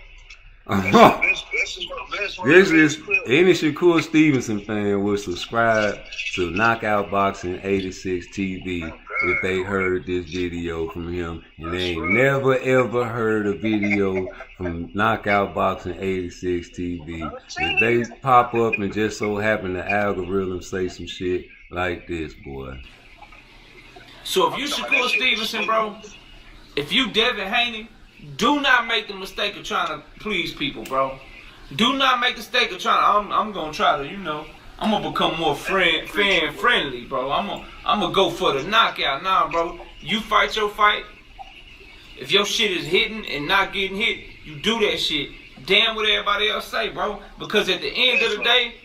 This is any Shakur Stevenson fan would subscribe to Knockout Boxing 86 TV if they heard this video from him, and they ain't never ever heard a video from Knockout Boxing 86 TV. If they pop up and just so happen the algorithm say some shit like this, boy. So if you Shakur Stevenson, bro, if you Devin Haney, do not make the mistake of trying to please people, bro. Do not make the mistake of trying to, I'm gonna try to, you know, I'm gonna become more fan friendly, bro. I'm gonna go for the knockout. Nah, bro. You fight your fight. If your shit is hitting and not getting hit, you do that shit. Damn what everybody else say, bro. Because at the end of the day,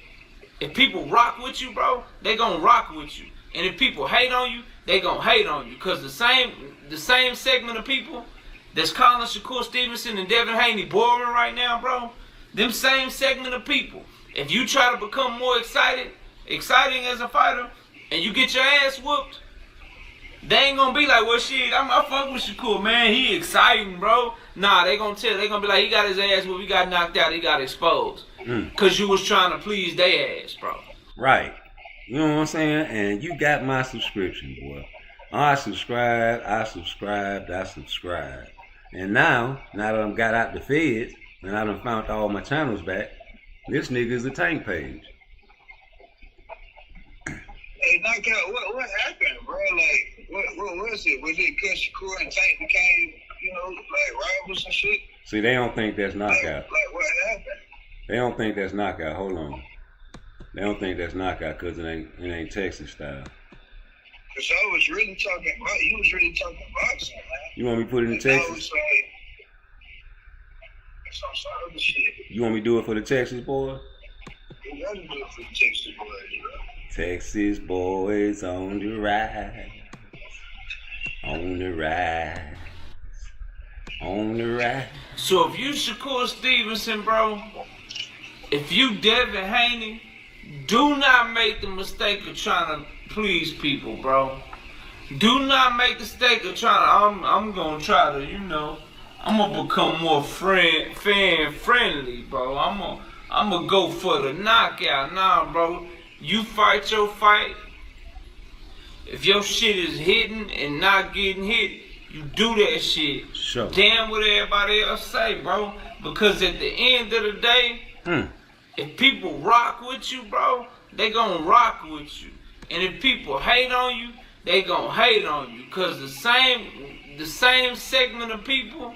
if people rock with you, bro, they gonna rock with you. And if people hate on you, they gonna hate on you. Cause the same segment of people that's calling Shakur Stevenson and Devin Haney boring right now, bro, them same segment of people, if you try to become more exciting as a fighter, and you get your ass whooped, They ain't gonna be like, well, shit, I fuck with Shakur, man. He exciting, bro. Nah, they gonna be like, he got his ass where we got knocked out, he got exposed. Cause you was trying to please their ass, bro. Right. You know what I'm saying? And you got my subscription, boy. I subscribed. And now that I got out the feds, and I done found all my channels back, this nigga is a Tank page. Hey, Knockout, what happened, bro? Like, what was it? Was it because Shakur and Tank became, like rivals and shit? See, they don't think that's Knockout. Like what happened? They don't think that's Knockout. Hold on. They don't think that's Knockout because it ain't Texas style. Cause I was really talking about, you was really talking boxing, man. You want me to put it in Texas? I was like, some other shit. You want me to do it for the Texas boys? You gotta do it for the Texas boys, bro. Texas boys on the rise. On the rise. On the rise. So if you Shakur Stevenson, bro, if you Devin Haney, do not make the mistake of trying to please people, bro. Do not make the mistake of trying to, I'm gonna try to, I'm gonna become more fan friendly, bro. I'm gonna go for the knockout. Nah, bro. You fight your fight. If your shit is hitting and not getting hit, you do that shit. Sure. Damn what everybody else say, bro. Because at the end of the day, if people rock with you, bro, they gonna rock with you. And if people hate on you, they gonna hate on you. Cause the same segment of people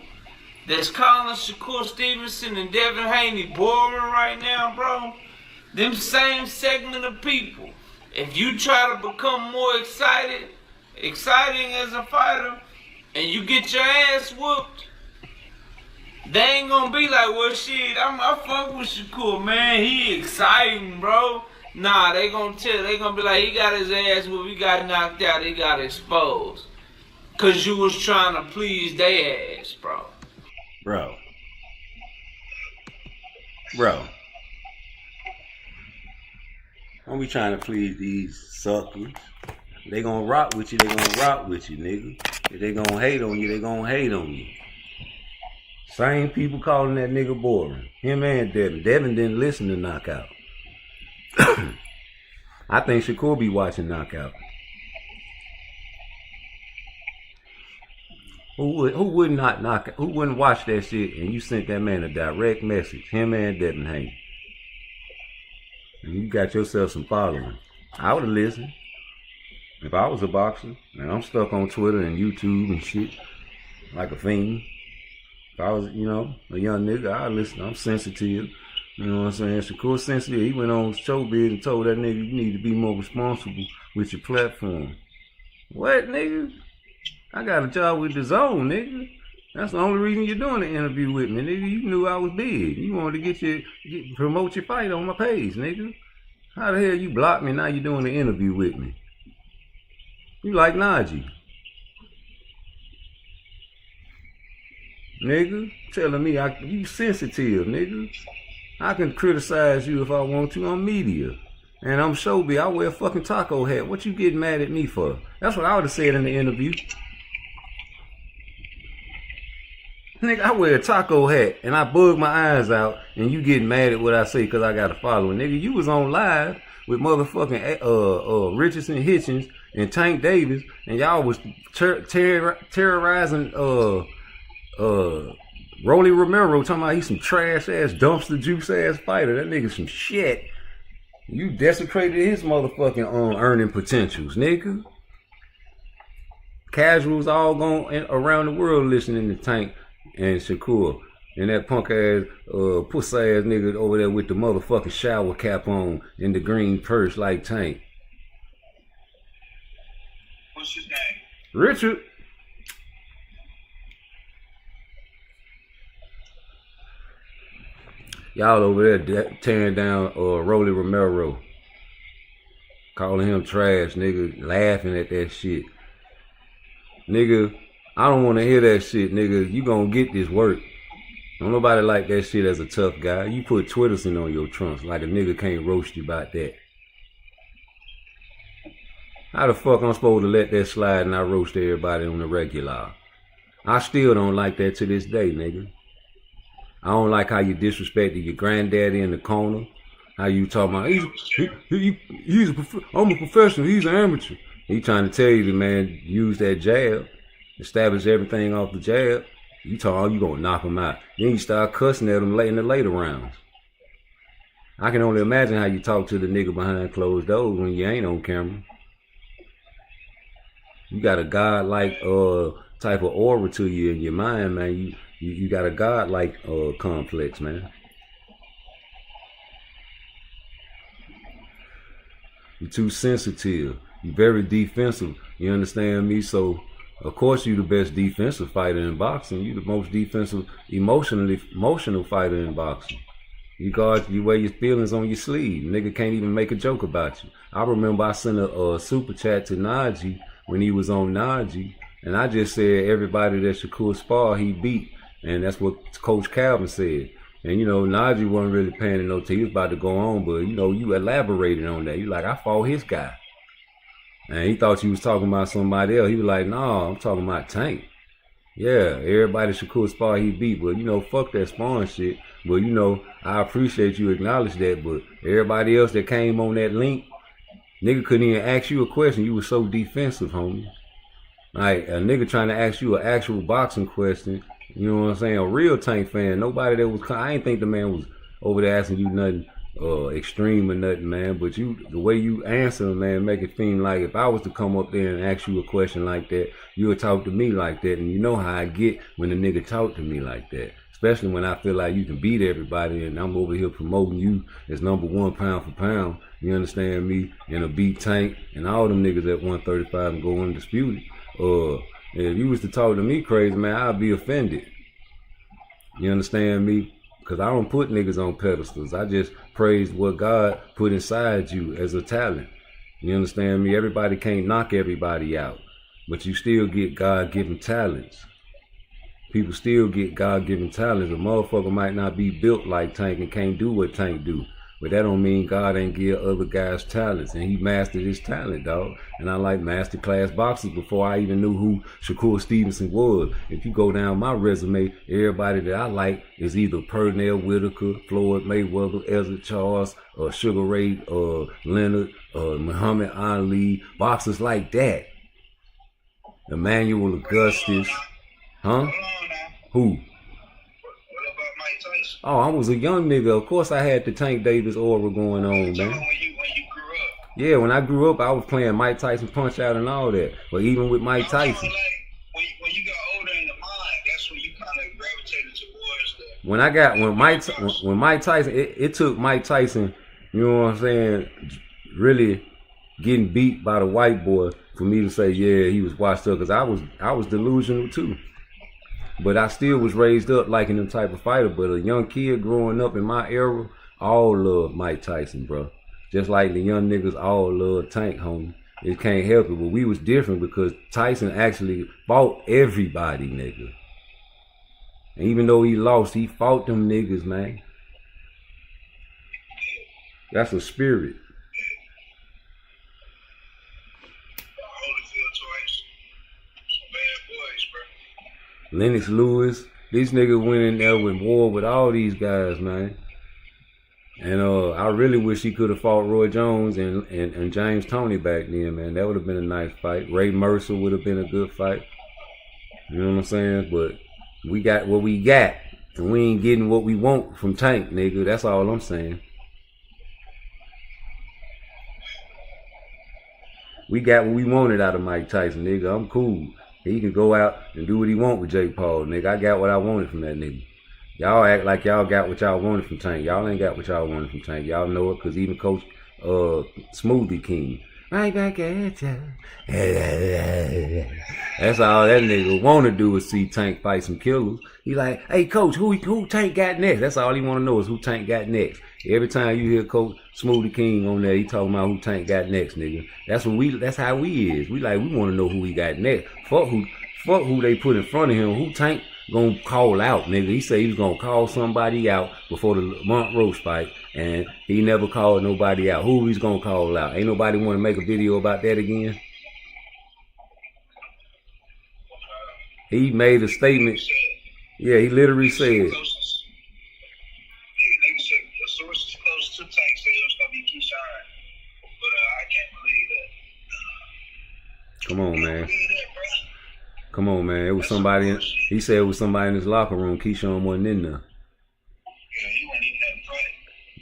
that's calling Shakur Stevenson and Devin Haney boring right now, bro, them same segment of people, if you try to become more exciting as a fighter, and you get your ass whooped, they ain't gonna be like, well, shit, I fuck with Shakur, man. He exciting, bro. Nah, they gonna be like, he got his ass where we got knocked out, he got exposed. Cause you was trying to please their ass, bro. Bro. Don't be trying to please these suckers. They gonna rock with you, nigga. If they gonna hate on you, they gonna hate on you. Same people calling that nigga boring. Him and Devin. Devin didn't listen to Knockout. I think Shakur be watching Knockout. Who wouldn't watch that shit and you sent that man a direct message? Him and Devin Haney. And you got yourself some following. I would have listened. If I was a boxer, and I'm stuck on Twitter and YouTube and shit, like a fiend. If I was, a young nigga, I'd listen. I'm sensitive. You know what I'm saying? Shakur sensitive. He went on Showbiz and told that nigga, you need to be more responsible with your platform. What, nigga? I got a job with DAZN, nigga. That's the only reason you're doing the interview with me, nigga. You knew I was big. You wanted to promote your fight on my page, nigga. How the hell you blocked me, now you doing the interview with me? You like Najee. Nigga, telling me you sensitive, nigga. I can criticize you if I want to on media. And I'm Showbiz, I wear a fucking taco hat. What you getting mad at me for? That's what I would have said in the interview. Nigga, I wear a taco hat and I bug my eyes out and you getting mad at what I say because I got a following. Nigga, you was on live with motherfucking Richardson Hitchens and Tank Davis and y'all was terrorizing Rolly Romero, talking about he's some trash ass dumpster juice ass fighter. That nigga some shit. You desecrated his motherfucking earning potentials, nigga. Casuals all going around the world listening to Tank and Shakur. And that punk ass, pussy ass nigga over there with the motherfucking shower cap on and the green purse like Tank. What's his name? Richard. Y'all over there tearing down Rolly Romero. Calling him trash, nigga. Laughing at that shit. Nigga, I don't want to hear that shit, nigga. You gonna get this work. Don't nobody like that shit as a tough guy. You put Twitterson on your trunks like a nigga can't roast you about that. How the fuck I'm supposed to let that slide and I roast everybody on the regular? I still don't like that to this day, nigga. I don't like how you disrespected your granddaddy in the corner. How you talking about, I'm a professional, he's an amateur. He trying to tell you, man, use that jab, establish everything off the jab. You talking, you gonna knock him out. Then you start cussing at him in the later rounds. I can only imagine how you talk to the nigga behind closed doors when you ain't on camera. You got a godlike type of aura to you in your mind, man. You got a godlike complex, man. You're too sensitive. You're very defensive. You understand me? So, of course, you're the best defensive fighter in boxing. You're the most defensive, emotional fighter in boxing. You wear your feelings on your sleeve. Nigga can't even make a joke about you. I remember I sent a super chat to Najee when he was on Najee, and I just said everybody that Shakur spar, he beat. And that's what Coach Calvin said. And, you know, Najee wasn't really paying no attention. He was about to go on, but, you know, you elaborated on that. You like, I fought his guy. And he thought you was talking about somebody else. He was like, no, I'm talking about Tank. Yeah, everybody Shakur spar, he beat. But, you know, fuck that sparring shit. But, you know, I appreciate you acknowledge that. But everybody else that came on that link, nigga couldn't even ask you a question. You were so defensive, homie. Like, a nigga trying to ask you an actual boxing question. You know what I'm saying? A real Tank fan. Nobody that was, I ain't think the man was over there asking you nothing extreme or nothing, man. But the way you answer, man, make it seem like if I was to come up there and ask you a question like that, you would talk to me like that. And you know how I get when a nigga talk to me like that. Especially when I feel like you can beat everybody and I'm over here promoting you as #1 pound for pound. You understand me? And a beat Tank and all them niggas at 135 and go undisputed. If you was to talk to me crazy, man, I'd be offended. You understand me? Because I don't put niggas on pedestals. I just praise what God put inside you as a talent. You understand me? Everybody can't knock everybody out. But you still get God-given talents. People still get God-given talents. A motherfucker might not be built like Tank and can't do what Tank do. But that don't mean God ain't give other guys talents. And he mastered his talent, dog. And I like masterclass boxers before I even knew who Shakur Stevenson was. If you go down my resume, everybody that I like is either Pernell Whitaker, Floyd Mayweather, Ezra Charles, Sugar Ray Leonard, Muhammad Ali, boxers like that. Emmanuel Augustus. Huh? Who? Oh, I was a young nigga. Of course I had the Tank Davis aura going on, man. Yeah, when I grew up, I was playing Mike Tyson Punch Out and all that. But even with Mike Tyson. When you got older in the mind, that's when you kind of gravitated towards the... When Mike Tyson, it took Mike Tyson, you know what I'm saying, really getting beat by the white boy for me to say, yeah, he was washed up. Because I was delusional too. But I still was raised up liking them type of fighter. But a young kid growing up in my era, all love Mike Tyson, bro. Just like the young niggas all love Tank, homie. It can't help it. But we was different because Tyson actually fought everybody, nigga. And even though he lost, he fought them niggas, man. That's a spirit. Lennox Lewis, these niggas went in there with war with all these guys, man. And I really wish he could have fought Roy Jones and James Toney back then, man. That would have been a nice fight. Ray Mercer would have been a good fight. You know what I'm saying? But we got what we got, and we ain't getting what we want from Tank, nigga. That's all I'm saying. We got what we wanted out of Mike Tyson, nigga. I'm cool. He can go out and do what he want with Jake Paul, nigga. I got what I wanted from that nigga. Y'all act like y'all got what y'all wanted from Tank. Y'all ain't got what y'all wanted from Tank. Y'all know it because even Coach Smoothie King. Right back at ya. That's all that nigga want to do is see Tank fight some killers. He like, hey, Coach, who Tank got next? That's all he want to know is who Tank got next. Every time you hear Coach Smoothie King on there, he talking about who Tank got next, nigga. That's how we is. We want to know who he got next. Fuck who they put in front of him. Who Tank gonna call out, nigga? He said he was gonna call somebody out before the Montrose fight, and he never called nobody out. Who he's gonna call out? Ain't nobody want to make a video about that again. He made a statement. Yeah, he literally said. Nigga said the sources close to Tank said it was gonna be Keyshawn, but I can't believe that. Come on, man. Come on, man. It was somebody. He said it was somebody in his locker room. Keyshawn wasn't in there. Yeah, he wasn't even at the fight.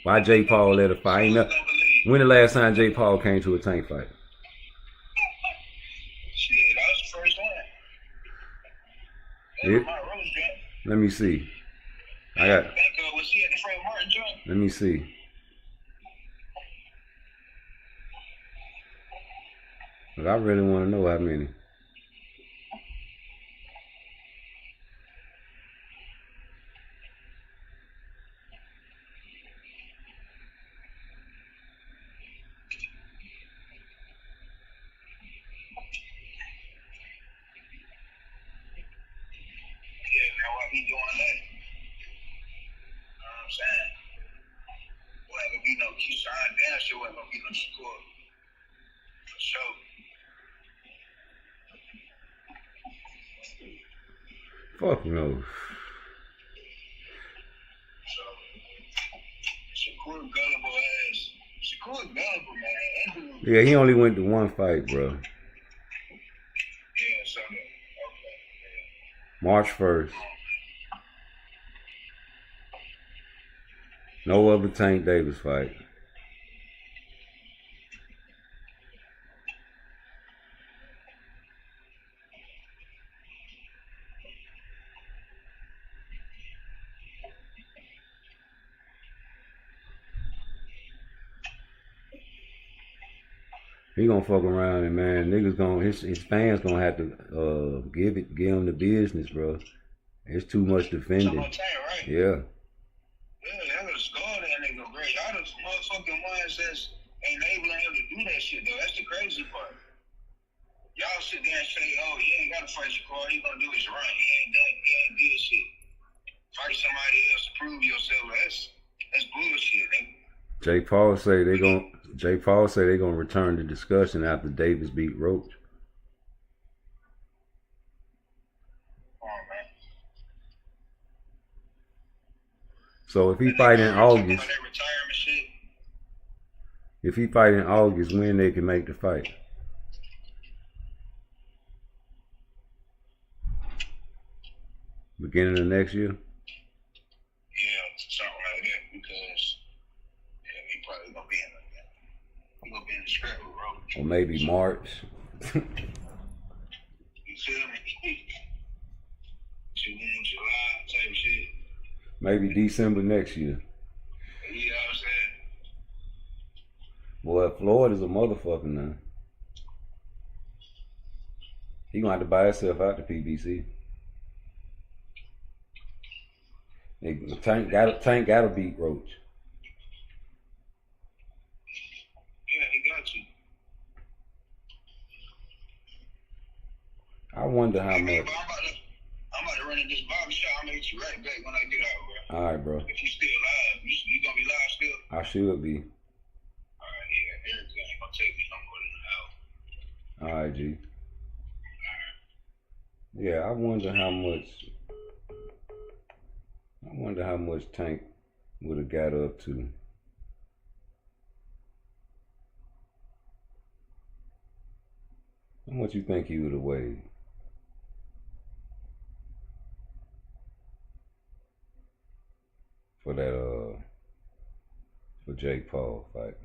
Why J. Paul let a fight? When the last time J. Paul came to a Tank fight? Shit, that was the first one. Let me see. I got. Was he at the Frank Martin joint? Let me see. Look, I really want to know how many. Yeah, man, why he doing that? You know what I'm saying? Wasn't gonna be no Keyshawn. Damn sure wasn't gonna be no Shakur. For sure. Fuck no. So, Shakur gullible ass. Shakur gullible, man. That dude. Yeah, he only went to one fight, bro. Yeah, so okay. March 1st. No other Tank Davis fight. He gonna fuck around and man, niggas gonna his fans gonna have to give him the business, bro. It's too much defending. Tank, right? Yeah. Yeah, that was score that nigga great. Y'all the motherfucking ones that's enabling him to do that shit though. That's the crazy part. Y'all sit there and say, oh, he ain't gotta fight Shakur, he gonna do his run. He ain't did shit. Fight somebody else to prove yourself. That's bullshit, nigga. J. Paul say they gonna return the discussion after Davis beat Roach. So if he fight in August, when they can make the fight? Beginning of next year? Yeah, something like that, because he probably gonna be in there. He gonna be in the scrap with Roach. Or maybe March. You feel me? June, July type shit. Maybe December next year. You know what I'm saying? Boy, Floyd is a motherfucker now. He gonna have to buy himself out to PBC. Tank gotta beat Roach. Yeah, he got you. I wonder how much. I'm about to run in this barber shop. I'm gonna hit you right back when I get out, bro. All right, bro. If you still live, you gonna be live still? I should be. All right, yeah, everything ain't gonna take me no more than an hour. All right, G. Yeah, I wonder how much Tank would have got up to. How much you think he would have weighed? For that for Jake Paul fight.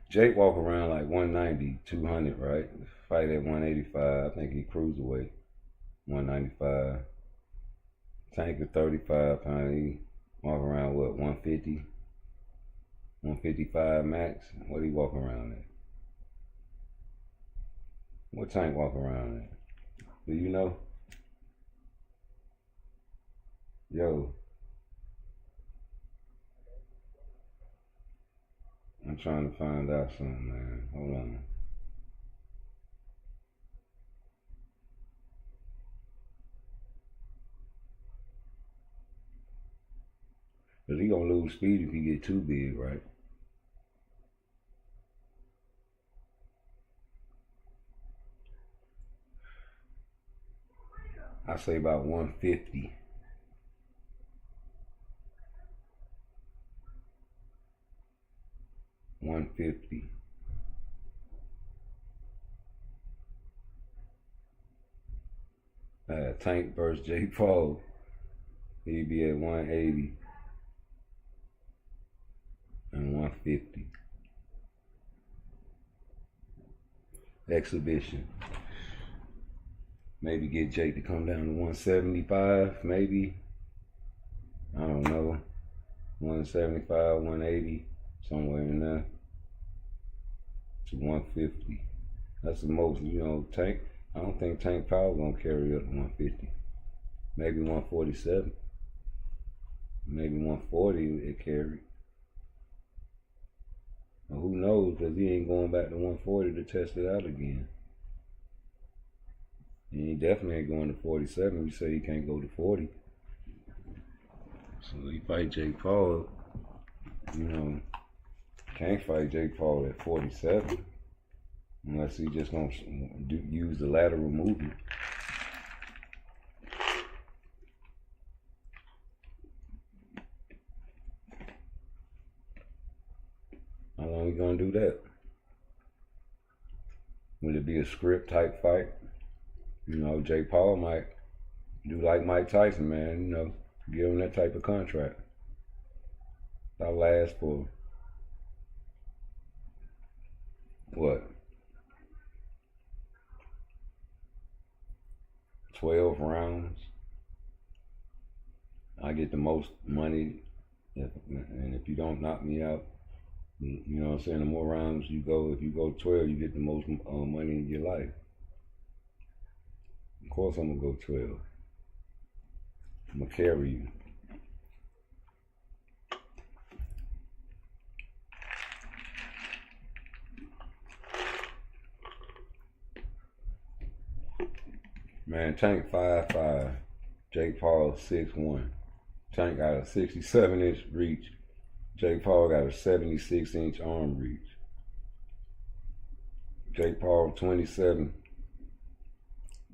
Jake walk around like 190, 200, right? Fight at 185. I think he cruiserweight. 195. Tank at 35 pound. He walk around what, 150? 155 max? What he walk around at? What Tank walk around at? Do you know? Yo. I'm trying to find out something, man. Hold on. Cause he gonna lose speed if he get too big, right? I say about 150. Tank versus Jake Paul. He'd be at 180 and 150. Exhibition. Maybe get Jake to come down to 175, maybe. I don't know. 175, 180, somewhere in there. To 150. That's the most, you know, Tank. I don't think Tank Powell gonna carry up to 150. Maybe 147. Maybe 140 it carry. Well, who knows, because he ain't going back to 140 to test it out again. And he definitely ain't going to 47. You say he can't go to 40. So he fight Jake Paul, you know, can't fight Jake Paul at 47. Unless he just gonna use the lateral movement. How long we gonna do that? Will it be a script type fight? You know, Jake Paul might do like Mike Tyson, man, you know, give him that type of contract. That'll last for what? 12 rounds. I get the most money, and if you don't knock me out, you know what I'm saying, the more rounds you go, if you go 12, you get the most money in your life. Of course I'm gonna go 12. I'm gonna carry you. Man, Tank 5'5", Jake Paul 6'1". Tank got a 67-inch reach. Jake Paul got a 76-inch arm reach. Jake Paul 27.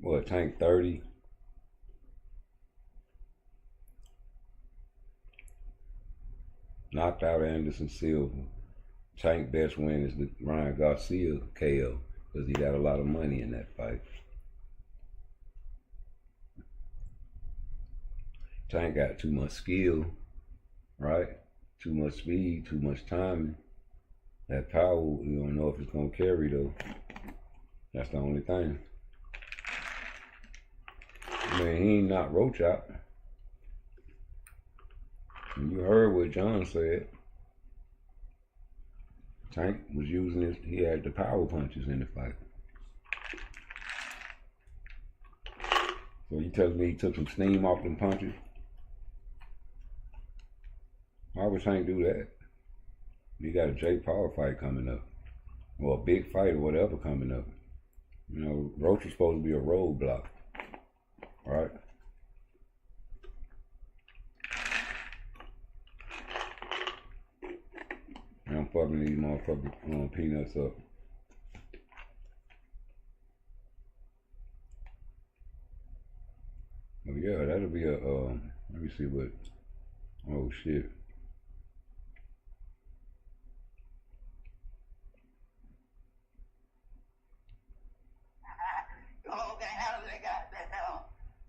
What, Tank 30? Knocked out Anderson Silva. Tank best win is the Ryan Garcia KO because he got a lot of money in that fight. Tank got too much skill, right? Too much speed, too much timing. That power, you don't know if it's gonna carry though. That's the only thing. Man, he ain't not roach out. And you heard what John said. Tank was using his, he had the power punches in the fight. So you telling me he took some steam off them punches? Why would Tank do that? You got a Jake Paul fight coming up. Or a big fight or whatever coming up. You know, Roach is supposed to be a roadblock. Right? And I'm fucking these motherfucking peanuts up. Oh yeah, that'll be a, let me see what, oh shit. Oh, man, how did they got that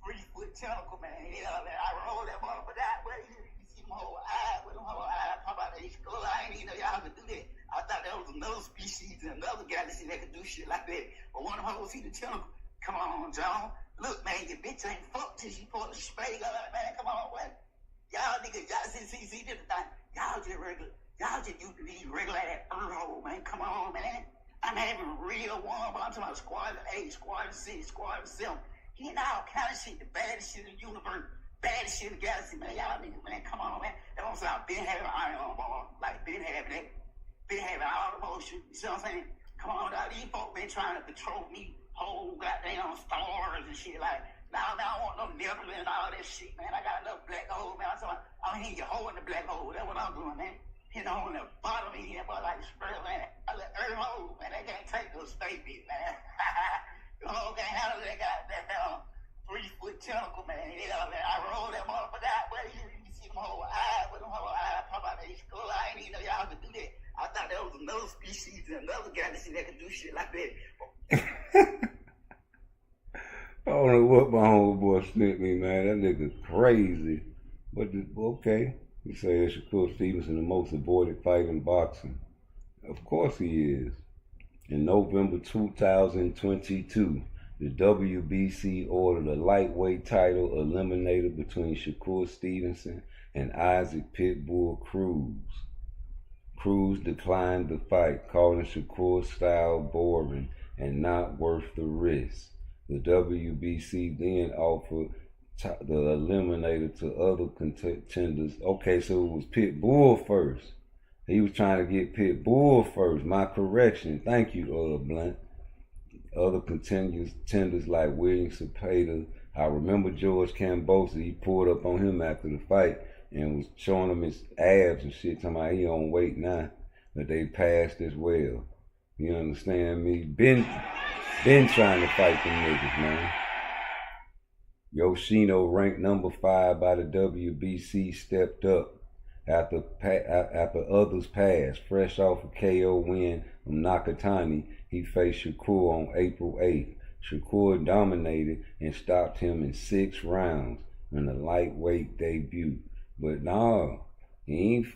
3-foot tentacle, man? Yeah, man, I rolled that motherfucker that way. You see my whole eye with them whole eye. How about that skull? I ain't even know y'all could do that. I thought that was another species in another galaxy that could do shit like that. But one of them hoes see the tentacle. Come on, John. Look, man, your bitch ain't fucked till she pulled the spade out, man. Come on, what? Y'all niggas, y'all see this thing. Y'all just regular. Y'all just used to be regular at hole, man. Come on, man. I'm having real one, but I'm talking about squad 8, squad 6, squad 7. He ain't all kind of shit, the baddest shit in the universe, baddest shit in the galaxy, man. Y'all niggas, man, come on, man. That's what I'm saying. I've been having iron on, ball. Like, been having that. been having all the motion. You see what I'm saying? Come on, dog. These folk been trying to control me, whole goddamn stars and shit. Like, now I don't want no nipple and all that shit, man. I got a little black hole, man. So I'm hitting your hole in the black hole. That's what I'm doing, man. Hitting on the bottom of here, but like spray, man. A little earth hole, man. They can't take those statements, man. You know, can't handle that goddamn 3-foot tentacle, man. You know, man. I roll that motherfucker out, but you see them whole eyes with them whole eyes pop out of their skull. I ain't even know y'all could do that. I thought there was another species and another galaxy that could do shit like that. I don't know what my homeboy sent me, man. That nigga crazy. But okay. He says Shakur Stevenson the most avoided fight in boxing. Of course he is. In November 2022, the WBC ordered a lightweight title eliminator between Shakur Stevenson and Isaac Pitbull Cruz. Cruz declined the fight, calling Shakur's style boring and not worth the risk. The WBC then offered the eliminator to other contenders. Okay, so it was Pitbull first. He was trying to get Pitbull first. My correction. Thank you, Blunt. Other contenders like William Cepeda. I remember George Kambosos. He pulled up on him after the fight and was showing him his abs and shit, talking about he on weight now. But they passed as well. You understand me? Been trying to fight them niggas, man. Yoshino, ranked number 5 by the WBC, stepped up after others passed. Fresh off a KO win from Nakatani, he faced Shakur on April 8th. Shakur dominated and stopped him in 6 rounds in a lightweight debut. But nah, he ain't.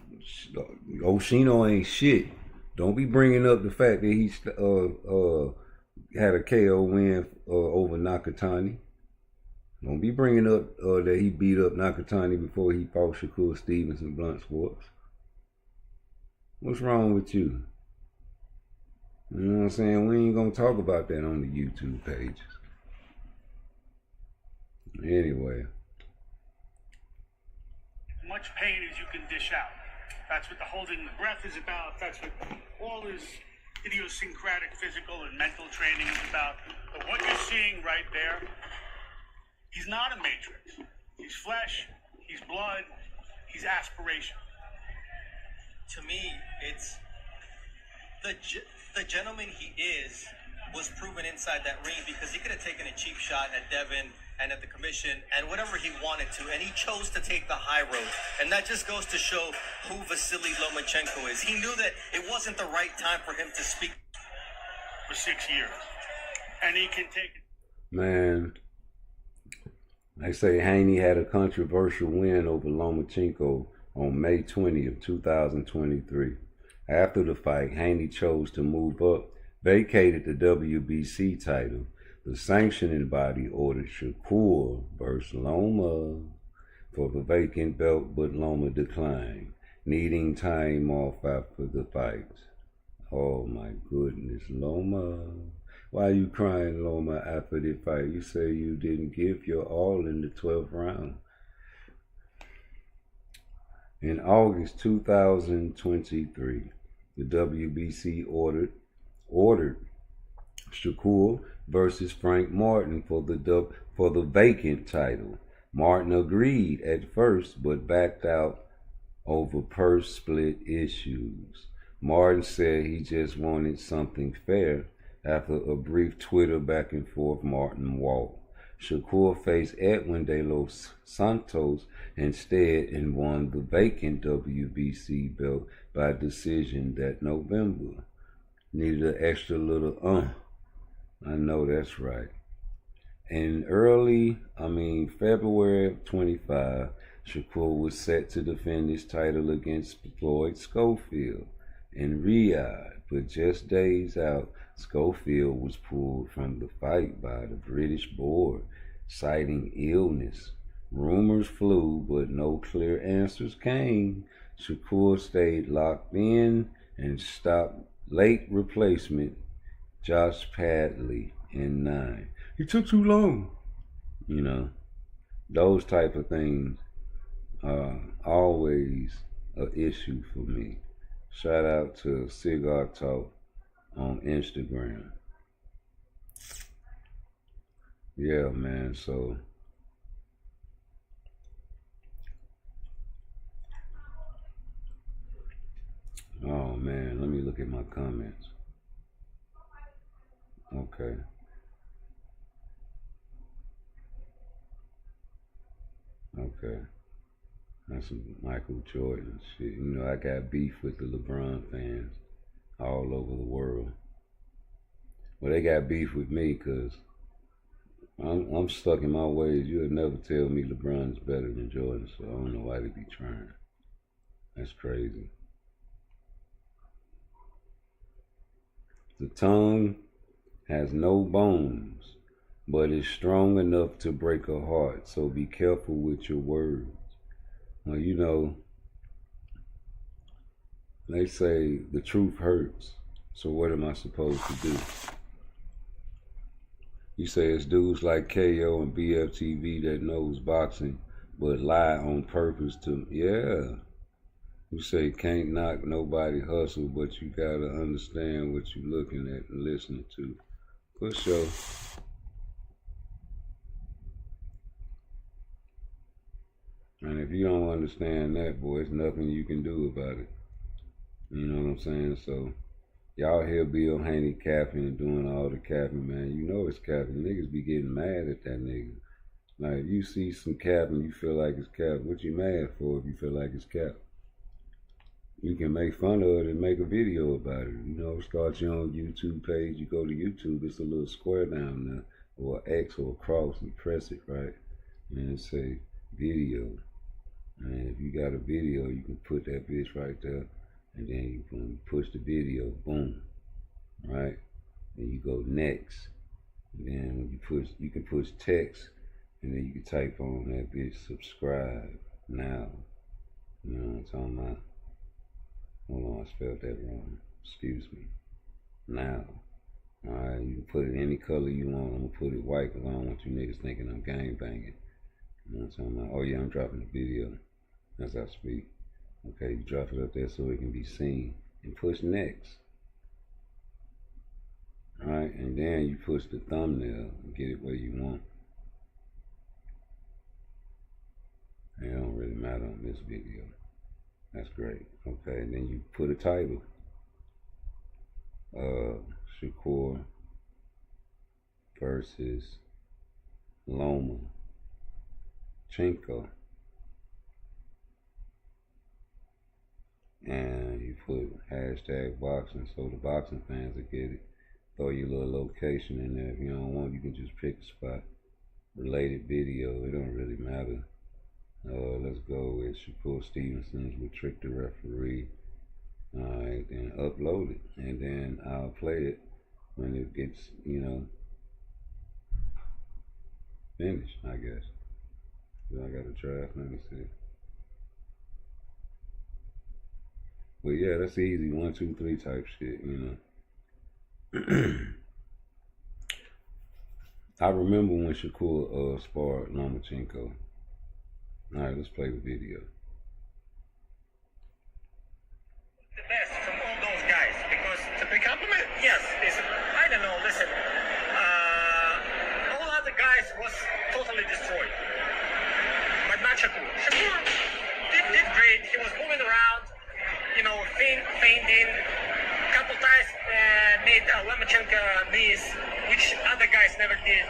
Yoshino ain't shit. Don't be bringing up the fact that he had a KO win over Nakatani. Don't be bringing up that he beat up Nakatani before he fought Shakur Stevenson Blunt Sports. What's wrong with you? You know what I'm saying? We ain't gonna talk about that on the YouTube page. Anyway. As much pain as you can dish out. That's what the holding the breath is about. That's what all his idiosyncratic physical and mental training is about. But what you're seeing right there, he's not a matrix. He's flesh, he's blood, he's aspiration. To me, it's the gentleman he is was proven inside that ring, because he could have taken a cheap shot at Devin and at the commission and whatever he wanted to, and he chose to take the high road. And that just goes to show who Vasily Lomachenko is. He knew that it wasn't the right time for him to speak for 6 years, and he can take it. Man, they say Haney had a controversial win over Lomachenko on May 20th, 2023. After the fight, Haney chose to move up, vacated the WBC title. The sanctioning body ordered Shakur versus Loma for the vacant belt, but Loma declined, needing time off after the fight. Oh my goodness, Loma. Why are you crying, Loma, after the fight? You say you didn't give your all in the 12th round. In August 2023, the WBC ordered Shakur versus Frank Martin for the vacant title. Martin agreed at first, but backed out over purse split issues. Martin said he just wanted something fair. After a brief Twitter back and forth, Martin walked. Shakur faced Edwin De Los Santos instead and won the vacant WBC belt by decision that November. Needed an extra little I know that's right. In February of 25, Shakur was set to defend his title against Floyd Schofield in Riyadh, but just days out, Schofield was pulled from the fight by the British board, citing illness. Rumors flew, but no clear answers came. Shakur stayed locked in and stopped late replacement Josh Padley in 9. He took too long. You know, those type of things are always an issue for me. Shout out to Cigar Talk on Instagram. Yeah, man, so oh man, let me look at my comments. Okay. Okay. That's some Michael Jordan shit. You know, I got beef with the LeBron fans all over the world. Well, they got beef with me because I'm stuck in my ways. You'll never tell me LeBron's better than Jordan, so I don't know why they be trying. That's crazy. The tongue has no bones, but is strong enough to break a heart, so be careful with your words. Well, you know, they say the truth hurts, so what am I supposed to do? You say it's dudes like KO and BFTV that knows boxing, but lie on purpose to, yeah. You say can't knock nobody hustle, but you gotta understand what you're looking at and listening to. For sure. And if you don't understand that, boy, there's nothing you can do about it. You know what I'm saying? So, y'all hear Bill Haney capping and doing all the capping, man. You know it's capping. Niggas be getting mad at that nigga. Like, if you see some capping, you feel like it's cap. What you mad for if you feel like it's cap? You can make fun of it and make a video about it. You know, start your own YouTube page. You go to YouTube, it's a little square down there, or an X or a cross, and press it, right? And it say video. And if you got a video, you can put that bitch right there, and then you can push the video, boom, right? And you go next. And then when you push, you can push text, and then you can type on that bitch, subscribe now. You know what I'm talking about? Hold on, I spelled that wrong. Excuse me. Now. Alright, you can put it any color you want. I'm gonna put it white because I don't want you niggas thinking I'm gang banging. You know what I'm talking about? Oh yeah, I'm dropping the video as I speak. Okay, you drop it up there so it can be seen. And push next. Alright, and then you push the thumbnail and get it where you want. It don't really matter on this video. That's great. Okay, and then you put a title. Shakur versus Lomachenko. And you put hashtag boxing so the boxing fans will get it. Throw your little location in there. If you don't want, you can just pick a spot. Related video, it don't really matter. Let's go with Shakur Stevenson's with Trick the Referee. Alright, then upload it. And then I'll play it when it gets, you know, finished, I guess. So I got a draft, let me see. But yeah, that's easy. 1, 2, 3 type shit, you know. I remember when Shakur sparred Lomachenko. Alright, let's play the video. The best from all those guys, because it's a big compliment. Yes, I don't know, listen. All other guys was totally destroyed. But not Shakur. Shakur did great. He was moving around, you know, feinting. A couple times made Lomachenko miss, which other guys never did.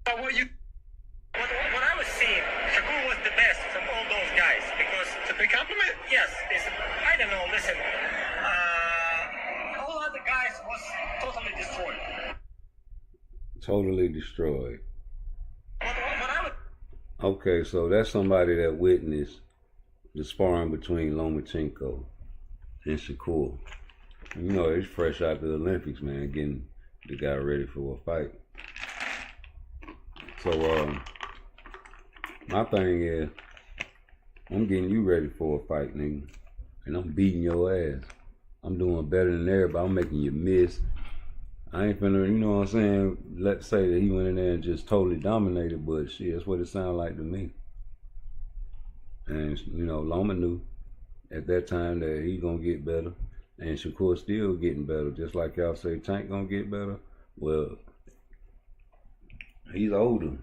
But what I was seeing, Shakur was the best from all those guys, because it's a big compliment. Yes, I don't know, listen. All other guys was totally destroyed. Totally destroyed. Okay, so that's somebody that witnessed the sparring between Lomachenko and Shakur. You know, he's fresh out the Olympics, man, getting the guy ready for a fight. So, my thing is, I'm getting you ready for a fight, nigga. And I'm beating your ass. I'm doing better than everybody. I'm making you miss. I ain't finna, you know what I'm saying? Let's say that he went in there and just totally dominated, but shit, that's what it sounded like to me. And, you know, Loma knew. at that time that he gonna get better, and Shakur still getting better. Just like y'all say, Tank gonna get better. Well, he's older,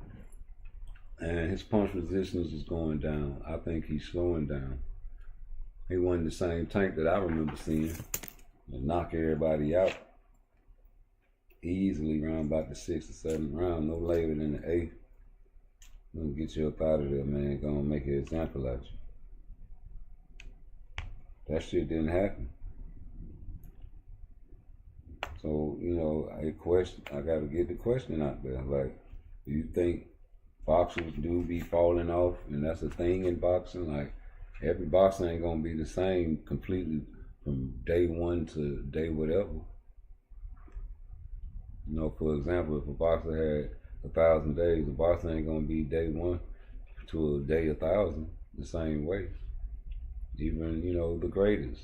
and his punch resistance is going down. I think he's slowing down. He wasn't the same Tank that I remember seeing, and knock everybody out easily around about the 6th or 7th round, no later than the 8th. Gonna get you up out of there, man. Gonna make an example out of you. That shit didn't happen. So, you know, I gotta get the question out there. Like, do you think boxers do be falling off, and that's a thing in boxing? Like, every boxer ain't gonna be the same completely from day one to day whatever. You know, for example, if a boxer had 1,000 days, a boxer ain't gonna be day one to a day 1,000 the same way. Even, you know, the greatest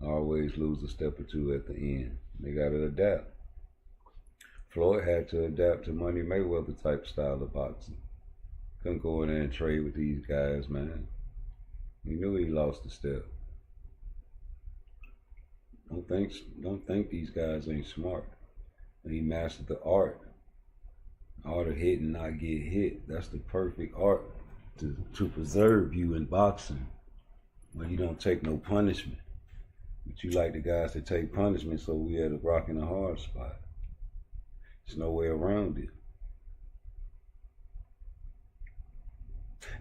always lose a step or two at the end. They gotta adapt. Floyd had to adapt to Money Mayweather type style of boxing. Couldn't go in there and trade with these guys, man. He knew he lost a step. Don't think these guys ain't smart. He mastered the art of hit and not get hit. That's the perfect art to preserve you in boxing, where you don't take no punishment. But you like the guys that take punishment, so we at a rock and a hard spot. There's no way around it.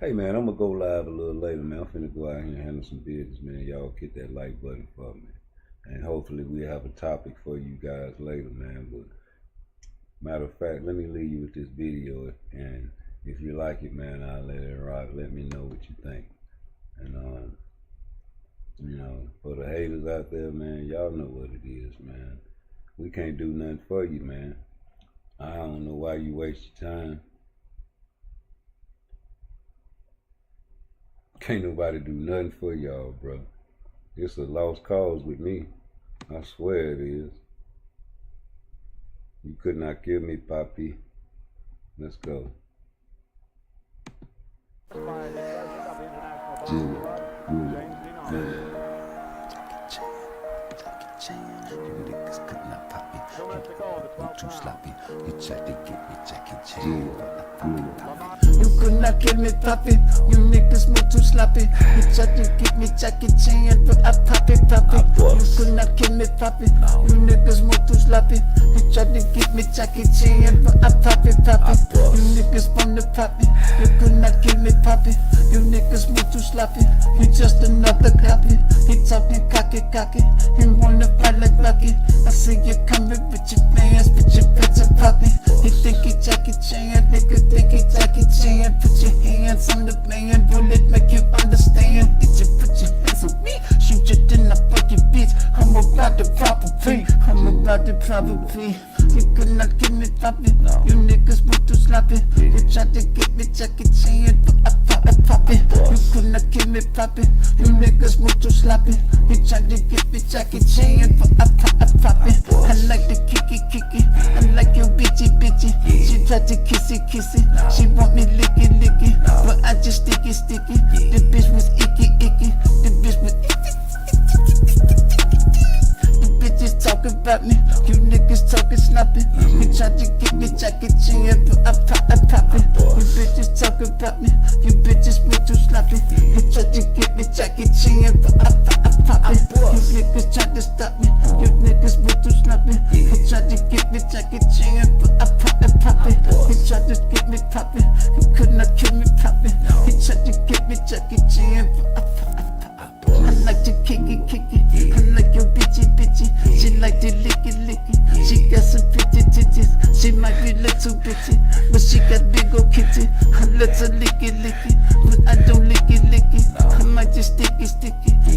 Hey man, I'm gonna go live a little later, man. I'm finna go out here and handle some business, man. Y'all hit that like button for me. And hopefully we have a topic for you guys later, man. But matter of fact, let me leave you with this video, and if you like it, man, I'll let it rock. Let me know what you think. And you know, for the haters out there, man, y'all know what it is, man. We can't do nothing for you, man. I don't know why you waste your time. Can't nobody do nothing for y'all, bro. It's a lost cause with me. I swear it is. You could not kill me, Papi. Let's go. You niggas could not pop it. You too sloppy. You tried to get me Jackie Chan. You could not kill me, Papi. You niggas move too sloppy. You tried to get me Jackie Chan, but I pop it. You could not kill me, Papi. You niggas move too sloppy. You tried to get me Jackie Chan, but I pop it. You niggas from the Papi. You could not kill me, Papi. You niggas move too sloppy. You just another copy. He talking cocky. He wanna fight like Rocky. I see you coming with your fans, with your pets and poppy. He think he Jackie Chan, nigga think he Jackie Chan. Put your hands on the man, will it make you understand? Did you put your hands on me? Shoot you, then I fuck your bitch. I'm about the proper P. I'm about the proper P. You could not get me poppy. You niggas move too sloppy. You tried to get me Jackie Chan, but I pop it. You could not get me poppy. You niggas move too sloppy. You tried to get me Jackie Chan, but I pop it. I like the kicky. I like your bitchy. She tried to kissy. She want me licky. But I just sticky. The bitch was icky. The bitch was icky. You bitches talking about me. You niggas talking sloppy. You tried to get me Jackie Chan, but I pop it. You bitches talking about me. You bitches move too sloppy. You tried to get me Jackie Chan, but I pop it. You niggas tried to stop me. You niggas move too sloppy. You tried to get me Jackie Chan, but I pop it. You tried to get me poppin'. You could not kill me poppin'. You tried to get me Jackie Chan, but I like to kick it. I like your bitchy. She like to licky. She got some pretty titties. She might be little bitchy, but she got big ol' kitty. I let her licky, but I don't licky. I might just sticky.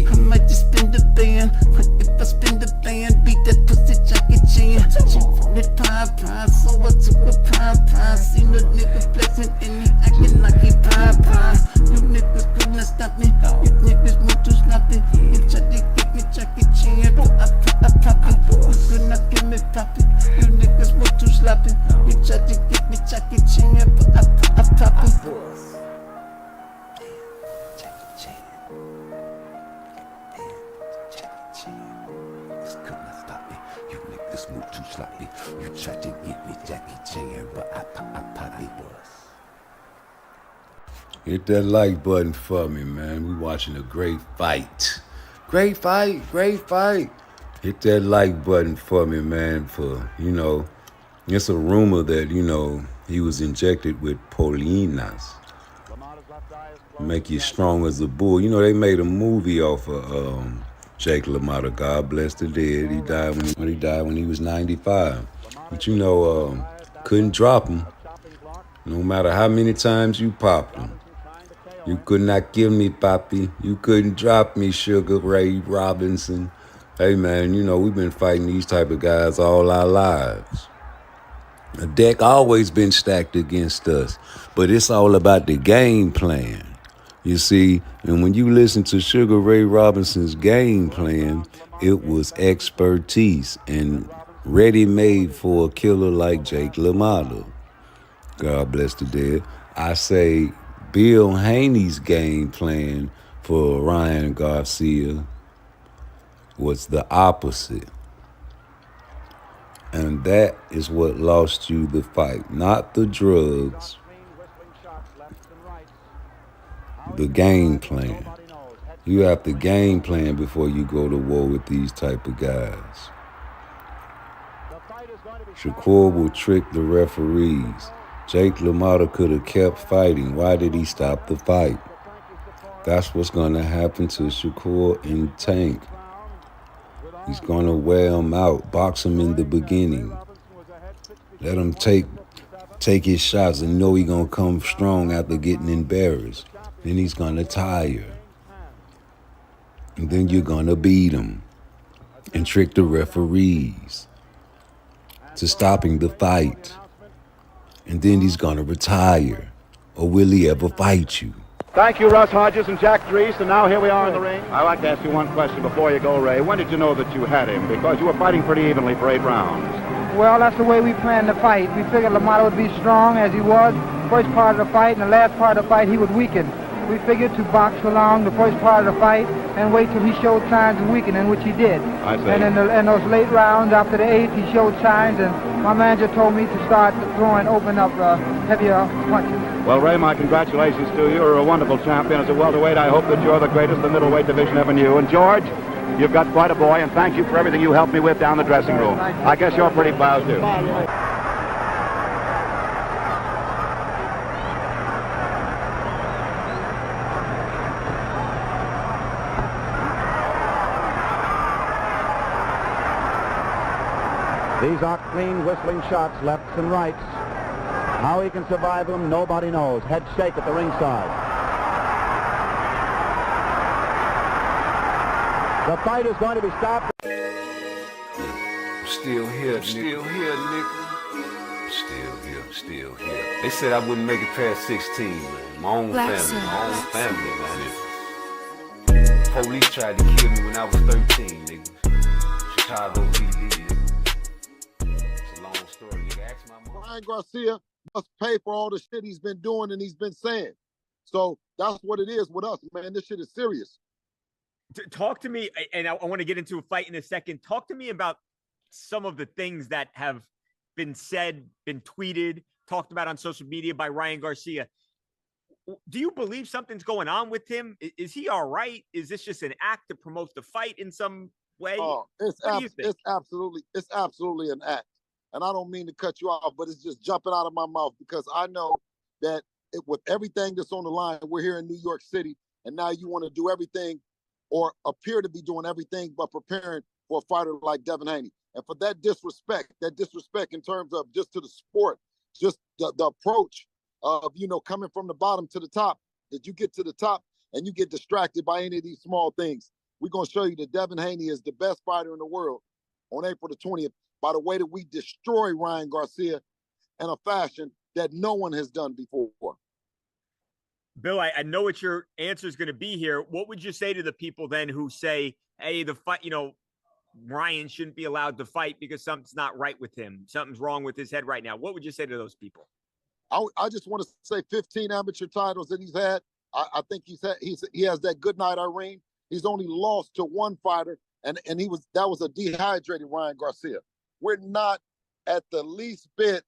I might just spin the band. But if I spin the band, beat that pussy Jackie Chan. She wanted pie, so I took a pie. Seen a nigga flexing and he acting like he pie. You niggas could not stop me. You niggas move too sloppy. You tried to get me Jackie Chan, but I pop it. You could not get me poppy. You niggas move too sloppy. You tried to get me Jackie Chan, but I pop it. move too sloppy. You tried to get me Jackie Chan, but I probably was. Hit that like button for me, man. We watching a great fight. Great fight, great fight. Hit that like button for me, man, for, it's a rumor that, he was injected with Polinas. Make you strong as a bull. They made a movie off of Jake LaMotta, God bless the dead. He died when he was 95. But couldn't drop him. No matter how many times you popped him. You could not kill me, Papi. You couldn't drop me, Sugar Ray Robinson. Hey, man, we've been fighting these type of guys all our lives. The deck always been stacked against us, but it's all about the game plan. You see, and when you listen to Sugar Ray Robinson's game plan, it was expertise and ready-made for a killer like Jake LaMotta. God bless the dead. I say Bill Haney's game plan for Ryan Garcia was the opposite. And that is what lost you the fight, not the drugs, the game plan. You have to game plan before you go to war with these type of guys. Shakur will trick the referees. Jake LaMotta could have kept fighting. Why did he stop the fight? That's what's going to happen to Shakur and Tank. He's going to wear him out, box him in the beginning. Let him take his shots and know he's going to come strong after getting embarrassed. Then he's going to tire. And then you're going to beat him and trick the referees to stopping the fight. And then he's going to retire. Or will he ever fight you? Thank you, Russ Hodges and Jack Drees. And now here we are in the ring. I'd like to ask you one question before you go, Ray. When did you know that you had him? Because you were fighting pretty evenly for 8 rounds. Well, that's the way we planned the fight. We figured LaMotta would be strong as he was. First part of the fight and the last part of the fight, he would weaken. We figured to box along the first part of the fight and wait till he showed signs of weakening, which he did. I see. And in those late rounds, after the 8th, he showed signs, and my manager told me to start open up heavier punches. Well, Ray, my congratulations to you. You're a wonderful champion as a welterweight. I hope that you're the greatest the middleweight division ever knew. And George, you've got quite a boy, and thank you for everything you helped me with down the dressing room. I guess you're pretty proud, too. These are clean whistling shots, lefts and rights. How he can survive them, nobody knows. Head shake at the ringside. The fight is going to be stopped. Still here, nigga. Still here. They said I wouldn't make it past 16, man. My own family, man. Police tried to kill me when I was 13, nigga. Chicago PD. It's a long story, nigga. Ask my mom. Ryan Garcia must pay for all the shit he's been doing and he's been saying. So that's what it is with us, man. This shit is serious. Talk to me, and I want to get into a fight in a second. Talk to me about some of the things that have been said, been tweeted, talked about on social media by Ryan Garcia. Do you believe something's going on with him? Is he all right? Is this just an act to promote the fight in some way? Oh, it's absolutely an act. And I don't mean to cut you off, but it's just jumping out of my mouth because I know that with everything that's on the line, we're here in New York City, and now you want to do everything or appear to be doing everything but preparing for a fighter like Devin Haney. And for that disrespect in terms of just to the sport, just the approach of, coming from the bottom to the top, that you get to the top and you get distracted by any of these small things. We're going to show you that Devin Haney is the best fighter in the world on April the 20th by the way that we destroy Ryan Garcia in a fashion that no one has done before. Bill, I know what your answer is going to be here. What would you say to the people then who say, hey, the fight, Ryan shouldn't be allowed to fight because something's not right with him. Something's wrong with his head right now. What would you say to those people? I just want to say 15 amateur titles that he's had. I think he has that good night Irene. He's only lost to one fighter, and that was a dehydrated Ryan Garcia. we're not at the least bit,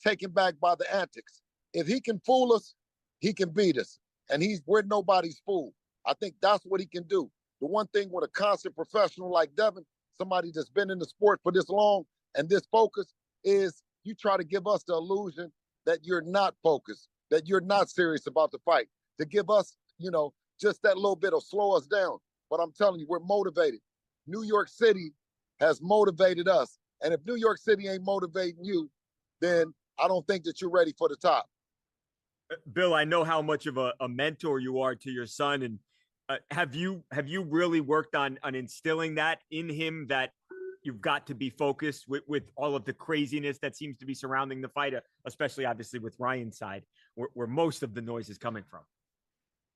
taken back by the antics. If he can fool us, he can beat us. And we're nobody's fool. I think that's what he can do. The one thing with a constant professional like Devin, somebody that's been in the sport for this long and this focused, is you try to give us the illusion that you're not focused, that you're not serious about the fight, to give us, just that little bit of slow us down. But I'm telling you, we're motivated. New York City has motivated us. And if New York City ain't motivating you, then I don't think that you're ready for the top. Bill, I know how much of a mentor you are to your son. And have you really worked on instilling that in him, that you've got to be focused with all of the craziness that seems to be surrounding the fight, especially obviously with Ryan's side, where most of the noise is coming from?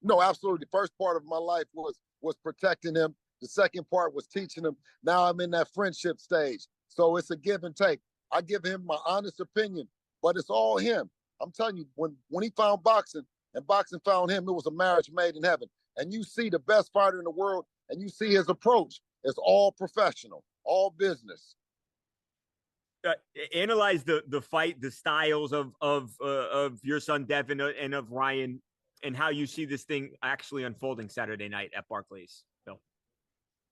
No, absolutely. The first part of my life was protecting him. The second part was teaching him. Now I'm in that friendship stage. So it's a give and take. I give him my honest opinion, but it's all him. I'm telling you, when he found boxing and boxing found him, it was a marriage made in heaven. And you see the best fighter in the world, and you see his approach. It's all professional, all business. Analyze the fight, the styles of your son Devin and of Ryan, and how you see this thing actually unfolding Saturday night at Barclays, Bill.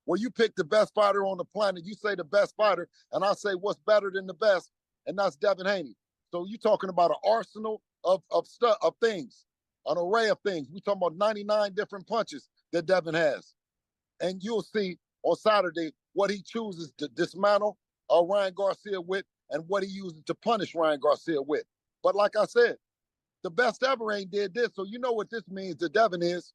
Well, you pick the best fighter on the planet. You say the best fighter, and I say what's better than the best, and that's Devin Haney. So you're talking about an arsenal of things, an array of things. We're talking about 99 different punches that Devin has. And you'll see on Saturday what he chooses to dismantle Ryan Garcia with and what he uses to punish Ryan Garcia with. But like I said, the best ever ain't did this, so you know what this means to Devin is.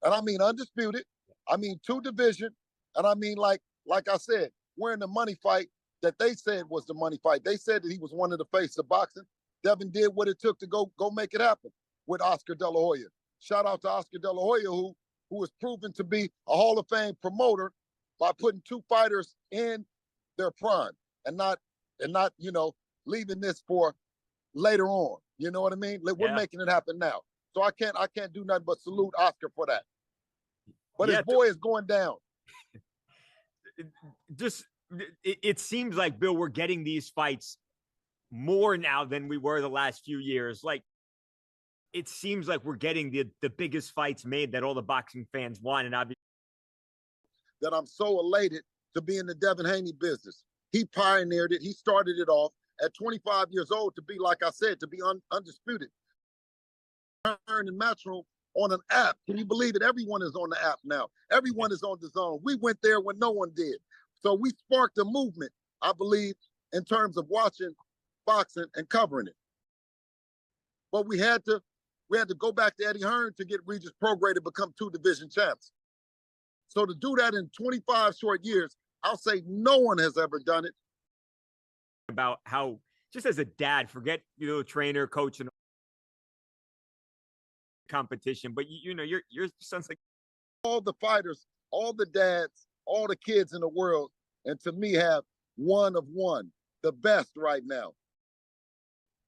And I mean undisputed. I mean 2 division. And I mean, like I said, we're in the money fight that they said was the money fight. They said that he was one of the faces of boxing. Devin did what it took to go make it happen with Oscar De La Hoya. Shout out to Oscar De La Hoya, who has proven to be a Hall of Fame promoter by putting 2 fighters in their prime and not leaving this for later on. You know what I mean? We're making it happen now. So I can't do nothing but salute Oscar for that. But his boy is going down. It seems like, Bill, we're getting these fights more now than we were the last few years. Like, it seems like we're getting the biggest fights made that all the boxing fans want. And obviously, that I'm so elated to be in the Devin Haney business. He pioneered it. He started it off at 25 years old to be, like I said, to be undisputed. Turn and Matchroom on an app. Can you believe it? Everyone is on the app now. Everyone is on the zone. We went there when no one did. So we sparked a movement, I believe, in terms of watching boxing and covering it. But we had to go back to Eddie Hearn to get Regis Prograis to become 2 division champs. So to do that in 25 short years, I'll say no one has ever done it. About how, just as a dad, forget trainer, coach, and competition, but your son's like all the fighters, all the dads, all the kids in the world, and to me have one of one, the best right now.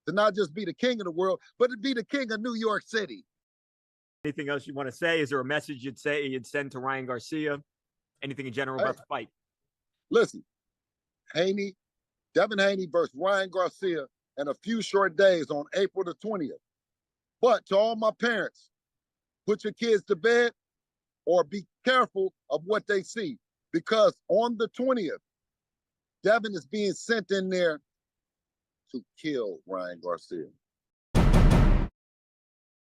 To not just be the king of the world, but to be the king of New York City. Anything else you want to say? Is there a message you'd send to Ryan Garcia? Anything in general about the fight? Listen, Devin Haney versus Ryan Garcia in a few short days on April the 20th. But to all my parents, put your kids to bed or be careful of what they see, because on the 20th, Devin is being sent in there to kill Ryan Garcia.